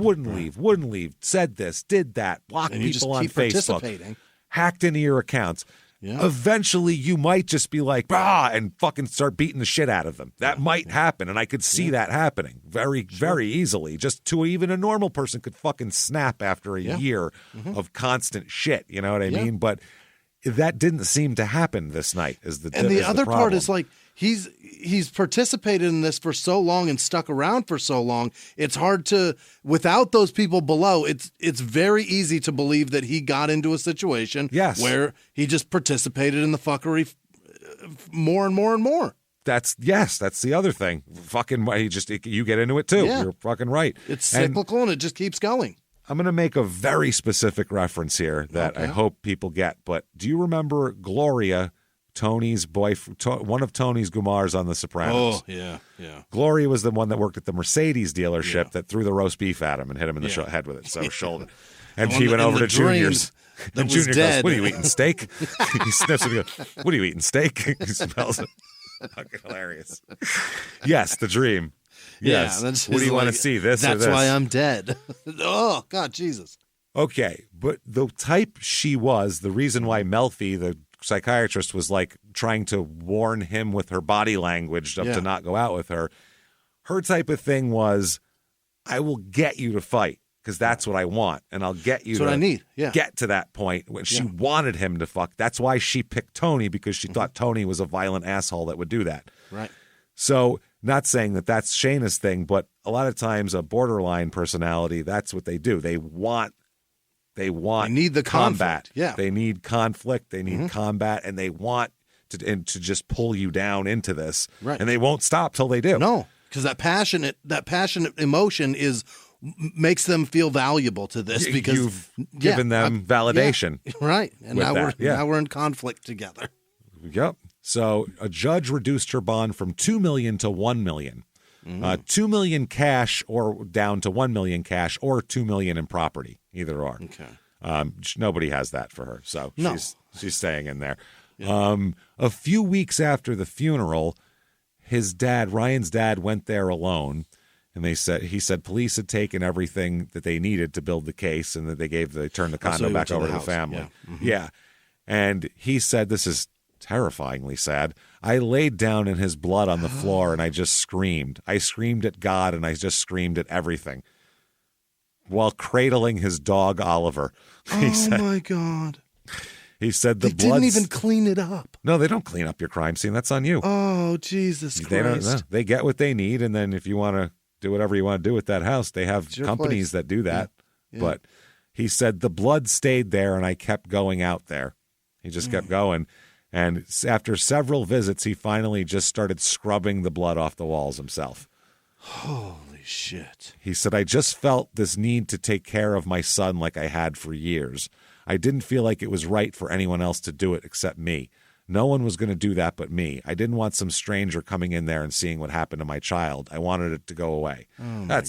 said this, did that, blocked and you people on just keep Facebook, participating. hacked into your accounts, eventually you might just be like, and fucking start beating the shit out of them. That might happen, and I could see that happening very easily. Just to even a normal person could fucking snap after a year of constant shit, you know what I mean? But that didn't seem to happen this night. The other part is like, he's participated in this for so long and stuck around for so long. It's hard to, without those people below, it's very easy to believe that he got into a situation where he just participated in the fuckery more and more and more. That's the other thing. Fucking, you get into it too. Yeah. You're fucking right. It's cyclical and it just keeps going. I'm going to make a very specific reference here that I hope people get. But do you remember Gloria, Tony's boyfriend, one of Tony's Gumars on The Sopranos? Oh, yeah. Gloria was the one that worked at the Mercedes dealership that threw the roast beef at him and hit him in the head with it, so shoulder. And she went over to Junior's. And Junior goes, "What are you eating, steak?" He sniffs it and goes, "What are you eating, steak?" He smells it. Fucking hilarious. Yes, the dream. Yes. Yeah, what do you want to see, this or this? That's why I'm dead. Oh, God, Jesus. Okay, but the type she was, the reason why Melfi, the psychiatrist, was like trying to warn him with her body language to not go out with her, her type of thing was, I will get you to fight because that's what I want, and I'll get you what I need. Yeah. Get to that point when she wanted him to fuck. That's why she picked Tony, because she thought Tony was a violent asshole that would do that. Right. So, not saying that that's Shayna's thing, but a lot of times a borderline personality, that's what they do. They need the combat. Conflict. Yeah. They need conflict. They need combat, and they want to just pull you down into this. Right. And they won't stop till they do. No, because that passionate emotion makes them feel valuable to this, because you've given them validation. Yeah, right. And now we're in conflict together. Yep. So a judge reduced her bond from $2 million to $1 million. $2 million cash or down to $1 million cash, or $2 million in property, either or. Okay. Nobody has that for her, so she's staying in there. Yeah. A few weeks after the funeral, Ryan's dad, went there alone, and he said police had taken everything that they needed to build the case, and that they turned the condo back over to the family. Yeah. And he said, this is terrifyingly sad. I laid down in his blood on the floor and I just screamed. I screamed at God, and I just screamed at everything while cradling his dog, Oliver. My God. He said they didn't even clean it up. No, they don't clean up your crime scene. That's on you. Oh, Jesus Christ. They get what they need, and then if you want to do whatever you want to do with that house, they have companies that do that. Yeah. But he said the blood stayed there, and I kept going out there. He just kept going. And after several visits, he finally just started scrubbing the blood off the walls himself. Holy shit. He said, I just felt this need to take care of my son like I had for years. I didn't feel like it was right for anyone else to do it except me. No one was going to do that but me. I didn't want some stranger coming in there and seeing what happened to my child. I wanted it to go away. Oh, my God.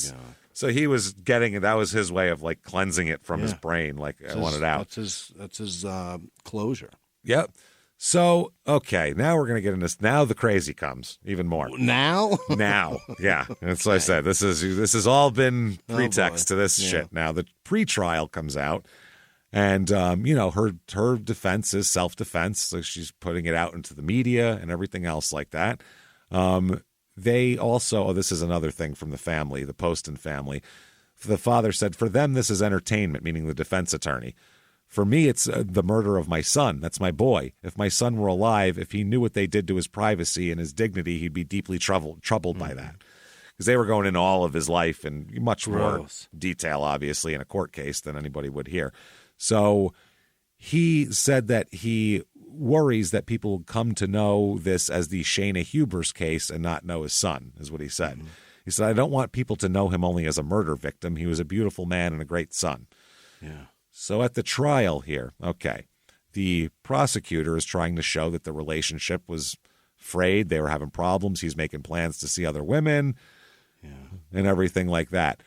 So he was getting it. That was his way of like cleansing it from his brain. Like, I want it out. That's his closure. Yep. So, okay, now we're going to get into this. Now the crazy comes even more. Now? Now, yeah. That's what I said. This has all been pretext to this shit. Now the pretrial comes out, and her defense is self-defense. So she's putting it out into the media and everything else like that. They also, this is another thing from the family, the Poston family. The father said, for them, this is entertainment, meaning the defense attorney. For me, it's the murder of my son. That's my boy. If my son were alive, if he knew what they did to his privacy and his dignity, he'd be deeply troubled by that. Because they were going into all of his life in much more detail, obviously, in a court case than anybody would hear. So he said that he worries that people come to know this as the Shayna Hubers case and not know his son, is what he said. Mm-hmm. He said, I don't want people to know him only as a murder victim. He was a beautiful man and a great son. Yeah. So at the trial here, the prosecutor is trying to show that the relationship was frayed. They were having problems. He's making plans to see other women and everything like that.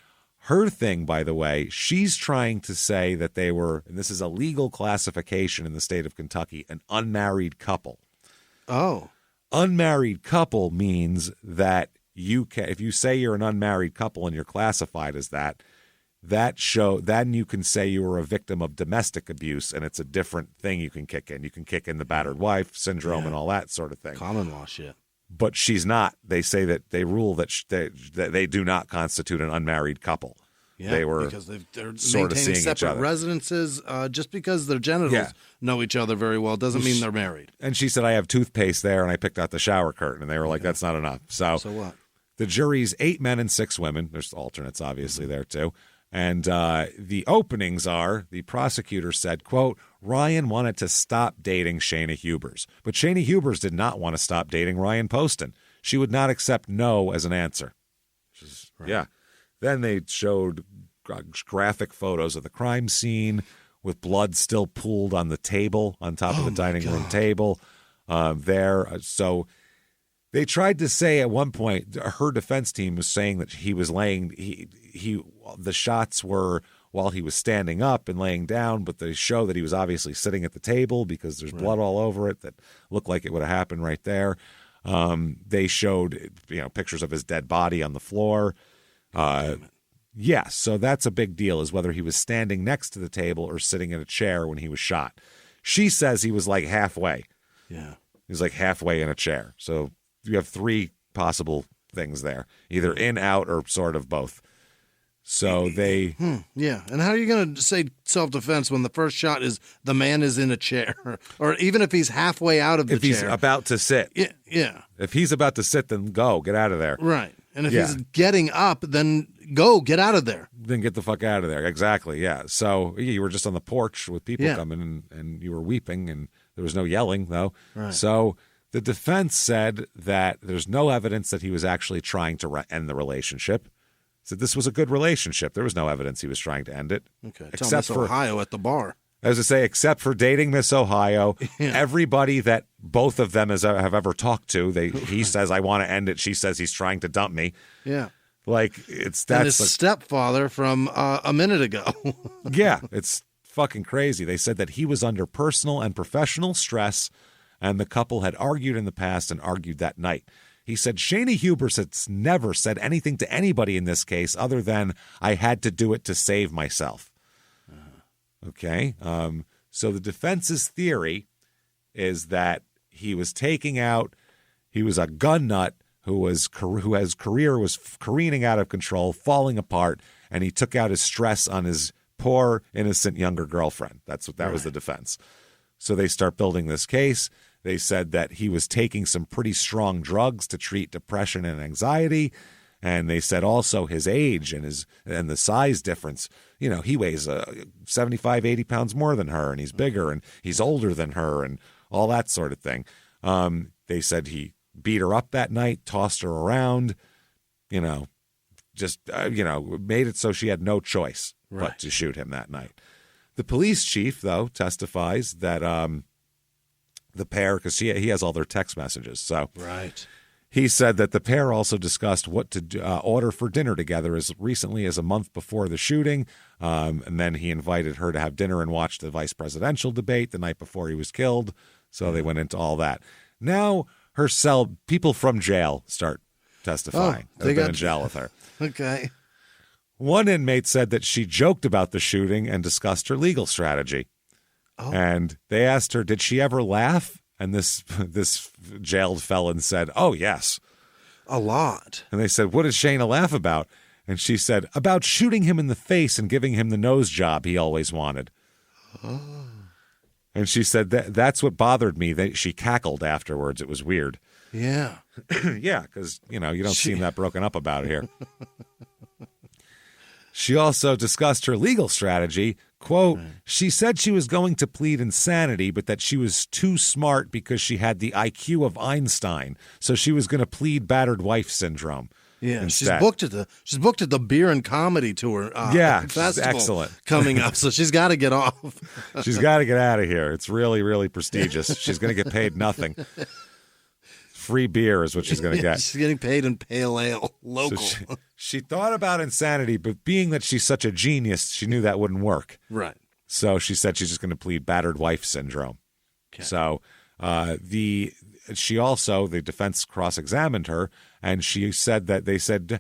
Her thing, by the way, she's trying to say that they were, and this is a legal classification in the state of Kentucky, an unmarried couple. Oh. Unmarried couple means that if you say you're an unmarried couple and you're classified as that, then you can say you were a victim of domestic abuse, and it's a different thing you can kick in. You can kick in the battered wife syndrome and all that sort of thing. Common law shit. But she's not. They say that they rule that they do not constitute an unmarried couple. Yeah, they were because they're sort of maintaining seeing each separate other. Residences. Just because their genitals know each other very well doesn't mean they're married. And she said, I have toothpaste there, and I picked out the shower curtain. And they were like, that's not enough. So what? The jury's 8 men and 6 women. There's alternates, obviously, there, too. And the openings are, the prosecutor said, quote, Ryan wanted to stop dating Shayna Hubers. But Shayna Hubers did not want to stop dating Ryan Poston. She would not accept no as an answer. Yeah. Then they showed graphic photos of the crime scene with blood still pooled on the table, on top of the dining room table there. So they tried to say at one point, her defense team was saying that he was the shots were while he was standing up and laying down, but they show that he was obviously sitting at the table because there's blood all over it that looked like it would have happened right there. They showed, pictures of his dead body on the floor. Yes, so that's a big deal, is whether he was standing next to the table or sitting in a chair when he was shot. She says he was like halfway. Yeah. He was like halfway in a chair. So you have 3 possible things there, either in, out, or sort of both. So they... Yeah, and how are you going to say self-defense when the first shot is the man is in a chair? Or even if he's halfway out of the chair. If he's about to sit. Yeah. If he's about to sit, then get out of there. Right. And if he's getting up, then get out of there. Then get the fuck out of there. Exactly, yeah. So you were just on the porch with people coming and you were weeping, and there was no yelling, though. Right. So the defense said that there's no evidence that he was actually trying to end the relationship. Said this was a good relationship. There was no evidence he was trying to end it. Okay, tell Miss Ohio at the bar. As I say, except for dating Miss Ohio, everybody that both of them have ever talked to, he says, I want to end it. She says he's trying to dump me. Yeah. Like, and his stepfather from a minute ago. Yeah, it's fucking crazy. They said that he was under personal and professional stress, and the couple had argued in the past and argued that night. He said, Shayna Hubers has never said anything to anybody in this case other than, I had to do it to save myself. Okay, so the defense's theory is that he was he was a gun nut whose career was careening out of control, falling apart, and he took out his stress on his poor, innocent younger girlfriend. That was the defense. So they start building this case. They said that he was taking some pretty strong drugs to treat depression and anxiety. And they said also his age and the size difference. He weighs 75, 80 pounds more than her, and he's bigger, and he's older than her, and all that sort of thing. They said he beat her up that night, tossed her around, just made it so she had no choice but to shoot him that night. The police chief, though, testifies that the pair, because he has all their text messages, so he said that the pair also discussed what to order for dinner together as recently as a month before the shooting. And then he invited her to have dinner and watch the vice presidential debate the night before he was killed. So they went into all that. Now her cell, people from jail start testifying. They've been in jail with her. Okay. One inmate said that she joked about the shooting and discussed her legal strategy. Oh. And they asked her, did she ever laugh? And this jailed felon said, oh, yes. A lot. And they said, what did Shayna laugh about? And she said, about shooting him in the face and giving him the nose job he always wanted. Oh. And she said, that's what bothered me. She cackled afterwards. It was weird. Yeah. Yeah, because, you don't seem that broken up about it here. She also discussed her legal strategy. Quote, she said she was going to plead insanity, but that she was too smart because she had the IQ of Einstein. So she was going to plead battered wife syndrome. Yeah, instead. She's booked at the beer and comedy tour. Festival excellent. Coming up, so she's got to get off. She's got to get out of here. It's really, really prestigious. She's going to get paid nothing. Free beer is what she's going to get. She's getting paid in pale ale, local. So she thought about insanity, but being that she's such a genius, she knew that wouldn't work. Right. So she said she's just going to plead battered wife syndrome. Okay. So the defense cross-examined her, and she said that they said,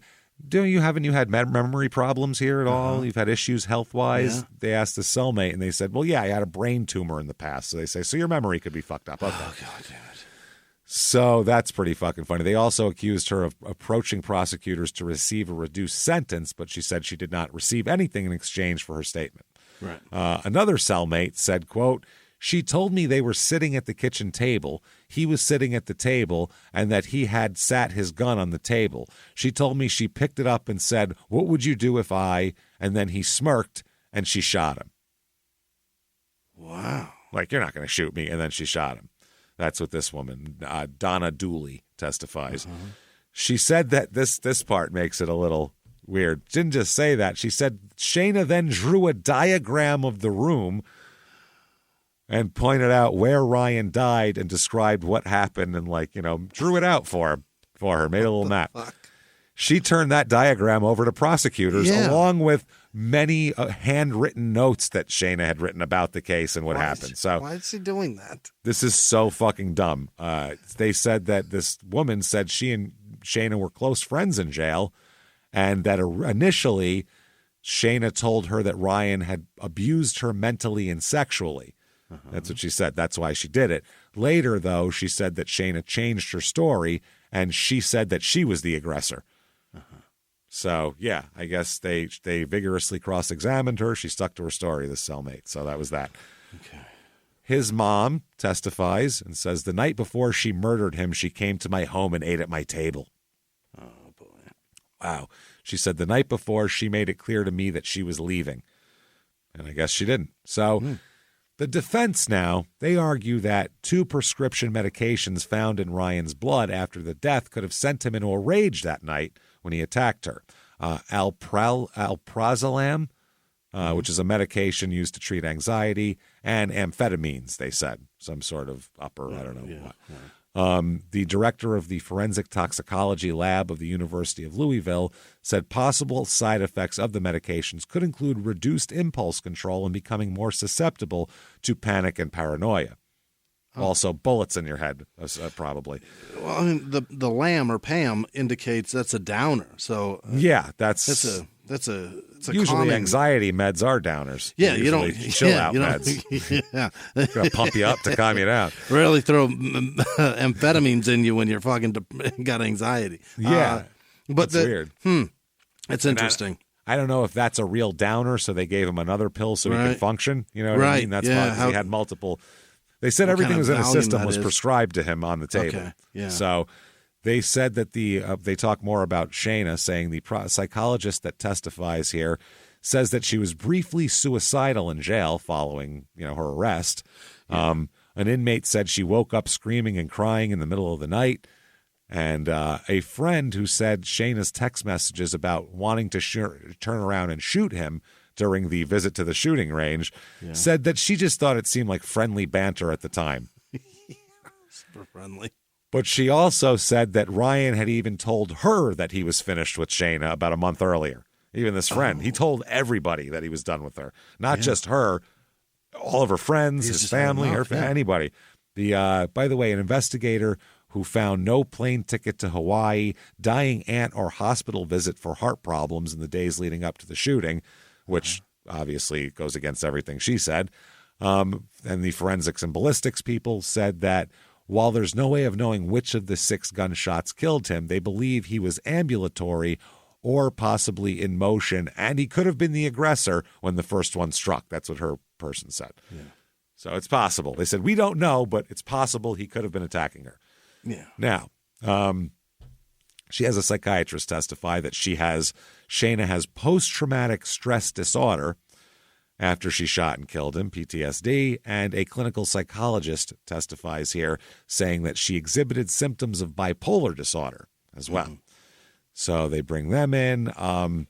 haven't you had memory problems here at all? You've had issues health-wise? Yeah. They asked the cellmate, and they said, well, yeah, I had a brain tumor in the past. So they say, so your memory could be fucked up. Okay. Oh, God damn it. So that's pretty fucking funny. They also accused her of approaching prosecutors to receive a reduced sentence, but she said she did not receive anything in exchange for her statement. Right. Another cellmate said, quote, she told me they were sitting at the kitchen table. He was sitting at the table and that he had sat his gun on the table. She told me she picked it up and said, what would you do if I, and then he smirked and she shot him. Wow. Like, you're not going to shoot me. And then she shot him. That's what this woman, Donna Dooley, testifies. Uh-huh. She said that this part makes it a little weird. Didn't just say that. She said Shayna then drew a diagram of the room and pointed out where Ryan died and described what happened and drew it out for her, made a little map. Fuck? She turned that diagram over to prosecutors along with many handwritten notes that Shayna had written about the case and what happened. So why is she doing that? This is so fucking dumb. They said that this woman said she and Shayna were close friends in jail, and that initially Shayna told her that Ryan had abused her mentally and sexually. Uh-huh. That's what she said. That's why she did it. Later, though, she said that Shayna changed her story, and she said that she was the aggressor. So, yeah, I guess they vigorously cross-examined her. She stuck to her story, this cellmate. So that was that. Okay. His mom testifies and says, the night before she murdered him, she came to my home and ate at my table. Oh, boy. Wow. She said the night before, she made it clear to me that she was leaving. And I guess she didn't. So the defense now, they argue that 2 prescription medications found in Ryan's blood after the death could have sent him into a rage that night when he attacked her. Alprazolam, which is a medication used to treat anxiety, and amphetamines, they said. Some sort of upper, I don't know what. Yeah. The director of the forensic toxicology lab of the University of Louisville said possible side effects of the medications could include reduced impulse control and becoming more susceptible to panic and paranoia. Also, bullets in your head, probably. Well, I mean, the lamb or Pam indicates that's a downer. So yeah, that's calming. Usually anxiety meds are downers. Yeah, you don't chill out meds. Yeah, gonna pump you up to calm you down. Really throw amphetamines in you when you're fucking got anxiety. Yeah, but that's weird. It's interesting. I don't know if that's a real downer, so they gave him another pill so he could function. You know what I mean? That's why he had multiple. They said everything was in a system was prescribed to him on the table. Okay. Yeah. So they said that they talk more about Shayna, saying the psychologist that testifies here says that she was briefly suicidal in jail following her arrest. Yeah. An inmate said she woke up screaming and crying in the middle of the night. And a friend who said Shayna's text messages about wanting to turn around and shoot him during the visit to the shooting range said that she just thought it seemed like friendly banter at the time. Super friendly. But she also said that Ryan had even told her that he was finished with Shayna about a month earlier. Even this friend. He told everybody that he was done with her. Not just her, all of her friends, his family, anybody. By the way, an investigator who found no plane ticket to Hawaii, dying aunt, or hospital visit for heart problems in the days leading up to the shooting, which obviously goes against everything she said. And the forensics and ballistics people said that while there's no way of knowing which of the 6 gunshots killed him, they believe he was ambulatory or possibly in motion, and he could have been the aggressor when the first one struck. That's what her person said. Yeah. So it's possible. They said, we don't know, but it's possible he could have been attacking her. Yeah. Now, she has a psychiatrist testify that Shayna has post-traumatic stress disorder after she shot and killed him, PTSD, and a clinical psychologist testifies here saying that she exhibited symptoms of bipolar disorder as well. Mm-hmm. So they bring them in. Man,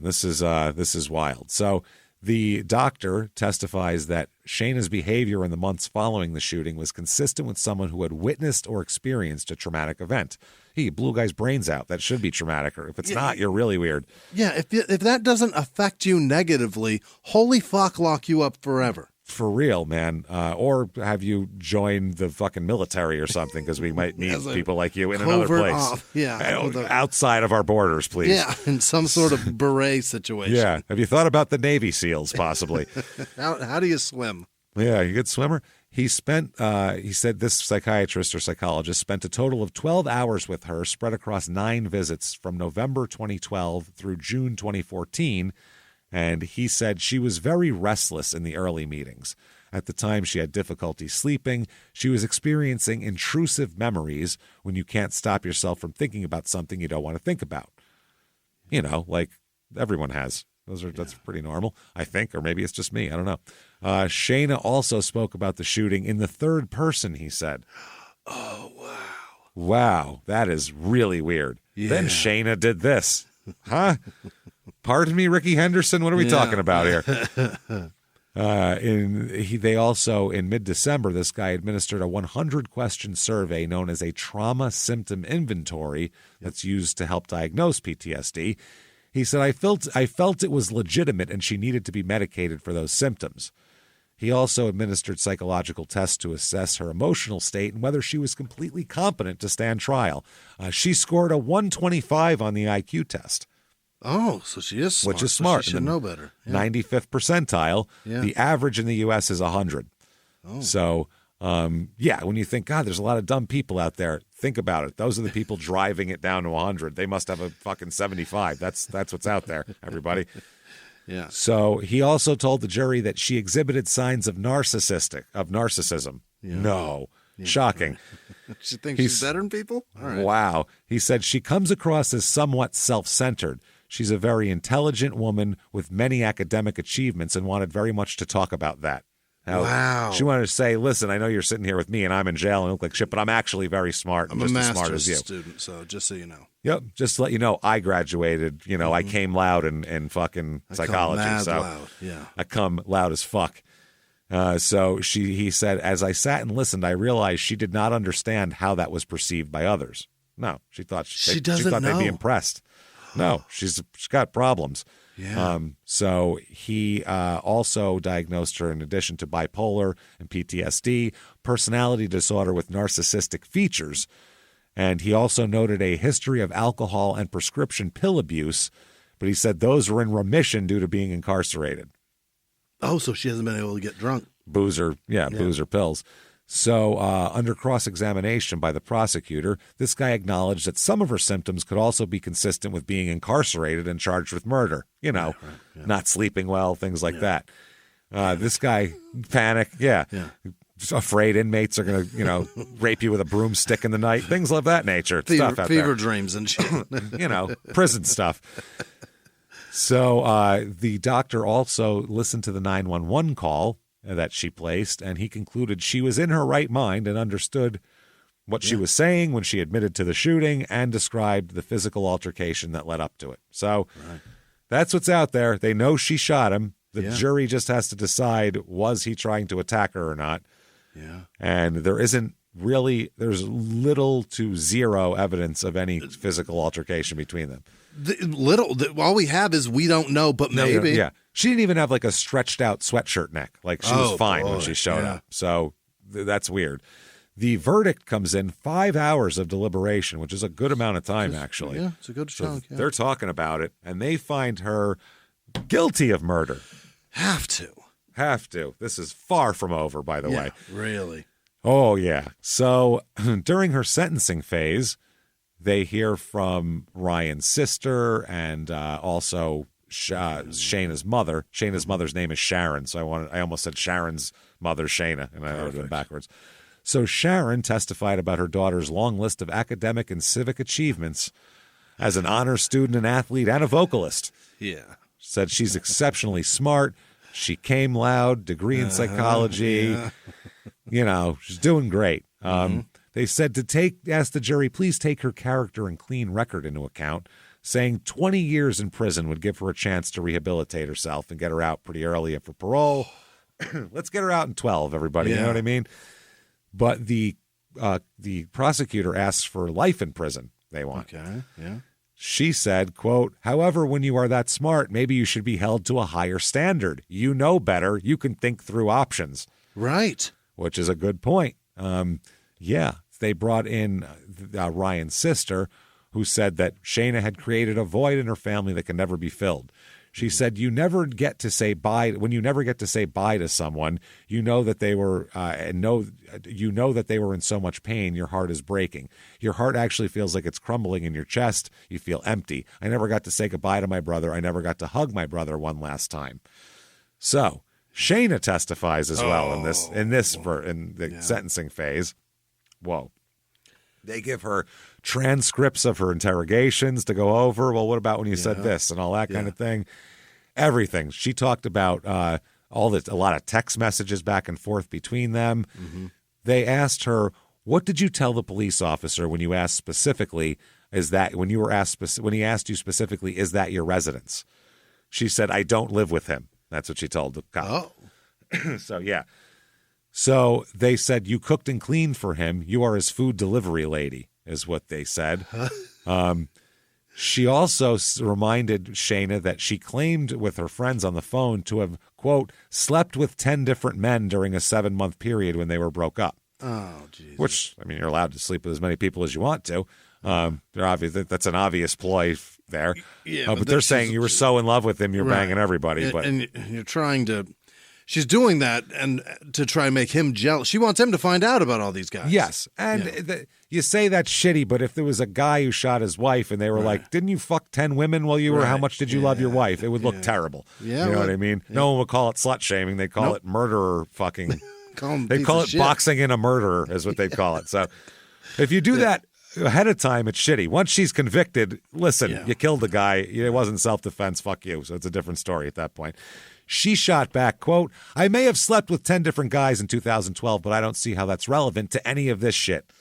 this is wild. So the doctor testifies that Shayna's behavior in the months following the shooting was consistent with someone who had witnessed or experienced a traumatic event. He blew a guy's brains out. That should be traumatic. Or if it's not, you're really weird. Yeah, if that doesn't affect you negatively, holy fuck, lock you up forever. For real, man. Or have you joined the fucking military or something, because we might need people like you in another place. Outside of our borders, please. Yeah, in some sort of beret situation. Yeah. Have you thought about the Navy SEALs, possibly? How do you swim? Yeah, you a good swimmer? He said this psychiatrist or psychologist spent a total of 12 hours with her, spread across 9 visits from November 2012 through June 2014. And he said she was very restless in the early meetings. At the time, she had difficulty sleeping. She was experiencing intrusive memories when you can't stop yourself from thinking about something you don't want to think about. You know, like everyone has. That's pretty normal, I think, or maybe it's just me. I don't know. Shayna also spoke about the shooting in the third person, he said. Oh, wow. Wow, that is really weird. Yeah. Then Shayna did this. Huh? Pardon me, Ricky Henderson. What are we talking about here? They also, in mid-December, this guy administered a 100-question survey known as a trauma symptom inventory that's used to help diagnose PTSD. He said, I felt it was legitimate and she needed to be medicated for those symptoms. He also administered psychological tests to assess her emotional state and whether she was completely competent to stand trial. She scored a 125 on the IQ test. Oh, so she is smart. Which is smart. So she should know better. Yeah. 95th percentile. Yeah. The average in the U.S. is 100. Oh. So, when you think, God, there's a lot of dumb people out there, think about it. Those are the people driving it down to 100. They must have a fucking 75. That's what's out there, everybody. Yeah. So he also told the jury that she exhibited signs of narcissism. Yeah. No. Yeah. Shocking. She thinks she's better than people? All right. Wow. He said she comes across as somewhat self-centered. She's a very intelligent woman with many academic achievements and wanted very much to talk about that. Wow. She wanted to say, listen, I know you're sitting here with me and I'm in jail and look like shit, but I'm actually very smart. I'm just a as smart as you. master's student, so just so you know. Yep. Just to let you know, I graduated. You know, I came loud in fucking psychology. I come loud. Yeah. I come loud as fuck. So he said, as I sat and listened, I realized she did not understand how that was perceived by others. No, she thought she thought they'd be impressed. No, she's got problems. Yeah. So he also diagnosed her, in addition to bipolar and PTSD, personality disorder with narcissistic features. And he also noted a history of alcohol and prescription pill abuse, but he said those were in remission due to being incarcerated. Oh, so she hasn't been able to get drunk. Booze or pills. So under cross-examination by the prosecutor, this guy acknowledged that some of her symptoms could also be consistent with being incarcerated and charged with murder. You know, not sleeping well, things like that. This guy, panic, afraid inmates are going to, rape you with a broomstick in the night, things of that nature. Fever dreams and shit. Prison stuff. So the doctor also listened to the 911 call that she placed, and he concluded she was in her right mind and understood what she was saying when she admitted to the shooting and described the physical altercation that led up to it. So that's what's out there. They know she shot him. The jury just has to decide, was he trying to attack her or not? Yeah. And there's little to zero evidence of any physical altercation between them. All we have is we don't know, but maybe. Yeah. She didn't even have like a stretched out sweatshirt neck. Like she was fine when she showed up. So that's weird. The verdict comes in 5 hours of deliberation, which is a good amount of time, actually. Yeah, it's a good chunk. So they're talking about it, and they find her guilty of murder. Have to. This is far from over, by the way. Really? Oh, yeah. So during her sentencing phase, they hear from Ryan's sister and also Shayna's mother. Shayna's mother's name is Sharon, so I almost said Sharon's mother, Shayna, and I would have been backwards. So Sharon testified about her daughter's long list of academic and civic achievements as an honor student, an athlete, and a vocalist. Yeah. Said she's exceptionally smart. She came loud, degree in psychology. She's doing great. They said ask the jury, please take her character and clean record into account, saying 20 years in prison would give her a chance to rehabilitate herself and get her out pretty early for parole. Let's get her out in 12, everybody. You know what I mean? But the prosecutor asks for life in prison. They want. Okay, yeah. She said, quote, however, when you are that smart, maybe you should be held to a higher standard. You know better. You can think through options. Right. Which is a good point. They brought in Ryan's sister, who said that Shayna had created a void in her family that can never be filled. She said, you never get to say bye. When you never get to say bye to someone, you know that they were that they were in so much pain, your heart is breaking. Your heart actually feels like it's crumbling in your chest. You feel empty. I never got to say goodbye to my brother. I never got to hug my brother one last time. So Shayna testifies as well in the sentencing phase. Whoa. They give her transcripts of her interrogations to go over. Well, what about when you said this and all that kind of thing? Everything. She talked about a lot of text messages back and forth between them. Mm-hmm. They asked her, what did you tell the police officer when you asked specifically, when he asked you specifically, is that your residence? She said, I don't live with him. That's what she told the cop. Oh. So, yeah. So they said, you cooked and cleaned for him. You are his food delivery lady, is what they said. She also reminded Shayna that she claimed with her friends on the phone to have, quote, slept with 10 different men during a 7-month period when they were broke up. Oh, Jesus. Which, I mean, you're allowed to sleep with as many people as you want to. That's an obvious ploy there. Yeah, but they're saying you were so in love with him, you're banging everybody. And you're trying to... She's doing that and to try and make him jealous. She wants him to find out about all these guys. Yes. And you say that's shitty, but if there was a guy who shot his wife and they were like, didn't you fuck 10 women while you were, how much did you love your wife? It would look terrible. Yeah, you know what I mean? Yeah. No one would call it slut shaming. They call it murderer fucking. They call it boxing in a murderer is what they call it. So if you do that ahead of time, it's shitty. Once she's convicted, listen, you killed the guy. It wasn't self-defense. Fuck you. So it's a different story at that point. She shot back, quote, I may have slept with 10 different guys in 2012, but I don't see how that's relevant to any of this shit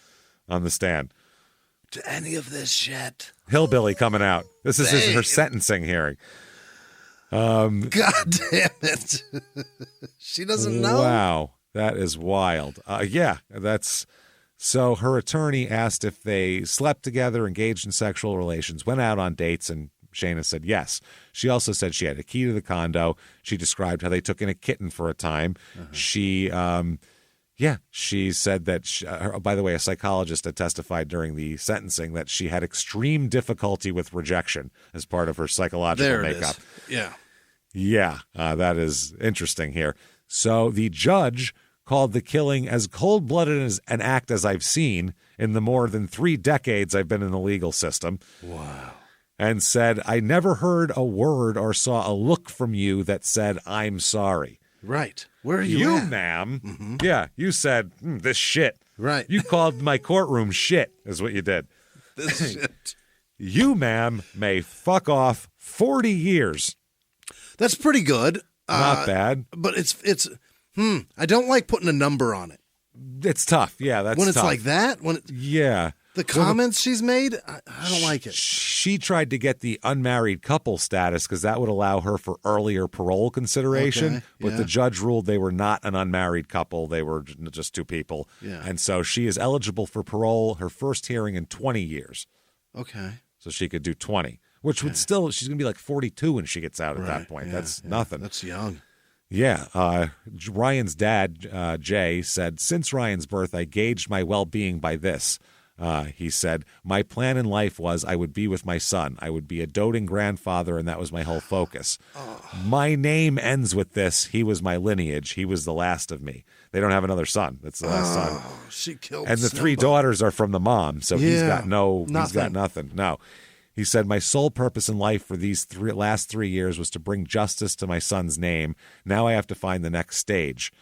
on the stand. To any of this shit. Hillbilly coming out. This is her sentencing hearing. God damn it. She doesn't know. Wow. That is wild. So her attorney asked if they slept together, engaged in sexual relations, went out on dates, and Shayna said yes. She also said she had a key to the condo. She described how they took in a kitten for a time. She said that, by the way, a psychologist had testified during the sentencing that she had extreme difficulty with rejection as part of her psychological makeup. Yeah, that is interesting here. So the judge called the killing as cold-blooded as an act as I've seen in the more than 3 decades I've been in the legal system. Wow. And said, I never heard a word or saw a look from you that said, I'm sorry. Right. Where are you at? Ma'am. Mm-hmm. Yeah, you said, this shit. Right. You called my courtroom shit, is what you did. This shit. You, ma'am, may fuck off 40 years. That's pretty good. Not bad. But it's I don't like putting a number on it. It's tough. Yeah, that's when it's tough. Like that. Yeah. The comments she's made, I don't like it. She tried to get the unmarried couple status because that would allow her for earlier parole consideration. Okay, but the judge ruled they were not an unmarried couple. They were just 2 people. Yeah. And so she is eligible for parole, her first hearing in 20 years. Okay. So she could do 20, which would still, she's going to be like 42 when she gets out at that point. That's nothing. That's young. Yeah. Ryan's dad, Jay, said, since Ryan's birth, I gauged my well-being by this. He said, my plan in life was I would be with my son. I would be a doting grandfather, and that was my whole focus. My name ends with this. He was my lineage. He was the last of me. They don't have another son. That's the last son. She killed And the Simba. 3 daughters are from the mom, so he's got nothing. He's got nothing. No. He said, my sole purpose in life for these last 3 years was to bring justice to my son's name. Now I have to find the next stage.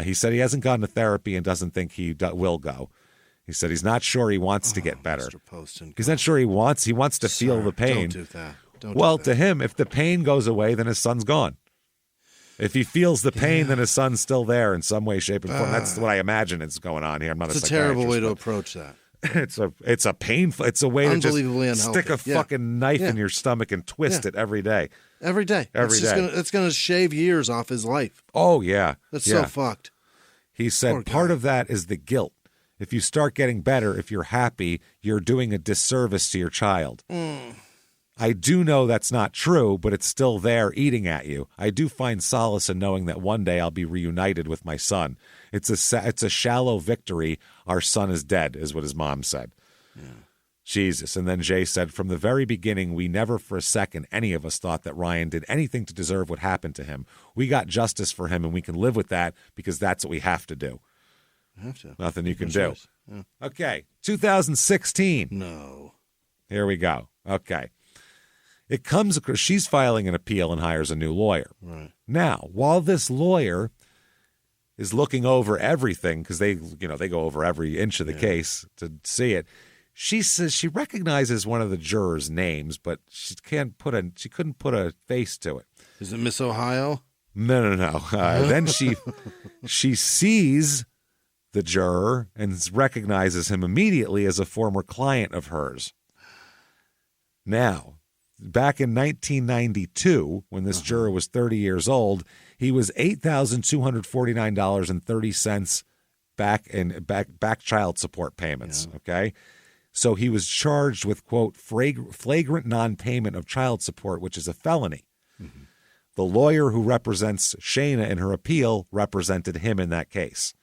He said he hasn't gone to therapy and doesn't think he will go. He said he's not sure he wants to get better. Mr. Poston, he's not sure he wants to feel the pain. Don't do that. Well, to him, if the pain goes away, then his son's gone. If he feels the pain, then his son's still there in some way, shape, and form. That's what I imagine is going on here. I'm not it's a a terrible way to but approach that. It's a painful. It's a way to just Unbelievably stick a unhealthy. fucking knife in your stomach and twist it every day. Every day. It's going to shave years off his life. Oh yeah, That's so fucked. He said part of that is the guilt. If you start getting better, if you're happy, you're doing a disservice to your child. I do know that's not true, but it's still there eating at you. I do find solace in knowing that one day I'll be reunited with my son. It's a shallow victory. Our son is dead, is what his mom said. Yeah. Jesus. And then Jay said, from the very beginning, we never for a second, any of us thought that Ryan did anything to deserve what happened to him. We got justice for him, and we can live with that because that's what we have to do. Nothing you can do. Yeah. Okay, 2016. No. Here we go. Okay. It comes across, she's filing an appeal and hires a new lawyer. Right. Now, while this lawyer is looking over everything, because they go over every inch of the case to see it, she says she recognizes one of the jurors' names, but she couldn't put a face to it. Is it Miss Ohio? No. Then she sees the juror and recognizes him immediately as a former client of hers. Now, back in 1992, when this juror was 30 years old, he was $8,249.30 back child support payments. Yeah. Okay, so he was charged with, quote, flagrant non-payment of child support, which is a felony. Mm-hmm. The lawyer who represents Shayna in her appeal represented him in that case.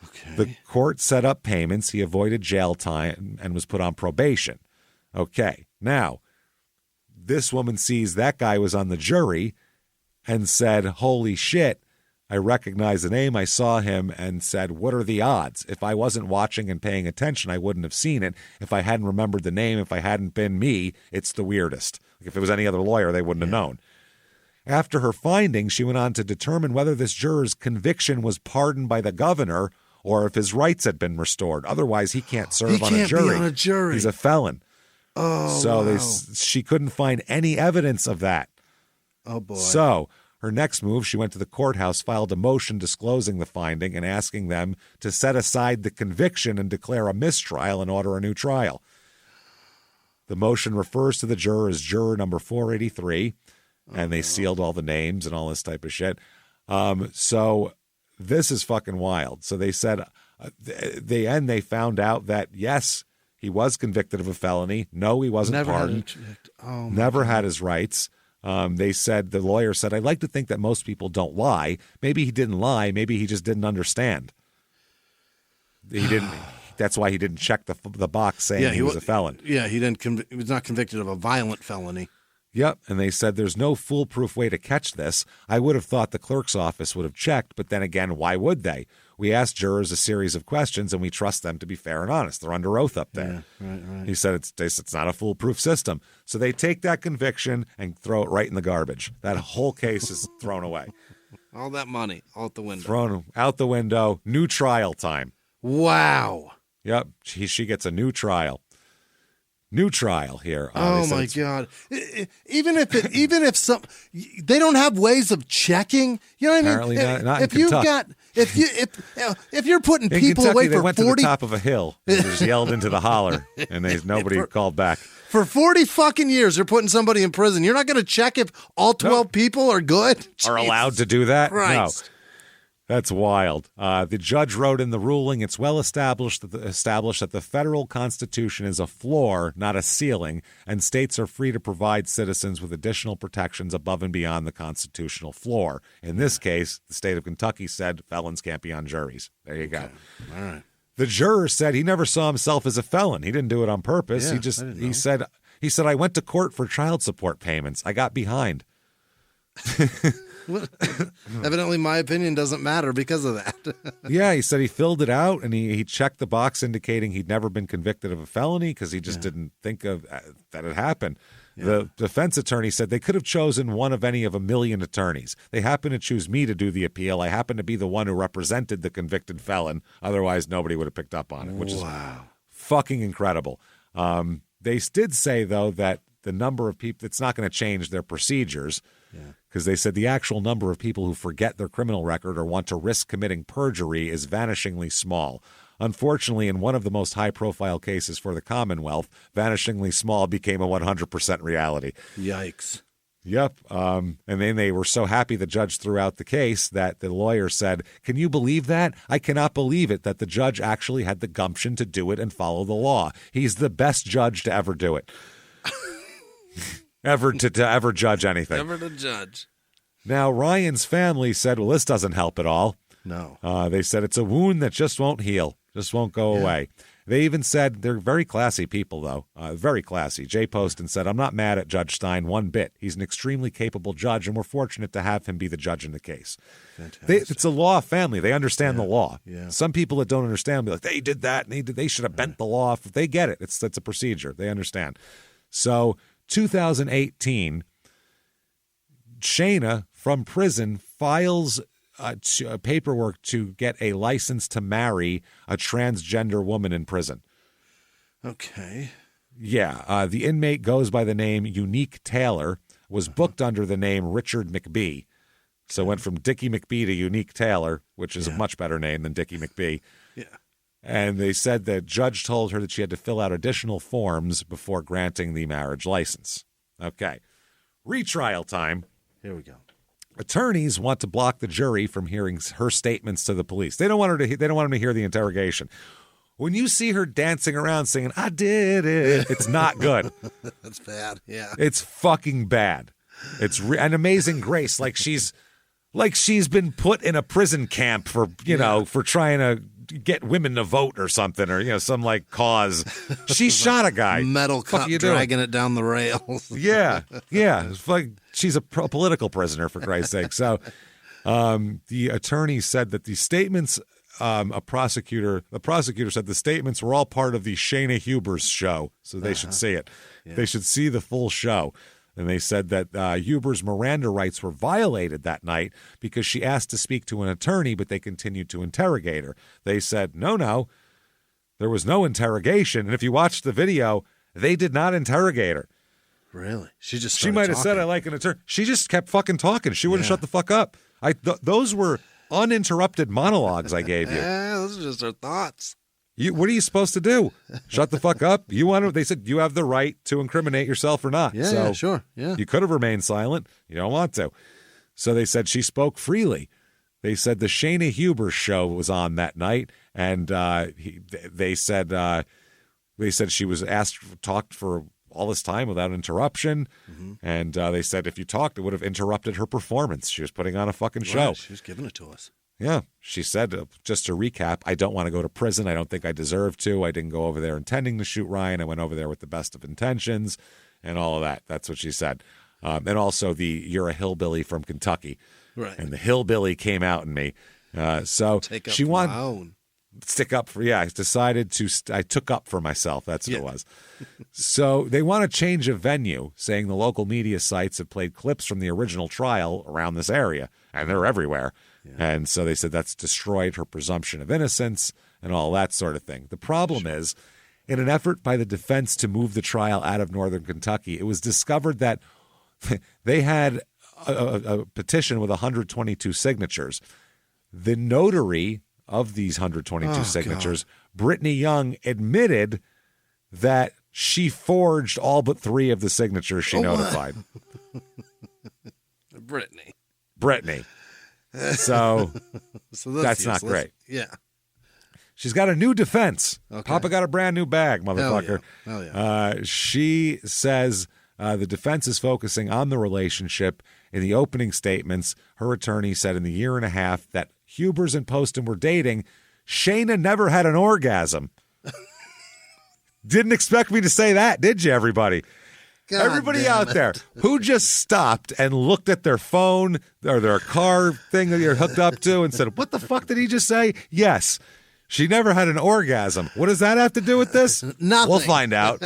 Okay. The court set up payments. He avoided jail time and was put on probation. Okay. Now, this woman sees that guy was on the jury and said, holy shit, I recognize the name. I saw him and said, what are the odds? If I wasn't watching and paying attention, I wouldn't have seen it. If I hadn't remembered the name, if I hadn't been me, it's the weirdest. Like if it was any other lawyer, they wouldn't have known. After her findings, she went on to determine whether this juror's conviction was pardoned by the governor or if his rights had been restored. Otherwise, he can't serve on a jury. He can't be on a jury. He's a felon. Oh, so wow. She couldn't find any evidence of that. Oh, boy. So her next move, she went to the courthouse, filed a motion disclosing the finding and asking them to set aside the conviction and declare a mistrial and order a new trial. The motion refers to the juror as juror number 483, and they sealed all the names and all this type of shit. So this is fucking wild. So they said, they found out that, yes, he was convicted of a felony. No, he wasn't pardoned. Never had his rights. They said, the lawyer said, I'd like to think that most people don't lie. Maybe he didn't lie. Maybe he just didn't understand. He didn't. That's why he didn't check the box saying he was a felon. Yeah, he was not convicted of a violent felony. Yep, and they said there's no foolproof way to catch this. I would have thought the clerk's office would have checked, but then again, why would they? We asked jurors a series of questions, and we trust them to be fair and honest. They're under oath up there. Yeah, right. He said it's not a foolproof system. So they take that conviction and throw it right in the garbage. That whole case is thrown away. All that money out the window. Thrown out the window. New trial time. Wow. Yep, she gets a new trial. New trial here. Oh my God! Even if they don't have ways of checking, you know what Apparently I mean? not if you've got if you're putting in people Kentucky, away they for went 40 to the top of a hill and just yelled into the holler, and nobody called back. For 40 fucking years, they're putting somebody in prison. You're not going to check if all 12 people are good? Are allowed to do that? Christ. That's wild. The judge wrote in the ruling, it's well established that the federal Constitution is a floor, not a ceiling, and states are free to provide citizens with additional protections above and beyond the constitutional floor. In this case, the state of Kentucky said felons can't be on juries. There you go. All right. The juror said he never saw himself as a felon. He didn't do it on purpose. Yeah, he said I went to court for child support payments. I got behind. Evidently, my opinion doesn't matter because of that. Yeah, he said he filled it out and he checked the box indicating he'd never been convicted of a felony because he just didn't think of that it happened. Yeah. The defense attorney said they could have chosen one of any of a million attorneys. They happened to choose me to do the appeal. I happened to be the one who represented the convicted felon. Otherwise, nobody would have picked up on it, which is fucking incredible. They did say, though, that the number of people, it's not going to change their procedures because they said the actual number of people who forget their criminal record or want to risk committing perjury is vanishingly small. Unfortunately, in one of the most high-profile cases for the Commonwealth, vanishingly small became a 100% reality. Yikes. Yep. And then they were so happy the judge threw out the case that the lawyer said, "Can you believe that? I cannot believe it, that the judge actually had the gumption to do it and follow the law. He's the best judge to ever do it." Ever to ever judge anything. Ever to judge. Now, Ryan's family said, well, this doesn't help at all. No. They said it's a wound that just won't heal, just won't go away. They even said they're very classy people, though. Very classy. Jay Poston said, I'm not mad at Judge Stein one bit. He's an extremely capable judge, and we're fortunate to have him be the judge in the case. It's a law family. They understand the law. Yeah. Some people that don't understand will be like, they did that, and they should have bent the law. If they get it. It's a procedure. They understand. So 2018, Shayna from prison files paperwork to get a license to marry a transgender woman in prison. Okay. Yeah. The inmate goes by the name Unique Taylor, was booked under the name Richard McBee. So went from Dickie McBee to Unique Taylor, which is a much better name than Dickie McBee. Yeah. And they said the judge told her that she had to fill out additional forms before granting the marriage license. Okay. Retrial time. Here we go. Attorneys want to block the jury from hearing her statements to the police. They don't want them to hear the interrogation. When you see her dancing around singing, I did it, it's not good. That's bad. Yeah. It's fucking bad. It's an Amazing Grace. Like she's been put in a prison camp for trying to get women to vote or something, or some like cause. She shot a guy. Metal cup dragging it down the rails. Yeah. It's like she's a political prisoner, for Christ's sake. So the attorney said that the statements, the prosecutor said the statements were all part of the Shayna Huber's show, so they should see it. Yeah. They should see the full show. And they said that Huber's Miranda rights were violated that night because she asked to speak to an attorney, but they continued to interrogate her. They said, no, there was no interrogation. And if you watch the video, they did not interrogate her. Really? She might have said, I like an attorney. She just kept fucking talking. She wouldn't shut the fuck up. Those were uninterrupted monologues I gave you. Yeah, those are just her thoughts. What are you supposed to do? Shut the fuck up? They said you have the right to incriminate yourself or not. Yeah, sure. Yeah. You could have remained silent. You don't want to. So they said she spoke freely. They said the Shayna Huber show was on that night, and they said she was talked for all this time without interruption. Mm-hmm. And they said if you talked, it would have interrupted her performance. She was putting on a fucking show. Right, she was giving it to us. Yeah. She said, just to recap, I don't want to go to prison. I don't think I deserve to. I didn't go over there intending to shoot Ryan. I went over there with the best of intentions and all of that. That's what she said. And also you're a hillbilly from Kentucky. Right. And the hillbilly came out in me. So she wanted stick up for, I decided I took up for myself. That's what it was. So they want to change a venue, saying the local media sites have played clips from the original trial around this area, and they're everywhere. Yeah. And so they said that's destroyed her presumption of innocence and all that sort of thing. The problem is, in an effort by the defense to move the trial out of northern Kentucky, it was discovered that they had a petition with 122 signatures. The notary of these 122 signatures, Brittany Young, admitted that she forged all but 3 of the signatures she notified. Brittany. So, So that's not useless. great. Yeah. She's got a new defense. Okay. Papa got a brand new bag, motherfucker. Hell yeah. She says the defense is focusing on the relationship. In the opening statements, her attorney said in the year and a half that Hubers and Poston were dating, Shayna never had an orgasm. Didn't expect me to say that, did you, everybody? God Everybody damn out it. there who just stopped and looked at their phone or their car thing that you're hooked up to and said, what the fuck did he just say? Yes. She never had an orgasm. What does that have to do with this? Nothing. We'll find out.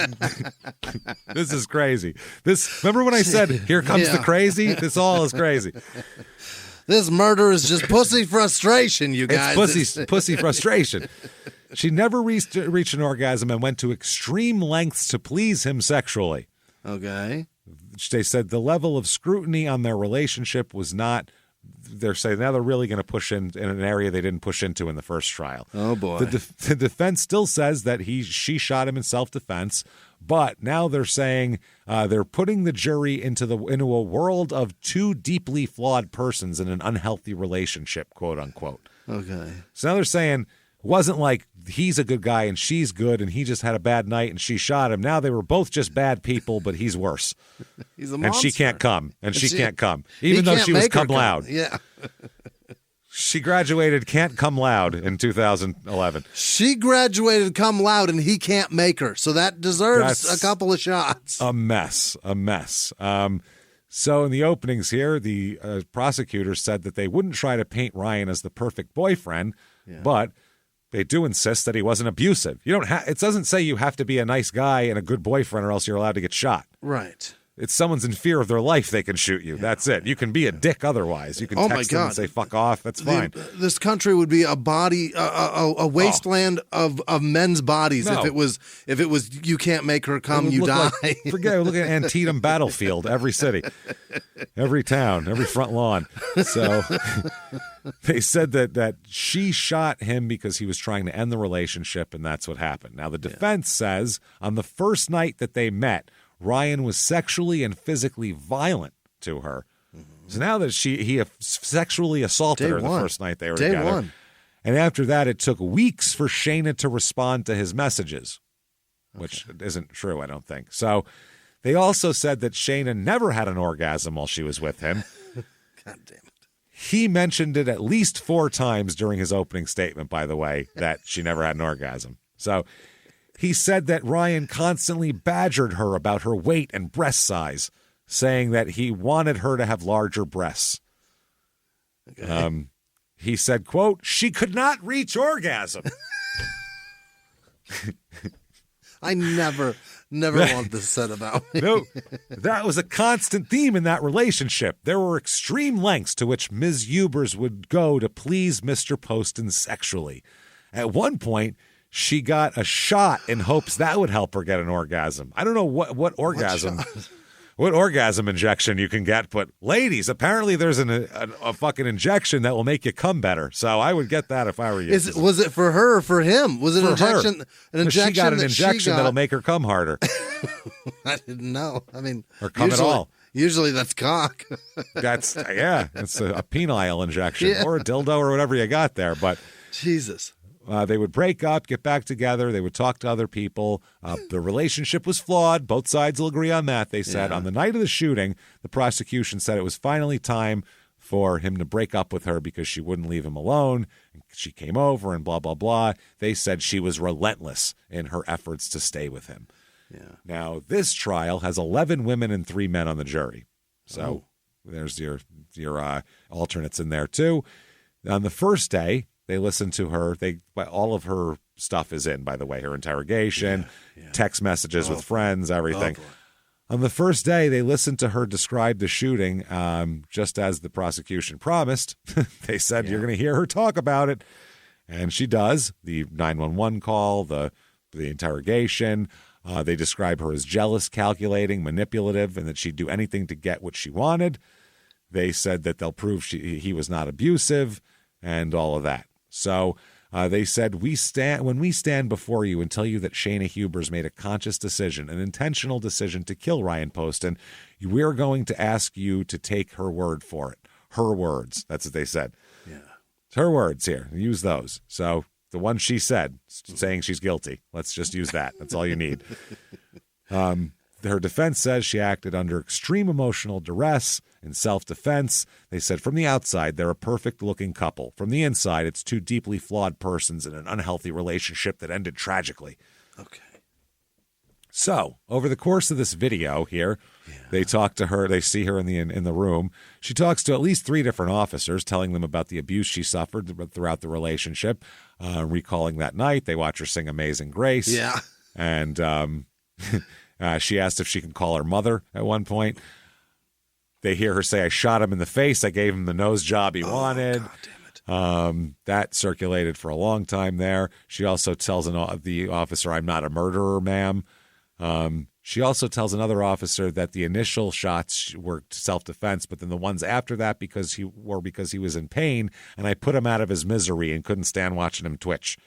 This is crazy. Remember when I said, here comes the crazy? This all is crazy. This murder is just pussy frustration, you guys. It's pussy frustration. She never reached an orgasm and went to extreme lengths to please him sexually. Okay. They said the level of scrutiny on their relationship was not. They're saying now they're really going to push in an area they didn't push into in the first trial. Oh boy. The defense still says that she shot him in self-defense, but now they're saying they're putting the jury into a world of two deeply flawed persons in an unhealthy relationship, quote unquote. Okay. So now they're saying it wasn't like he's a good guy and she's good and he just had a bad night and she shot him. Now they were both just bad people, but he's worse. He's a And monster. she can't come. And she can't come. He Even though can't she was make her cum loud. Yeah. She graduated can't come loud in 2011. She graduated cum laude and he can't make her. So that deserves That's a couple of shots. A mess. So in the openings here, the prosecutors said that they wouldn't try to paint Ryan as the perfect boyfriend, but they do insist that he wasn't abusive. It doesn't say you have to be a nice guy and a good boyfriend or else you're allowed to get shot. Right. It's someone's in fear of their life, they can shoot you. That's it. You can be a dick otherwise. You can Oh my text them and God. say, fuck off. That's fine. This country would be a wasteland of men's bodies No. if it was you can't make her It come, would you look die. like- forget it. Look at Antietam battlefield, every city, every town, every front lawn. So they said that she shot him because he was trying to end the relationship, and that's what happened. Now, the defense says on the first night that they met, Ryan was sexually and physically violent to her. So now that he sexually assaulted Day her the one. first night they were Day together. one. And after that, it took weeks for Shayna to respond to his messages, which isn't true, I don't think. So they also said that Shayna never had an orgasm while she was with him. God damn it. He mentioned it at least 4 times during his opening statement, by the way, that she never had an orgasm. So he said that Ryan constantly badgered her about her weight and breast size, saying that he wanted her to have larger breasts. Okay. He said, quote, she could not reach orgasm. I never want this said about me. No, that was a constant theme in that relationship. There were extreme lengths to which Ms. Hubers would go to please Mr. Poston sexually. At one point, she got a shot in hopes that would help her get an orgasm. I don't know what orgasm, what orgasm injection you can get, but ladies, apparently there's a fucking injection that will make you come better. So I would get that if I were you. Was it for her or for him? Was it an For her. injection? An injection She got an that injection that'll make her come harder I didn't know. I mean, or come at all. Usually that's cock. That's it's a penile injection or a dildo or whatever you got there. But Jesus. they would break up, get back together. They would talk to other people. The relationship was flawed. Both sides will agree on that, they said. Yeah. On the night of the shooting, the prosecution said it was finally time for him to break up with her because she wouldn't leave him alone. She came over and blah, blah, blah. They said she was relentless in her efforts to stay with him. Yeah. Now, this trial has 11 women and 3 men on the jury. So there's your alternates in there, too. On the first day, they listened to her. All of her stuff is in, by the way, her interrogation, text messages with friends, everything. On the first day, they listened to her describe the shooting, just as the prosecution promised. They said, you're going to hear her talk about it. And she does. The 911 call, the interrogation. They describe her as jealous, calculating, manipulative, and that she'd do anything to get what she wanted. They said that they'll prove he was not abusive and all of that. So they said, when we stand before you and tell you that Shayna Hubers made a conscious decision, an intentional decision to kill Ryan Poston, we're going to ask you to take her word for it. her words. That's what they said. Yeah. It's her words here. Use those. So the one she said, saying she's guilty. Let's just use that. That's all you need. Her defense says she acted under extreme emotional duress and self-defense. They said from the outside, they're a perfect-looking couple. From the inside, it's two deeply flawed persons in an unhealthy relationship that ended tragically. Okay. So, over the course of this video here, they talk to her. They see her in the room. She talks to at least 3 different officers, telling them about the abuse she suffered throughout the relationship, recalling that night. They watch her sing Amazing Grace. Yeah. And she asked if she can call her mother at one point. They hear her say, I shot him in the face. I gave him the nose job he wanted. God damn it. That circulated for a long time there. She also tells the officer, I'm not a murderer, ma'am. She also tells another officer that the initial shots were self-defense, but then the ones after that because he was in pain, and I put him out of his misery and couldn't stand watching him twitch.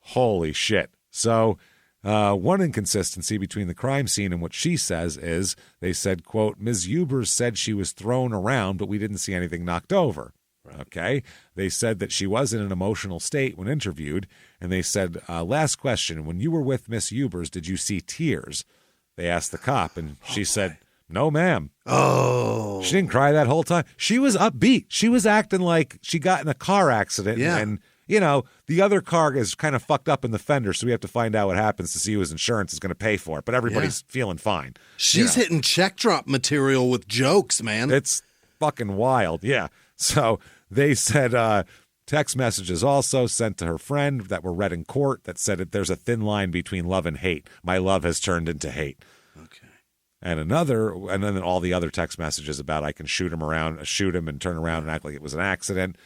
Holy shit. So one inconsistency between the crime scene and what she says is they said, quote, Ms. Hubers said she was thrown around, but we didn't see anything knocked over. Okay. They said that she was in an emotional state when interviewed. And they said, last question, when you were with Miss Hubers, did you see tears? They asked the cop, and she said, no, ma'am. Oh. She didn't cry that whole time. She was upbeat. She was acting like she got in a car accident. Yeah. And, you know, the other car is kind of fucked up in the fender, so we have to find out what happens to see who his insurance is going to pay for it. But everybody's feeling fine. She's hitting check drop material with jokes, man. It's fucking wild. Yeah. So they said text messages also sent to her friend that were read in court that said that there's a thin line between love and hate. My love has turned into hate. Okay. And then all the other text messages about I can shoot him and turn around and act like it was an accident.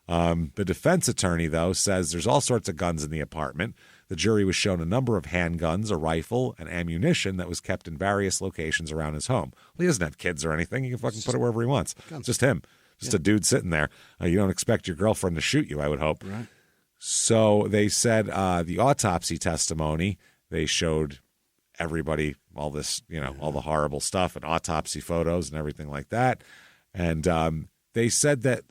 The defense attorney, though, says there's all sorts of guns in the apartment. The jury was shown a number of handguns, a rifle, and ammunition that was kept in various locations around his home. Well, he doesn't have kids or anything. He can fucking put it wherever he wants. It's just him. Just a dude sitting there. You don't expect your girlfriend to shoot you, I would hope. Right. So they said the autopsy testimony, they showed everybody all this, all the horrible stuff and autopsy photos and everything like that. And they said that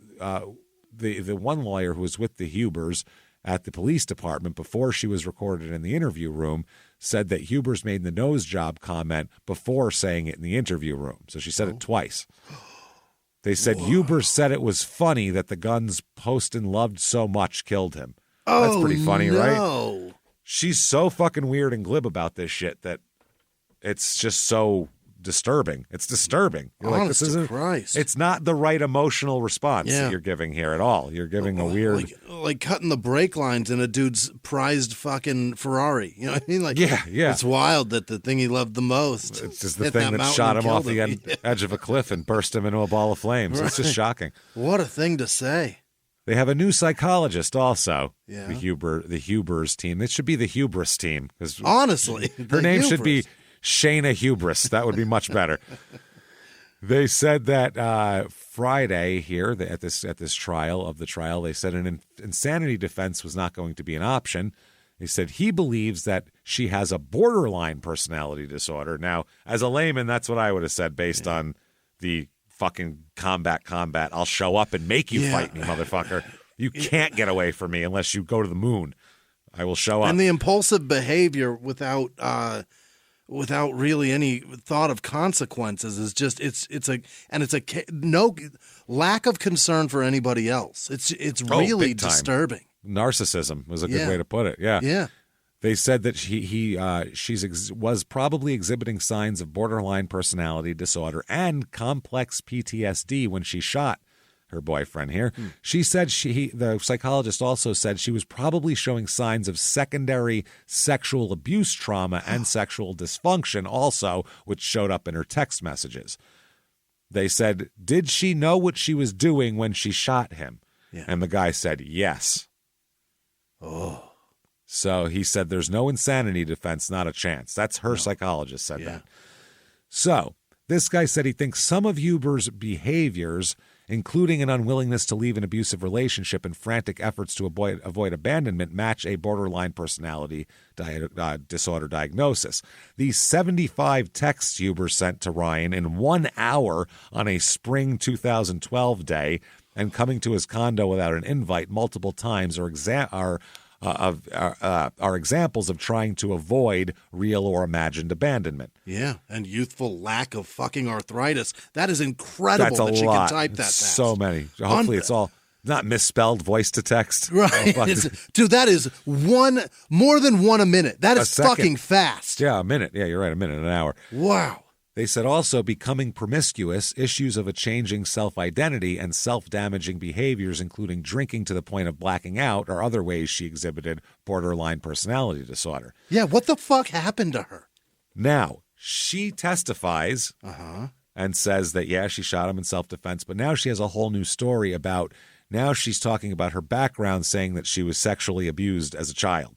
the one lawyer who was with the Hubers at the police department before she was recorded in the interview room said that Hubers made the nose job comment before saying it in the interview room. So she said it twice. They said Hubers said it was funny that the guns Poston loved so much killed him. That's pretty funny, right? She's so fucking weird and glib about this shit that it's just so disturbing. It's disturbing. You're like, this isn't. Christ. It's not the right emotional response that you're giving here at all. You're giving a weird, like cutting the brake lines in a dude's prized fucking Ferrari. You know what I mean? Like, yeah. It's wild that the thing he loved the most. It's just the thing that shot him off the edge of a cliff and burst him into a ball of flames. Right. It's just shocking. What a thing to say. They have a new psychologist also. Yeah. The Hubers team. It should be the Hubris team. Honestly, her name should be Shayna Hubris. That would be much better. They said that Friday here at this trial, they said an insanity defense was not going to be an option. They said he believes that she has a borderline personality disorder. Now, as a layman, that's what I would have said based on the fucking combat. I'll show up and make you fight me, motherfucker. You can't get away from me unless you go to the moon. I will show up. And the impulsive behavior without really any thought of consequences is just it's no lack of concern for anybody else. It's really disturbing. Narcissism was a good way to put it. Yeah. Yeah. They said that she was probably exhibiting signs of borderline personality disorder and complex PTSD when she shot her boyfriend here. She said the psychologist also said she was probably showing signs of secondary sexual abuse trauma and sexual dysfunction also, which showed up in her text messages. They said, did she know what she was doing when she shot him? Yeah. And the guy said, yes. Oh. So he said there's no insanity defense, not a chance. That's her psychologist said that. So this guy said he thinks some of Huber's behaviors including an unwillingness to leave an abusive relationship and frantic efforts to avoid abandonment, match a borderline personality disorder diagnosis. These 75 texts Huber sent to Ryan in 1 hour on a spring 2012 day and coming to his condo without an invite multiple times are examples of trying to avoid real or imagined abandonment. Yeah, and youthful lack of fucking arthritis. That is incredible That's a that she lot. can type that fast. So many. Hopefully it's all not misspelled voice to text. Right. Oh, Dude, that is more than one a minute. That is fucking fast. Yeah, a minute. Yeah, you're right. A minute, an hour. Wow. They said also becoming promiscuous, issues of a changing self-identity, and self-damaging behaviors, including drinking to the point of blacking out, are other ways she exhibited borderline personality disorder. Yeah, what the fuck happened to her? Now, she testifies and says that, yeah, she shot him in self-defense, but now she has a whole new story about, now she's talking about her background, saying that she was sexually abused as a child.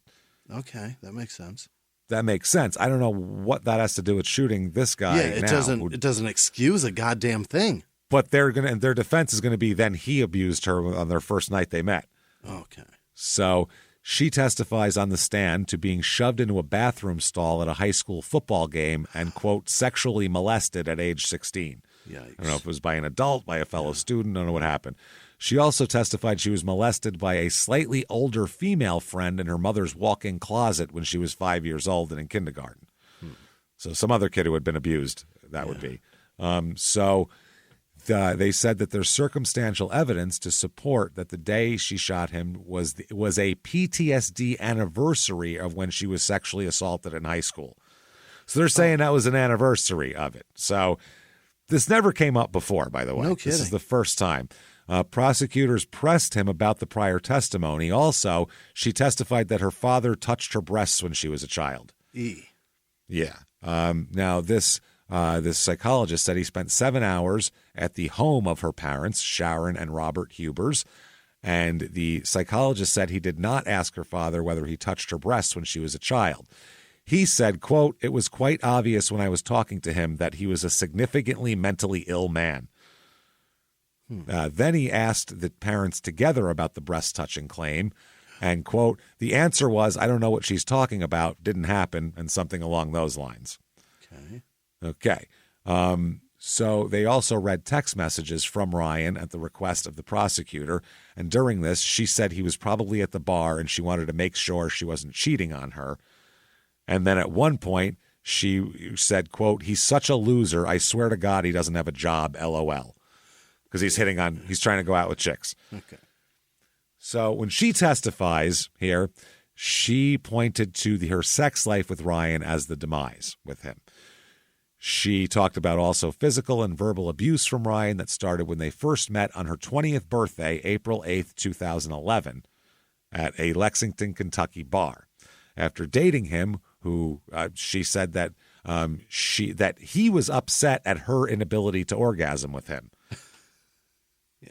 Okay, that makes sense. That makes sense. I don't know what that has to do with shooting this guy. Yeah, it doesn't excuse a goddamn thing. But their defense is going to be then he abused her on their first night they met. Okay. So she testifies on the stand to being shoved into a bathroom stall at a high school football game and, quote, sexually molested at age 16. Yikes. I don't know if it was by an adult, by a fellow student. I don't know what happened. She also testified she was molested by a slightly older female friend in her mother's walk-in closet when she was 5 years old and in kindergarten. So some other kid who had been abused, that would be. They said that there's circumstantial evidence to support that the day she shot him was a PTSD anniversary of when she was sexually assaulted in high school. So they're saying that was an anniversary of it. So this never came up before, by the way. No kidding. This is the first time. Prosecutors pressed him about the prior testimony. Also, she testified that her father touched her breasts when she was a child. Yeah. Now, this psychologist said he spent 7 hours at the home of her parents, Sharon and Robert Hubers, and the psychologist said he did not ask her father whether he touched her breasts when she was a child. He said, quote, "It was quite obvious when I was talking to him that he was a significantly mentally ill man." Then he asked the parents together about the breast-touching claim, and, quote, "The answer was, I don't know what she's talking about, didn't happen," and something along those lines. Okay. So they also read text messages from Ryan at the request of the prosecutor, and during this, she said he was probably at the bar and she wanted to make sure she wasn't cheating on her. And then at one point, she said, quote, "He's such a loser, I swear to God he doesn't have a job, LOL." Because he's trying to go out with chicks. Okay. So when she testifies here, she pointed to her sex life with Ryan as the demise with him. She talked about also physical and verbal abuse from Ryan that started when they first met on her 20th birthday, April 8th, 2011, at a Lexington, Kentucky bar. After dating him, she said that he was upset at her inability to orgasm with him.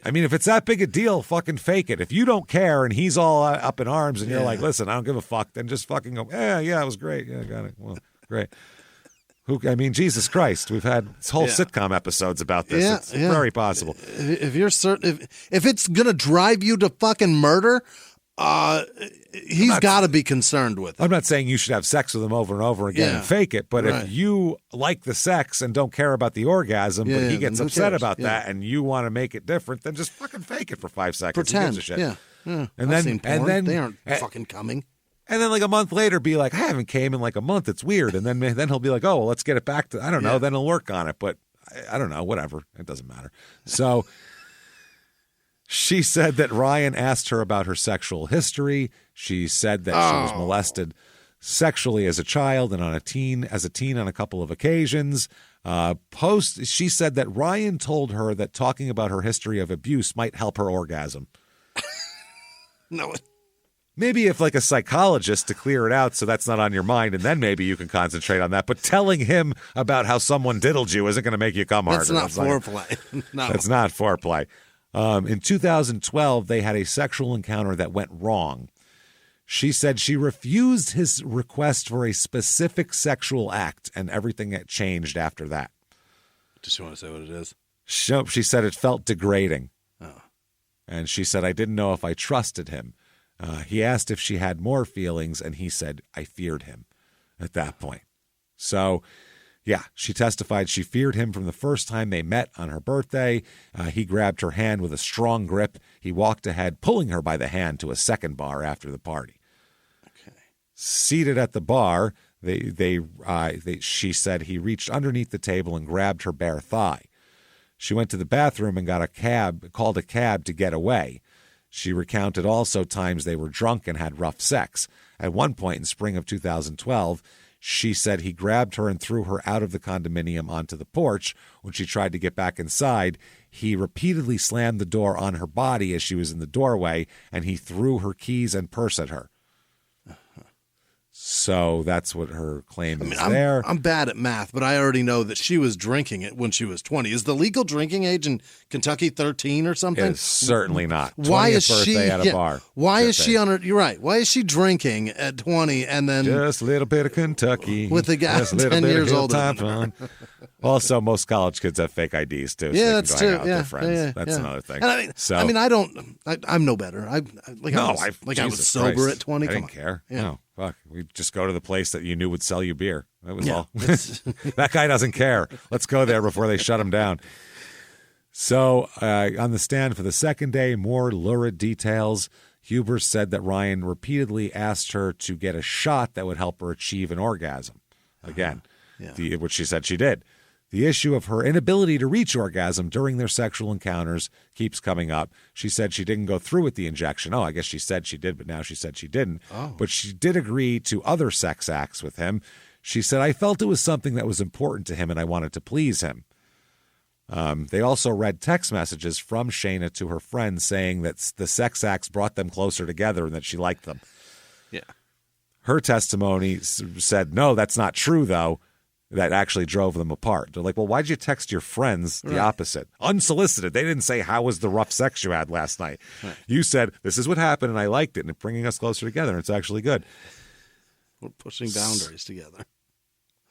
I mean, if it's that big a deal, fucking fake it. If you don't care and he's all up in arms and you're like, listen, I don't give a fuck, then just fucking go, yeah, it was great. Yeah, got it. Well, great. Jesus Christ, we've had whole sitcom episodes about this. It's very possible. If you're certain, if it's going to drive you to fucking murder, he's got to be concerned with it. I'm not saying you should have sex with him over and over again and fake it, but if you like the sex and don't care about the orgasm, but he gets upset about that and you want to make it different, then just fucking fake it for 5 seconds. Pretend. Who gives a shit? Yeah. And I've seen porn. and then they aren't fucking coming. And then like a month later be like, I haven't came in like a month. It's weird. And then he'll be like, oh, well, let's get it back to, I don't know. Then he'll work on it. But I don't know. Whatever. It doesn't matter. So she said that Ryan asked her about her sexual history. She said that she was molested sexually as a child and as a teen on a couple of occasions. She said that Ryan told her that talking about her history of abuse might help her orgasm. No. Maybe if like a psychologist to clear it out so that's not on your mind, and then maybe you can concentrate on that. But telling him about how someone diddled you isn't going to make you come harder. That's not foreplay. No. That's not foreplay. In 2012, they had a sexual encounter that went wrong. She said she refused his request for a specific sexual act, and everything that changed after that. Does she want to say what it is? She said it felt degrading. And she said, I didn't know if I trusted him. He asked if she had more feelings, and he said, I feared him at that point. So, yeah, she testified she feared him from the first time they met on her birthday. He grabbed her hand with a strong grip. He walked ahead, pulling her by the hand to a second bar after the party. Okay. Seated at the bar, she said he reached underneath the table and grabbed her bare thigh. She went to the bathroom and called a cab to get away. She recounted also times they were drunk and had rough sex. At one point in spring of 2012, she said he grabbed her and threw her out of the condominium onto the porch. When she tried to get back inside, he repeatedly slammed the door on her body as she was in the doorway, and he threw her keys and purse at her. So that's what her claim is there. I'm bad at math, but I already know that she was drinking it when she was 20. Is the legal drinking age in Kentucky 13 or something? It's certainly not. Why is she at a bar? Why is she on her? You're right. Why is she drinking at 20 and then just a little bit of Kentucky with a guy 10 years older? Also, most college kids have fake IDs too. So yeah, that's true. With their friends. That's another thing. And I'm no better. I was sober at 20. I didn't care. Yeah. No. Fuck, we just go to the place that you knew would sell you beer. That was all. That guy doesn't care. Let's go there before they shut him down. So on the stand for the second day, more lurid details. Huber said that Ryan repeatedly asked her to get a shot that would help her achieve an orgasm. Again, which she said she did. The issue of her inability to reach orgasm during their sexual encounters keeps coming up. She said she didn't go through with the injection. Oh, I guess she said she did, but now she said she didn't. Oh. But she did agree to other sex acts with him. She said, I felt it was something that was important to him and I wanted to please him. They also read text messages from Shayna to her friends saying that the sex acts brought them closer together and that she liked them. Yeah. Her testimony said, no, that's not true, though. That actually drove them apart. They're like, well, why'd you text your friends the opposite? Unsolicited. They didn't say, how was the rough sex you had last night? Right. You said, this is what happened and I liked it and it's bringing us closer together and it's actually good. We're pushing boundaries together.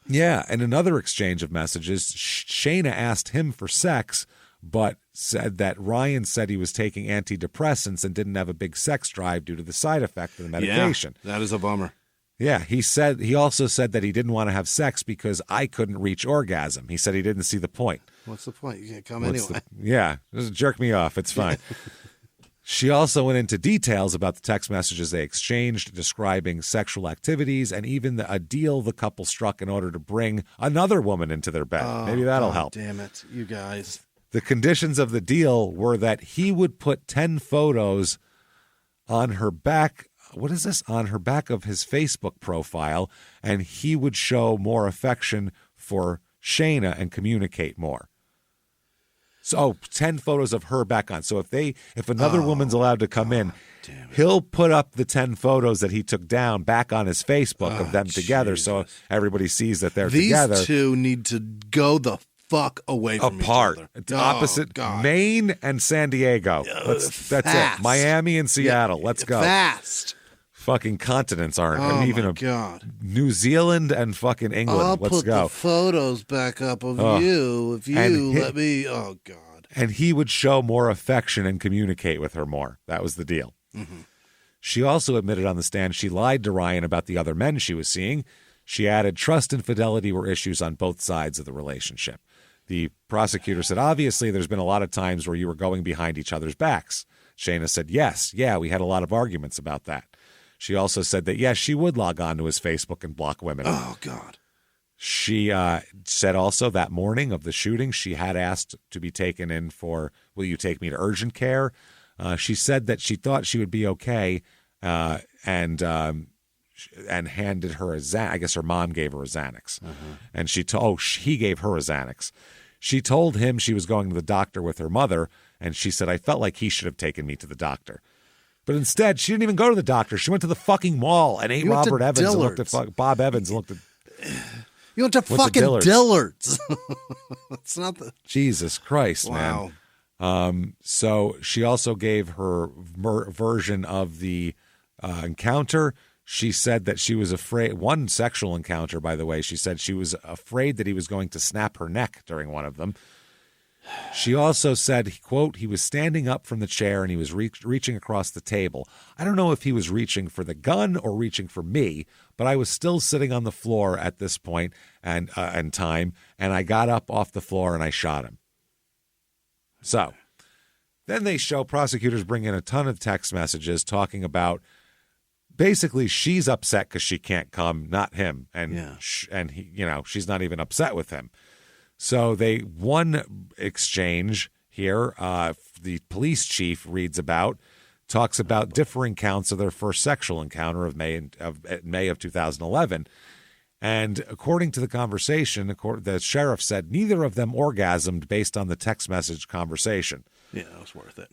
Yeah, and another exchange of messages, Shayna asked him for sex, but said that Ryan said he was taking antidepressants and didn't have a big sex drive due to the side effect of the medication. Yeah, that is a bummer. Yeah, he also said that he didn't want to have sex because I couldn't reach orgasm. He said he didn't see the point. What's the point? You can't come anyway. Just jerk me off. It's fine. She also went into details about the text messages they exchanged, describing sexual activities and even a deal the couple struck in order to bring another woman into their bed. Maybe that'll help. Damn it, you guys. The conditions of the deal were that he would put 10 photos on her back. What is this? On her back of his Facebook profile, and he would show more affection for Shayna and communicate more. So 10 photos of her back on. So if another woman's allowed to come in, he'll put up the 10 photos that he took down back on his Facebook of them together, so everybody sees that they're together. These two need to go the fuck away from apart. each other. It's opposite Maine and San Diego. That's it. Miami and Seattle. Let's go. Fast. Fucking continents aren't. Even God. New Zealand and fucking England. Let's go. I'll put the photos back up of you if you let me. Oh, God. And he would show more affection and communicate with her more. That was the deal. Mm-hmm. She also admitted on the stand she lied to Ryan about the other men she was seeing. She added trust and fidelity were issues on both sides of the relationship. The prosecutor said, obviously, there's been a lot of times where you were going behind each other's backs. Shayna said, yes. Yeah, we had a lot of arguments about that. She also said that, yes, she would log on to his Facebook and block women. Oh, God. She said also that morning of the shooting, she had asked to be taken in for, will you take me to urgent care? She said that she thought she would be okay and handed her a Xanax. I guess her mom gave her a Xanax. And he gave her a Xanax. She told him she was going to the doctor with her mother, and she said, I felt like he should have taken me to the doctor. But instead, she didn't even go to the doctor. She went to the fucking mall and ate Robert Evans and looked at Bob Evans and looked at... You went to fucking Dillard's. That's not the... Jesus Christ, wow. Man. So she also gave her version of the encounter. She said that she was afraid... One sexual encounter, by the way. She said she was afraid that he was going to snap her neck during one of them. She also said, quote, he was standing up from the chair and he was reaching across the table. I don't know if he was reaching for the gun or reaching for me, but I was still sitting on the floor at this point and time, and I got up off the floor and I shot him. So then prosecutors bring in a ton of text messages talking about basically she's upset because she can't come, not him. And, and he, she's not even upset with him. So one exchange here, the police chief talks about differing counts of their first sexual encounter of May of 2011. And according to the conversation, the sheriff said neither of them orgasmed based on the text message conversation. Yeah, that was worth it.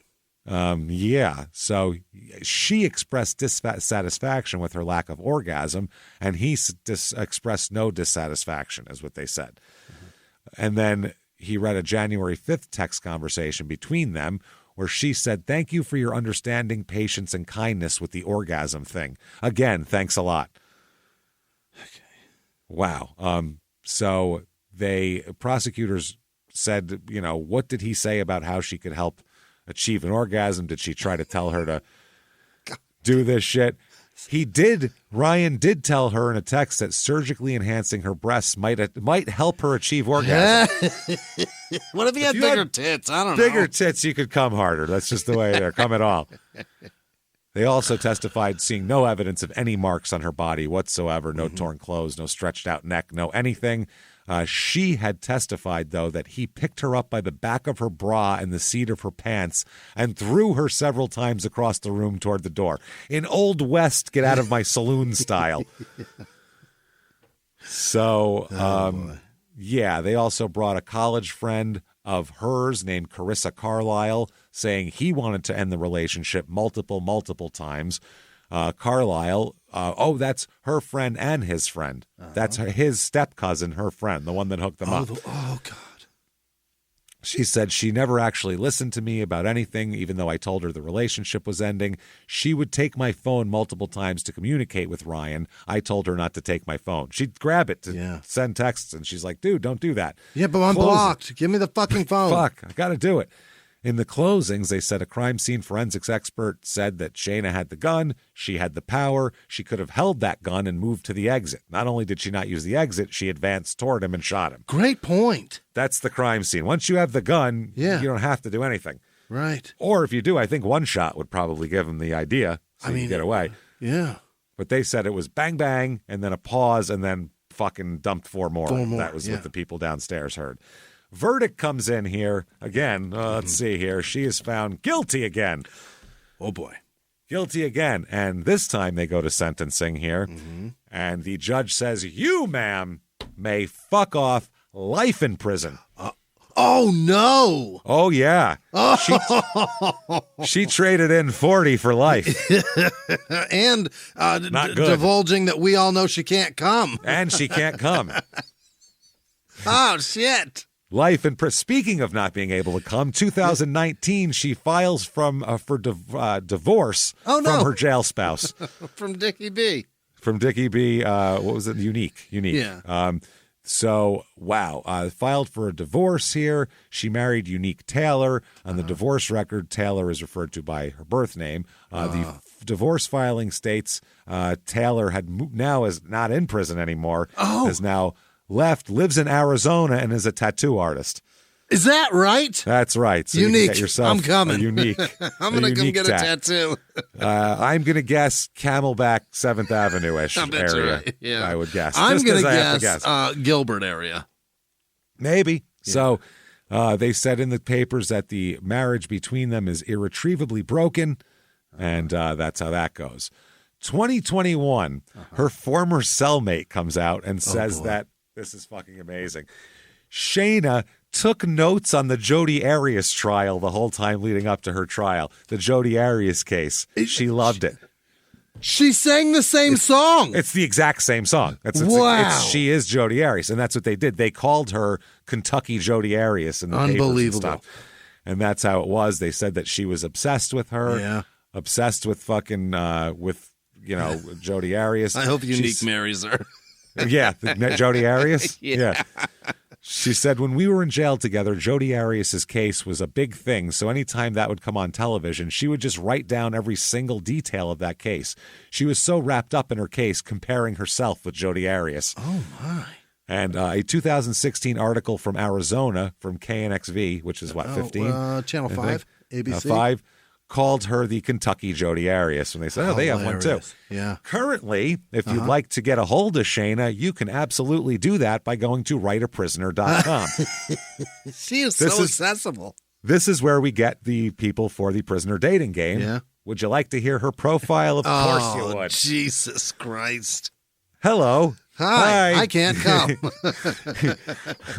So she expressed dissatisfaction with her lack of orgasm, and he expressed no dissatisfaction, is what they said. And then he read a January 5th text conversation between them where she said, "Thank you for your understanding, patience, and kindness with the orgasm thing. Again, thanks a lot." Okay. Wow. So prosecutors said, what did he say about how she could help achieve an orgasm? Did she try to tell her to do this shit? Ryan did tell her in a text that surgically enhancing her breasts might help her achieve orgasm. What if you had bigger tits? I don't know. Bigger tits, you could come harder. That's just the way they're come at all. They also testified seeing no evidence of any marks on her body whatsoever, no torn clothes, no stretched out neck, no anything. She had testified, though, that he picked her up by the back of her bra and the seat of her pants and threw her several times across the room toward the door. In Old West, get out of my saloon style. So, they also brought a college friend of hers named Carissa Carlisle, saying he wanted to end the relationship multiple times. Carlisle, that's her friend and his friend. That's his step-cousin, her friend, the one that hooked them up. Oh, God. She said she never actually listened to me about anything, even though I told her the relationship was ending. She would take my phone multiple times to communicate with Ryan. I told her not to take my phone. She'd grab it to send texts, and she's like, dude, don't do that. Yeah, but I'm blocked. Give me the fucking phone. Fuck, I got to do it. In the closings, they said a crime scene forensics expert said that Shayna had the gun, she had the power, she could have held that gun and moved to the exit. Not only did she not use the exit, she advanced toward him and shot him. Great point. That's the crime scene. Once you have the gun, you don't have to do anything. Right. Or if you do, I think one shot would probably give him the idea so you get away. Yeah. But they said it was bang, bang, and then a pause, and then fucking dumped four more. That was what the people downstairs heard. Verdict comes in here again. Let's see here. She is found guilty again. Oh, boy. Guilty again. And this time they go to sentencing here. And the judge says, you, ma'am, may fuck off life in prison. Oh, no. Oh, yeah. She traded in 40 for life. And Not good. divulging that we all know she can't come. And she can't come. Oh, shit. Life in prison. Speaking of not being able to come, 2019, she files for divorce from her jail spouse. From Dickie B. From Dickie B. What was it? Unique. Yeah. Filed for a divorce here. She married Unique Taylor. On the divorce record, Taylor is referred to by her birth name. The divorce filing states Taylor now is not in prison anymore. Has now left, lives in Arizona, and is a tattoo artist. Is that right? That's right. So unique. You can get yourself I'm coming. Unique. I'm going to come get a tattoo. I'm going to guess Camelback 7th Avenue-ish area. Right. Yeah. I would guess. I'm going to guess Gilbert area. Maybe. Yeah. So they said in the papers that the marriage between them is irretrievably broken, and that's how that goes. 2021, her former cellmate comes out and says that this is fucking amazing. Shayna took notes on the Jodi Arias trial the whole time leading up to her trial. The Jodi Arias case. She loved it. She sang the same song. It's the exact same song. She is Jodi Arias, and that's what they did. They called her Kentucky Jodi Arias in the papers and stuff. And that's how it was. They said that she was obsessed with her, obsessed with fucking Jodi Arias. I hope Unique marries her. Yeah, Jodi Arias. Yeah. She said, when we were in jail together, Jodi Arias' case was a big thing, so anytime that would come on television, she would just write down every single detail of that case. She was so wrapped up in her case, comparing herself with Jodi Arias. Oh, my. And a 2016 article from Arizona, from KNXV, which is, 15? Channel 5, ABC. 5, called her the Kentucky Jodi Arias. And they said, they have one too. Yeah. Currently, if you'd like to get a hold of Shayna, you can absolutely do that by going to writeaprisoner.com. She is accessible. This is where we get the people for the prisoner dating game. Yeah. Would you like to hear her profile? Of course you would. Jesus Christ. Hello. Hi. I can't come.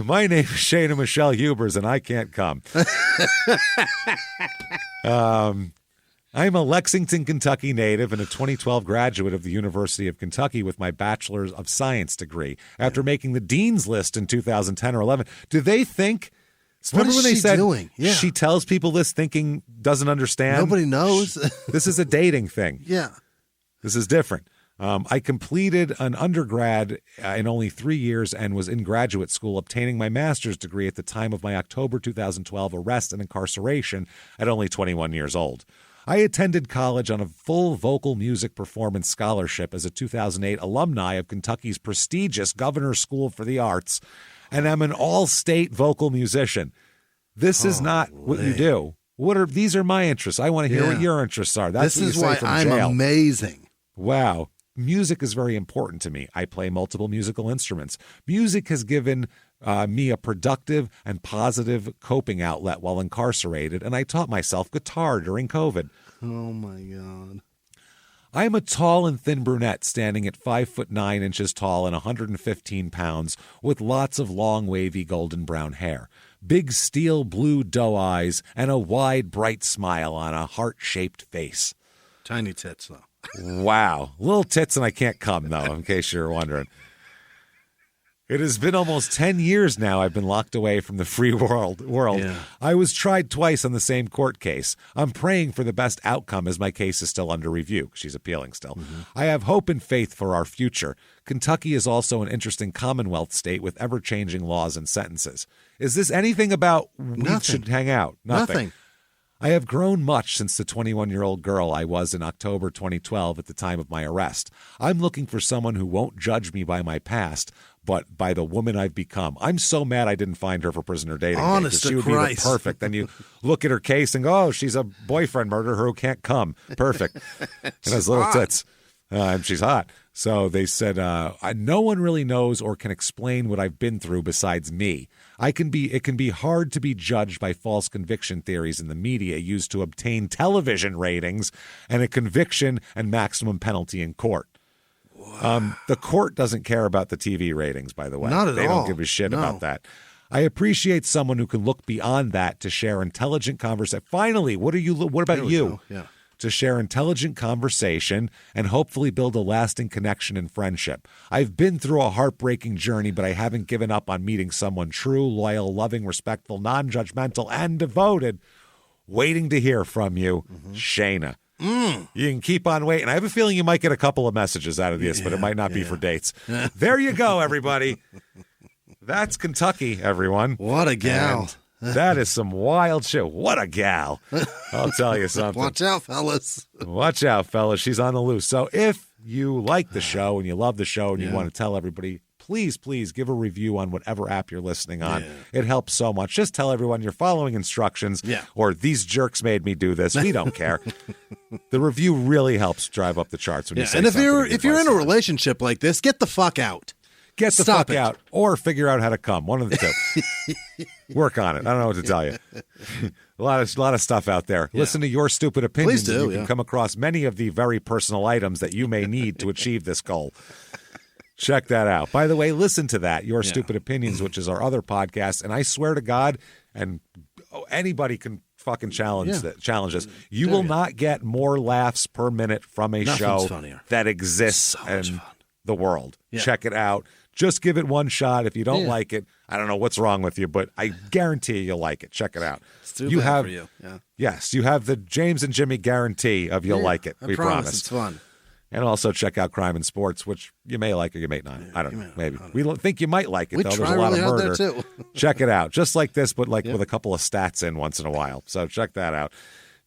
My name is Shayna Michelle Hubers, and I can't come. I'm a Lexington, Kentucky native and a 2012 graduate of the University of Kentucky with my Bachelor's of Science degree. After making the Dean's List in 2010 or 11, do they think... Remember when they said she tells people this thinking doesn't understand? Nobody knows. This is a dating thing. Yeah. This is different. I completed an undergrad in only 3 years and was in graduate school obtaining my master's degree at the time of my October 2012 arrest and incarceration at only 21 years old. I attended college on a full vocal music performance scholarship as a 2008 alumni of Kentucky's prestigious Governor's School for the Arts, and I'm an all-state vocal musician. This is not what you do. These are my interests. I want to hear what your interests are. That's this is why I'm amazing. Wow. Music is very important to me. I play multiple musical instruments. Music has given me a productive and positive coping outlet while incarcerated, and I taught myself guitar during COVID. Oh, my God. I am a tall and thin brunette standing at 5'9" tall and 115 pounds with lots of long, wavy, golden brown hair, big steel blue doe eyes, and a wide, bright smile on a heart-shaped face. Tiny tits, though. Wow. Little tits and I can't come, though, in case you're wondering. It has been almost 10 years now I've been locked away from the free world. Yeah. I was tried twice on the same court case. I'm praying for the best outcome as my case is still under review. She's appealing still. Mm-hmm. I have hope and faith for our future. Kentucky is also an interesting Commonwealth state with ever-changing laws and sentences. Is this anything about we should hang out? Nothing. I have grown much since the 21-year-old girl I was in October 2012 at the time of my arrest. I'm looking for someone who won't judge me by my past, but by the woman I've become. I'm so mad I didn't find her for prisoner dating. Honest she would Christ. be the perfect. Then you look at her case and go, oh, she's a boyfriend murderer who can't come. Perfect. And has little tits. She's hot. So they said, no one really knows or can explain what I've been through besides me. It can be hard to be judged by false conviction theories in the media used to obtain television ratings and a conviction and maximum penalty in court. Wow. The court doesn't care about the TV ratings, by the way. Not at all. They don't give a shit about that. I appreciate someone who can look beyond that to share intelligent conversation. Finally, what about you? Yeah. To share intelligent conversation and hopefully build a lasting connection and friendship. I've been through a heartbreaking journey, but I haven't given up on meeting someone true, loyal, loving, respectful, non-judgmental, and devoted. Waiting to hear from you, Shayna. You can keep on waiting. I have a feeling you might get a couple of messages out of this, but it might not be for dates. There you go, everybody. That's Kentucky, everyone. What a gal. And that is some wild shit. What a gal. I'll tell you something. Watch out, fellas. Watch out, fellas. She's on the loose. So if you like the show and you love the show and you want to tell everybody, please give a review on whatever app you're listening on. Yeah. It helps so much. Just tell everyone you're following instructions or these jerks made me do this. We don't care. The review really helps drive up the charts when you say and if something you're in a relationship like this, get the fuck out. Get the fuck out or figure out how to come. One of the two. Work on it. I don't know what to tell you. A lot of stuff out there. Yeah. Listen to Your Stupid Opinions. Please do. You can come across many of the very personal items that you may need to achieve this goal. Check that out. By the way, listen to that, Your Stupid Opinions, which is our other podcast. And I swear to God, and anybody can fucking challenge us. You will not get more laughs per minute from a show that exists in the world. Yeah. Check it out. Just give it one shot. If you don't like it, I don't know what's wrong with you, but I guarantee you'll like it. Check it out. It's too bad for you. Yeah. Yes, you have the James and Jimmie guarantee of you'll like it. We promise. It's fun. And also check out Crime and Sports, which you may like or you may not. I don't know. Maybe. We think you might like it, though. There's a lot of murder. Too. Check it out. Just like this, but with a couple of stats in once in a while. So check that out.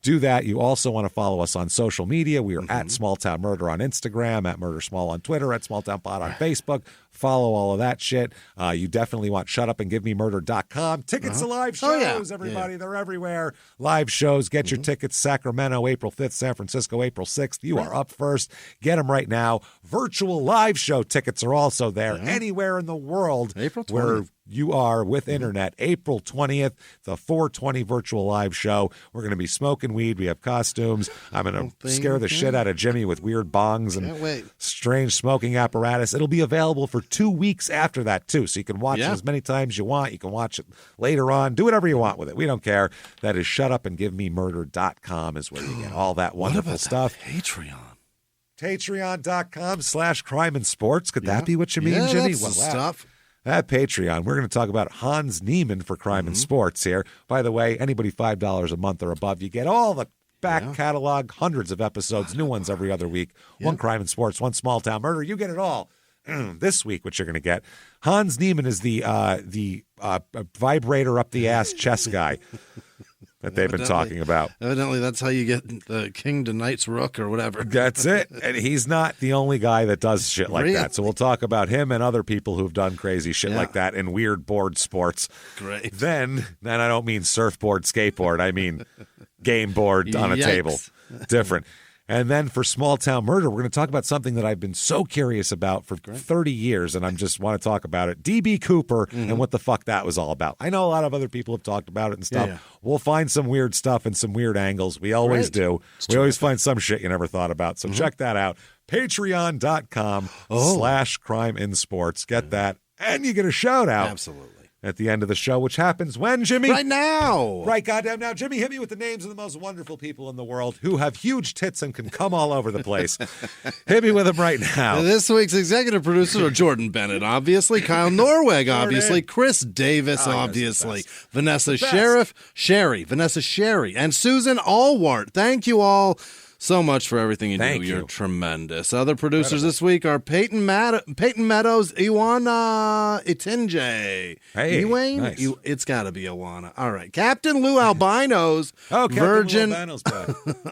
Do that. You also want to follow us on social media. We are at Small Town Murder on Instagram, at Murder Small on Twitter, at Small Town Pod on Facebook. Follow all of that shit. You definitely want shutupandgivememurder.com. Tickets to live shows, everybody. Yeah. They're everywhere. Live shows. Get your tickets. Sacramento, April 5th. San Francisco, April 6th. You are up first. Get them right now. Virtual live show tickets are also there. Anywhere in the world April 20th. Where you are with internet. April 20th, the 420 virtual live show. We're going to be smoking weed. We have costumes. I'm going to scare the shit out of Jimmie with weird bongs and strange smoking apparatus. It'll be available for 2 weeks after that, too. So you can watch it as many times as you want. You can watch it later on. Do whatever you want with it. We don't care. That is shutupandgivememurder.com is where you get all that wonderful stuff. Patreon. Patreon.com/crime and sports. Could that be what you mean, Jimmie? That's the stuff. At Patreon, we're going to talk about Hans Niemann for Crime and Sports here. By the way, anybody $5 a month or above, you get all the back catalog, hundreds of episodes, new ones every other week. One Crime and Sports, one Small Town Murder. You get it all. This week, what you're going to get, Hans Niemann is the vibrator up the ass chess guy that they've been talking about. Evidently, that's how you get the king to knight's rook or whatever. That's it. And he's not the only guy that does shit like that. So we'll talk about him and other people who've done crazy shit like that in weird board sports. Great. Then I don't mean surfboard, skateboard. I mean game board on a table. Different. And then for Small Town Murder, we're going to talk about something that I've been so curious about for 30 years, and I just want to talk about it. D.B. Cooper and what the fuck that was all about. I know a lot of other people have talked about it and stuff. Yeah. We'll find some weird stuff and some weird angles. We always do. We always find some shit you never thought about. So check that out. Patreon.com/crime in sports. Get that. And you get a shout out. Absolutely. At the end of the show, which happens when, Jimmie? Right now. Right, goddamn now. Jimmie, hit me with the names of the most wonderful people in the world who have huge tits and can come all over the place. Hit me with them right now. This week's executive producers are Jordan Bennett, obviously, Kyle Norweg, obviously, Chris Davis, obviously, Vanessa Sherry, and Susan Allwart. Thank you all so much for everything you do. You're tremendous. Other producers this week are Peyton Meadows, Iwana Itinje. Hey, Ewayne? nice. It's got to be Iwana. All right. Captain Lou Albino's Virgin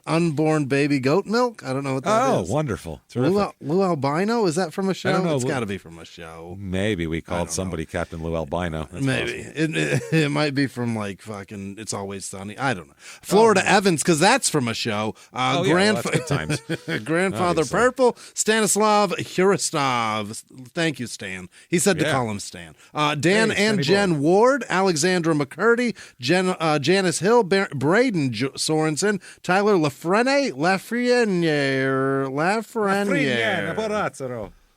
Unborn Baby Goat Milk. I don't know what that is. Oh, wonderful. Terrific. Lou Albino? Is that from a show? I don't know. It's got to be from a show. Maybe we called somebody Captain Lou Albino. That's maybe. It might be from like fucking It's Always Sunny. I don't know. Florida Evans, because that's from a show. Good times. Grandfather Purple, Stanislav Huristov. Thank you, Stan. He said to call him Stan. Dan and Jen Ward, Alexandra McCurdy, Janice Hill, Braden Sorensen, Tyler Lafreniere.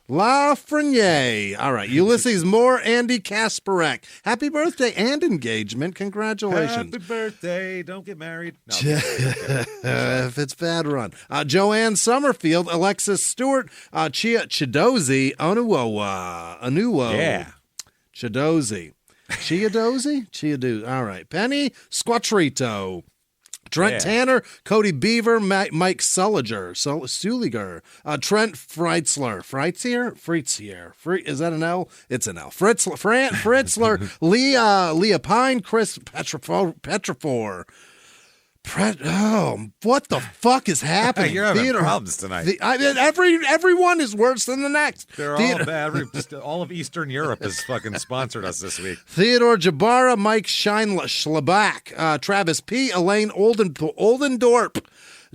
Lafreniere. All right. Ulysses Moore, Andy Kasparek. Happy birthday and engagement. Congratulations. Happy birthday. Don't get married. No, if it's bad, run. Joanne Summerfield, Alexis Stewart, Chia Chidozi, Anuo. Yeah. Chidozi. Chiadozi? All right. Penny Squatrito. Trent Tanner, Cody Beaver, Mike Suliger, Trent Fritzler, is that an L? It's an L. Fritzler, Leah Pine, Chris Petrifor. What the fuck is happening? You're having problems tonight. Everyone is worse than the next. They're all bad. Just all of Eastern Europe has fucking sponsored us this week. Theodore Jabara, Mike Schlabach, Travis P, Elaine Oldendorp,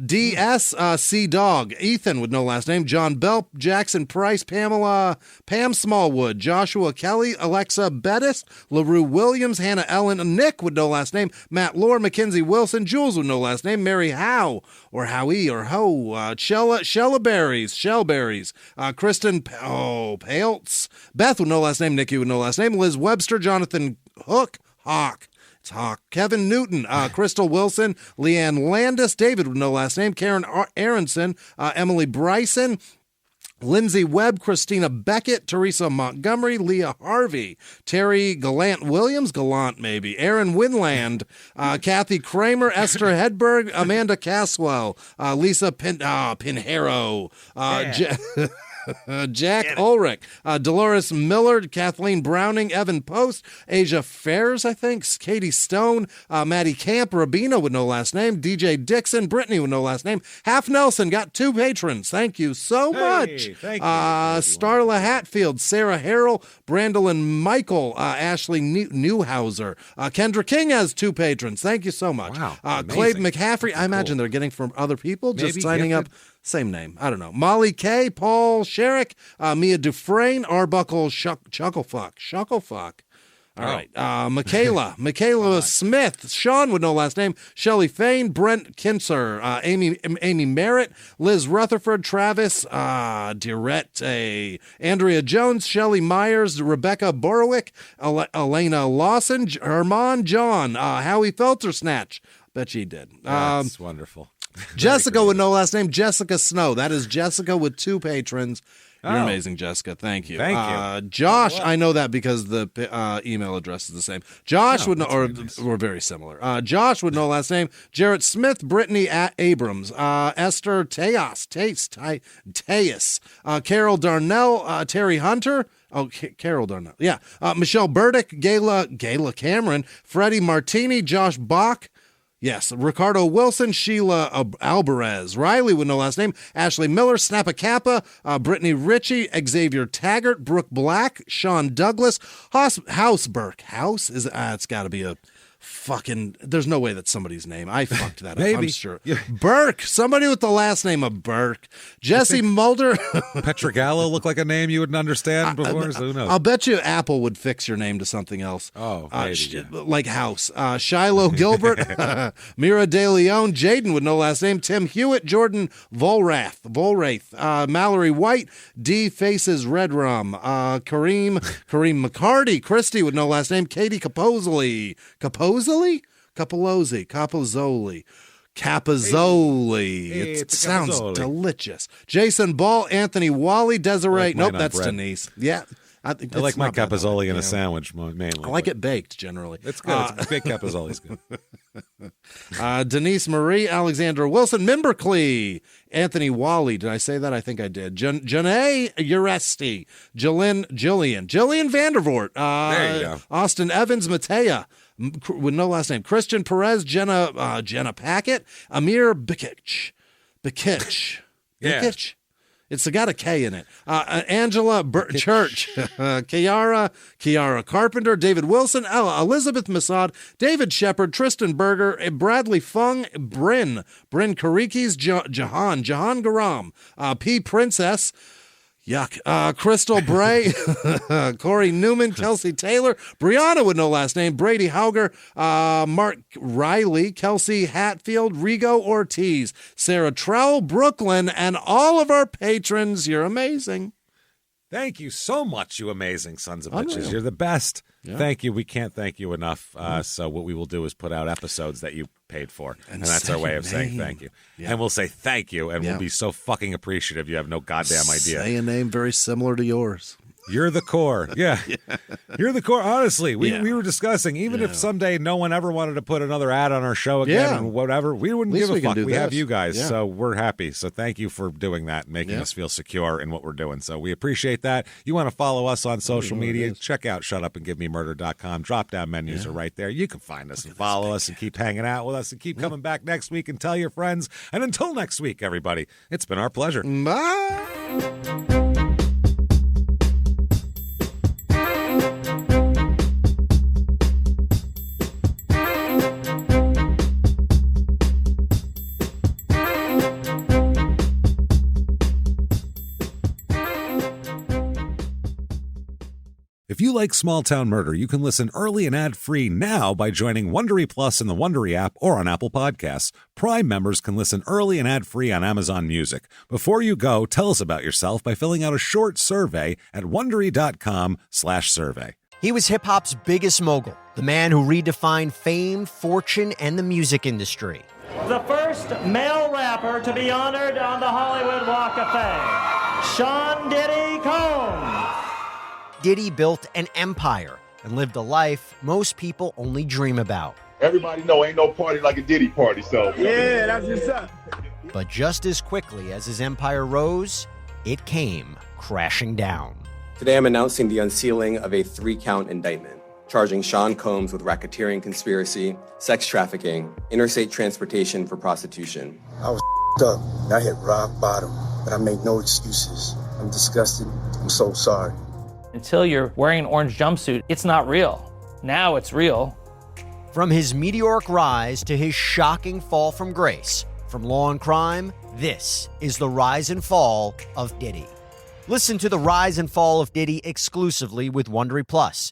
DS, C Dog, Ethan with no last name, John Bell, Jackson Price, Pam Smallwood, Joshua Kelly, Alexa Bettis, LaRue Williams, Hannah Ellen, Nick with no last name, Matt Lohr, Mackenzie Wilson, Jules with no last name, Mary Howe, or Howie, or Ho, Shellberries, Kristen Paltz, Beth with no last name, Nikki with no last name, Liz Webster, Jonathan Hawk. It's Hawk. Kevin Newton, Crystal Wilson, Leanne Landis, David with no last name, Karen Aronson, Emily Bryson, Lindsay Webb, Christina Beckett, Teresa Montgomery, Leah Harvey, Terry Gallant-Williams, Gallant maybe, Aaron Winland, Kathy Kramer, Esther Hedberg, Amanda Caswell, Lisa Pinheiro, Jack Ulrich, Dolores Millard, Kathleen Browning, Evan Post, Asia Fairs, I think, Katie Stone, Maddie Camp, Rabina with no last name, DJ Dixon, Brittany with no last name, Half Nelson got 2 patrons. Thank you so much. Thank you. Starla Hatfield, Sarah Harrell, Brandolyn Michael, Ashley Newhauser, Kendra King has 2 patrons. Thank you so much. Wow, Clave amazing. McCaffrey, I imagine they're getting from other people, just Maybe, signing yeah, up. Same name. I don't know. Molly K, Paul Sherrick, Mia Dufresne, Arbuckle Shucklefuck. All right. Michaela Smith, Sean with no last name, Shelley Fain, Brent Kinser, Amy Merritt, Liz Rutherford, Travis, Dirette, Andrea Jones, Shelley Myers, Rebecca Borowick, Elena Lawson, Herman John, Howie Feltersnatch. Bet she did. That's wonderful. Jessica with no last name, Jessica Snow. That is Jessica with 2 patrons. You're amazing, Jessica. Thank you. Thank you. Josh, I know that because the email address is the same. Josh would know, or we're very similar. Josh with no last name. Jarrett Smith, Brittany Abrams, Esther Tejas, Carol Darnell, Terry Hunter. Oh, Carol Darnell. Yeah. Michelle Burdick, Gayla Cameron, Freddie Martini, Josh Bach. Yes, Ricardo Wilson, Sheila Alvarez, Riley with no last name, Ashley Miller, Snappa Kappa, Brittany Ritchie, Xavier Taggart, Brooke Black, Sean Douglas, House Burke. House is it's got to be a fucking. There's no way that's somebody's name. I fucked that up. Maybe. I'm sure. Yeah. Burke, somebody with the last name of Burke. Jesse Mulder. Pietragallo look like a name you wouldn't understand before, so who knows? I'll bet you Apple would fix your name to something else. Oh, maybe, like House. Shiloh Gilbert, Mira De Leon, Jaden with no last name, Tim Hewitt, Jordan Volrath, Mallory White, D Faces Red Rum, Kareem McCarty, Christy with no last name, Katie Capozoli. Capozzoli. It sounds Capozzoli. delicious. Jason Ball, Anthony Wally, Desiree. Like Nope, mine on that's bread. Denise. Yeah. I like my capozzoli in a sandwich mainly. I like it baked generally. It's good. It's big capozzoli's good. Denise Marie, Alexandra Wilson, Mimberclee, Anthony Wally. Did I say that? I think I did. Janae Uresti, Jillian Vandervoort. There you go. Austin Evans, Matea. With no last name. Christian Perez, Jenna Packett, Amir Bikic. Yeah. Bikic? It's got a K in it. Angela Church, Kiara Carpenter, David Wilson, Elizabeth Masad, David Shepard, Tristan Berger, Bradley Fung, Bryn Karikis, Jahan Garam, P. Princess, yuck, Crystal Bray, Corey Newman, Kelsey Taylor, Brianna with no last name, Brady Hauger, Mark Riley, Kelsey Hatfield, Rigo Ortiz, Sarah Trowell, Brooklyn, and all of our patrons. You're amazing. Thank you so much, you amazing sons of bitches. Unreal. You're the best. Yeah. Thank you. We can't thank you enough. So what we will do is put out episodes that you paid for. And that's our way of saying thank you. Yeah. And we'll say thank you, and we'll be so fucking appreciative. You have no goddamn idea. Say a name very similar to yours. You're the core. Yeah. You're the core. Honestly, we were discussing, even if someday no one ever wanted to put another ad on our show again and whatever, we wouldn't give a fuck. We have you guys, so we're happy. So thank you for doing that and making us feel secure in what we're doing. So we appreciate that. You want to follow us on social media, check out shutupandgivememurder.com. Drop-down menus are right there. You can find us and follow us and keep hanging out with us and keep coming back next week and tell your friends. And until next week, everybody, it's been our pleasure. Bye. If you like Small Town Murder, you can listen early and ad-free now by joining Wondery Plus in the Wondery app or on Apple Podcasts. Prime members can listen early and ad-free on Amazon Music. Before you go, tell us about yourself by filling out a short survey at Wondery.com/survey. He was hip-hop's biggest mogul, the man who redefined fame, fortune, and the music industry. The first male rapper to be honored on the Hollywood Walk of Fame. Sean Diddy Combs. Diddy built an empire and lived a life most people only dream about. Everybody know ain't no party like a Diddy party, so. Yeah, that's what's up. But just as quickly as his empire rose, it came crashing down. Today I'm announcing the unsealing of a 3-count indictment, charging Sean Combs with racketeering conspiracy, sex trafficking, interstate transportation for prostitution. I was up. I hit rock bottom, but I made no excuses. I'm disgusted. I'm so sorry. Until you're wearing an orange jumpsuit, it's not real. Now it's real. From his meteoric rise to his shocking fall from grace, from law and crime, this is the rise and fall of Diddy. Listen to the rise and fall of Diddy exclusively with Wondery Plus